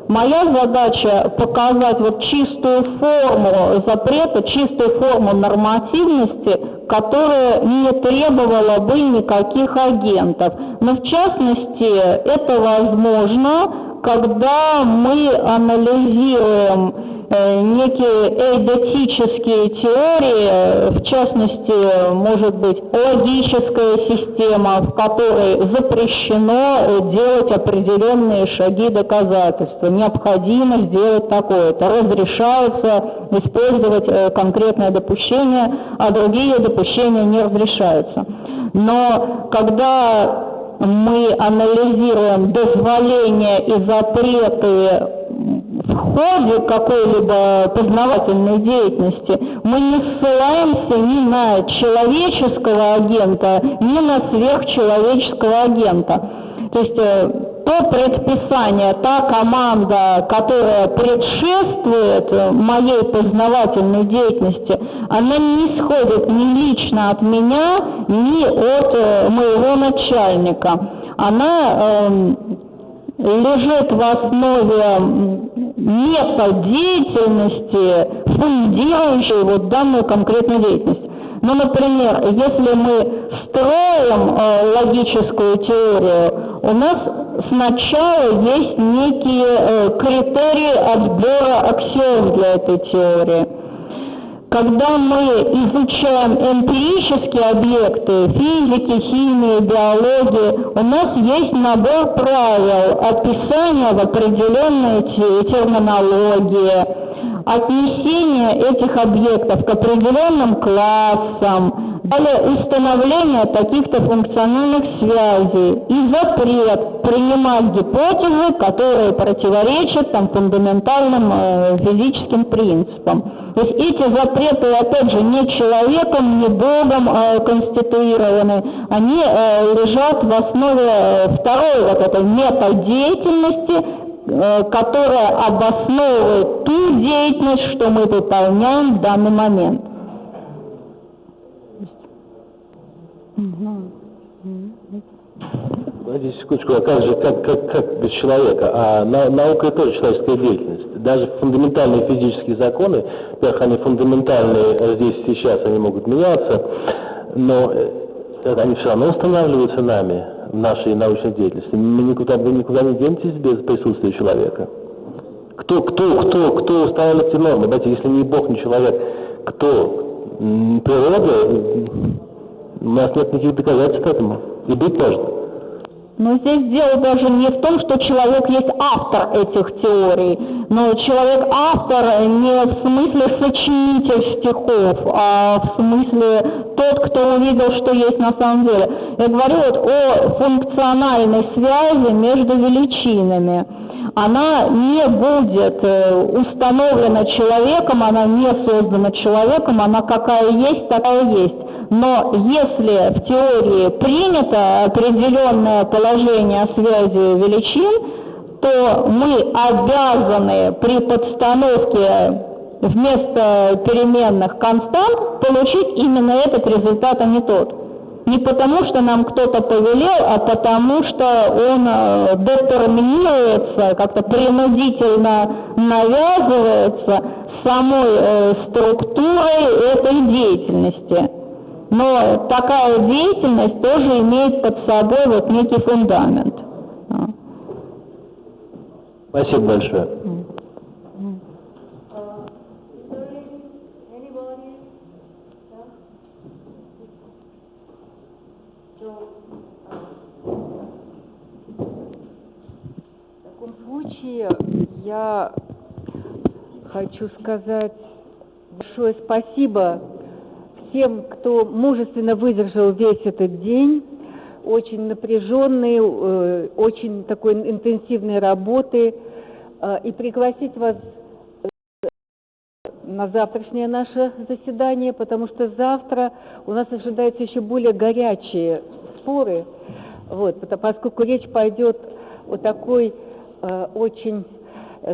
моя задача показать вот чистую форму запрета, чистую форму нормативности, которая не требовала бы никаких агентов. Но в частности это возможно, когда мы анализируем некие эйдетические теории, в частности, может быть, логическая система, в которой запрещено делать определенные шаги доказательства. Необходимо сделать такое-то. Разрешается использовать конкретное допущение, а другие допущения не разрешаются. Но когда мы анализируем дозволения и запреты в ходе какой-либо познавательной деятельности, мы не ссылаемся ни на человеческого агента, ни на сверхчеловеческого агента. То есть то предписание, та команда, которая предшествует моей познавательной деятельности, она не исходит ни лично от меня, ни от моего начальника. Она лежит в основе методеятельности, фундирующей вот данную конкретную деятельность. Ну, например, если мы строим логическую теорию, у нас сначала есть некие критерии отбора аксиом для этой теории. когда мы изучаем эмпирические объекты физики, химии, биологии, у нас есть набор правил, описания в определенной терминологии, отнесение этих объектов к определенным классам, далее установление каких-то функциональных связей и запрет принимать гипотезы, которые противоречат фундаментальным физическим принципам. То есть эти запреты, опять же, не человеком, не Богом конституированы, они лежат в основе второй этой метадеятельности, которая обосновывает ту деятельность, что мы выполняем в данный момент. Подождите секундочку, а как без человека? А наука — это тоже человеческая деятельность. Даже фундаментальные физические законы, во-первых, они фундаментальные, здесь сейчас они могут меняться, но они все равно устанавливаются нами в нашей научной деятельности. Вы никуда не денетесь без присутствия человека. Кто устанавливает эти нормы? Давайте, если не Бог, не человек, кто? Природа? У нас нет никаких доказательств этому. И быть может. Но здесь дело даже не в том, что человек есть автор этих теорий, но человек автор не в смысле сочинитель стихов, а в смысле тот, кто увидел, что есть на самом деле. Я говорю о функциональной связи между величинами. Она не будет установлена человеком, она не создана человеком, она какая есть, такая есть. Но если в теории принято определенное положение связи величин, то мы обязаны при подстановке вместо переменных констант получить именно этот результат, а не тот. Не потому, что нам кто-то повелел, а потому, что он детерминируется, как-то принудительно навязывается самой структурой этой деятельности. Но такая деятельность тоже имеет под собой некий фундамент. Спасибо большое. В таком случае я хочу сказать большое спасибо всем, кто мужественно выдержал весь этот день, очень напряженный, очень такой интенсивной работы, и пригласить вас на завтрашнее наше заседание, потому что завтра у нас ожидаются еще более горячие споры, поскольку речь пойдет о такой очень,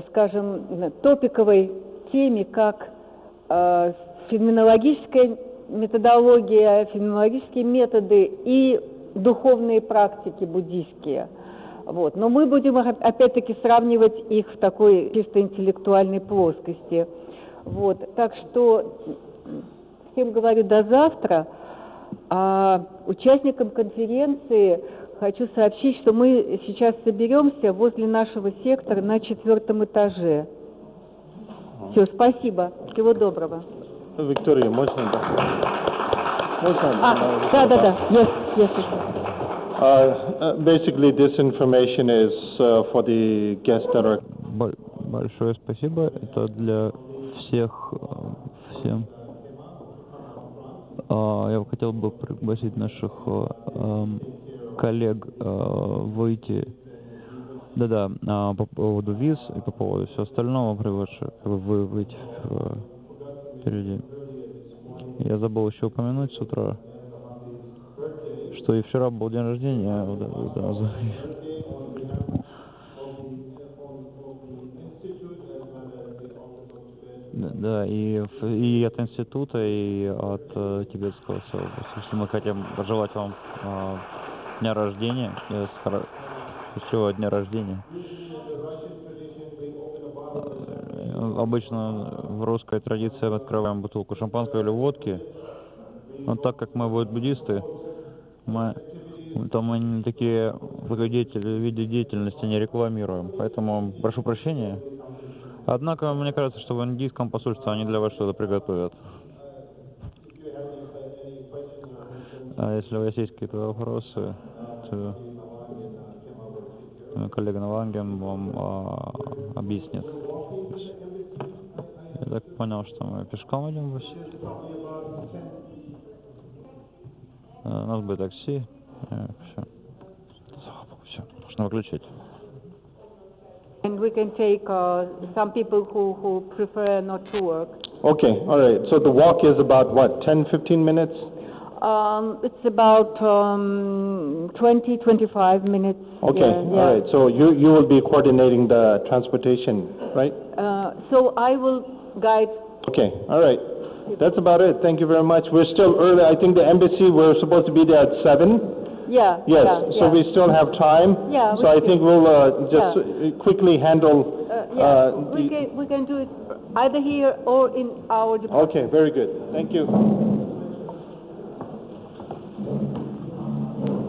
скажем, топиковой теме, как феноменологическая методология, феноменологические методы и духовные практики буддийские. Но мы будем опять-таки сравнивать их в такой чисто интеллектуальной плоскости. Так что всем говорю до завтра. А участникам конференции хочу сообщить, что мы сейчас соберемся возле нашего сектора на 4-м этаже. Все, спасибо. Всего доброго. Виктория, можно? Да. Yes. Basically, this information is for the guests that are... Большое спасибо. Это для всем. Я хотел бы пригласить наших коллег выйти. По поводу виз и по поводу всего остального вы выйти впереди. Я забыл еще упомянуть с утра, что и вчера был день рождения. Да, и от института, и от тибетского сообщества. Мы хотим пожелать вам дня рождения, счастливого дня рождения. Обычно в русской традиции мы открываем бутылку шампанского или водки, но так как мы буддисты, мы такие виды деятельности не рекламируем, поэтому прошу прощения. Однако, мне кажется, что в индийском посольстве они для вас что-то приготовят. Если у вас есть какие-то вопросы, то коллега Наванген вам объяснит. Я так понял, что мы пешком идем в Россию. У нас будет такси. Все. Все. Можно выключить. And we can take some people who prefer not to work. Okay, all right. So the walk is about what, 10-15 minutes? It's about 20-25 minutes. Okay, yeah. all right. So you will be coordinating the transportation, right? So I will guide. Okay, all right. That's about it. Thank you very much. We're still early. I think the embassy, we're supposed to be there at 7. Yeah. Yes, yeah, so yeah. we still have time. Yeah. So I think we'll just quickly handle. We can do it either here or in our department. Okay, very good. Thank you.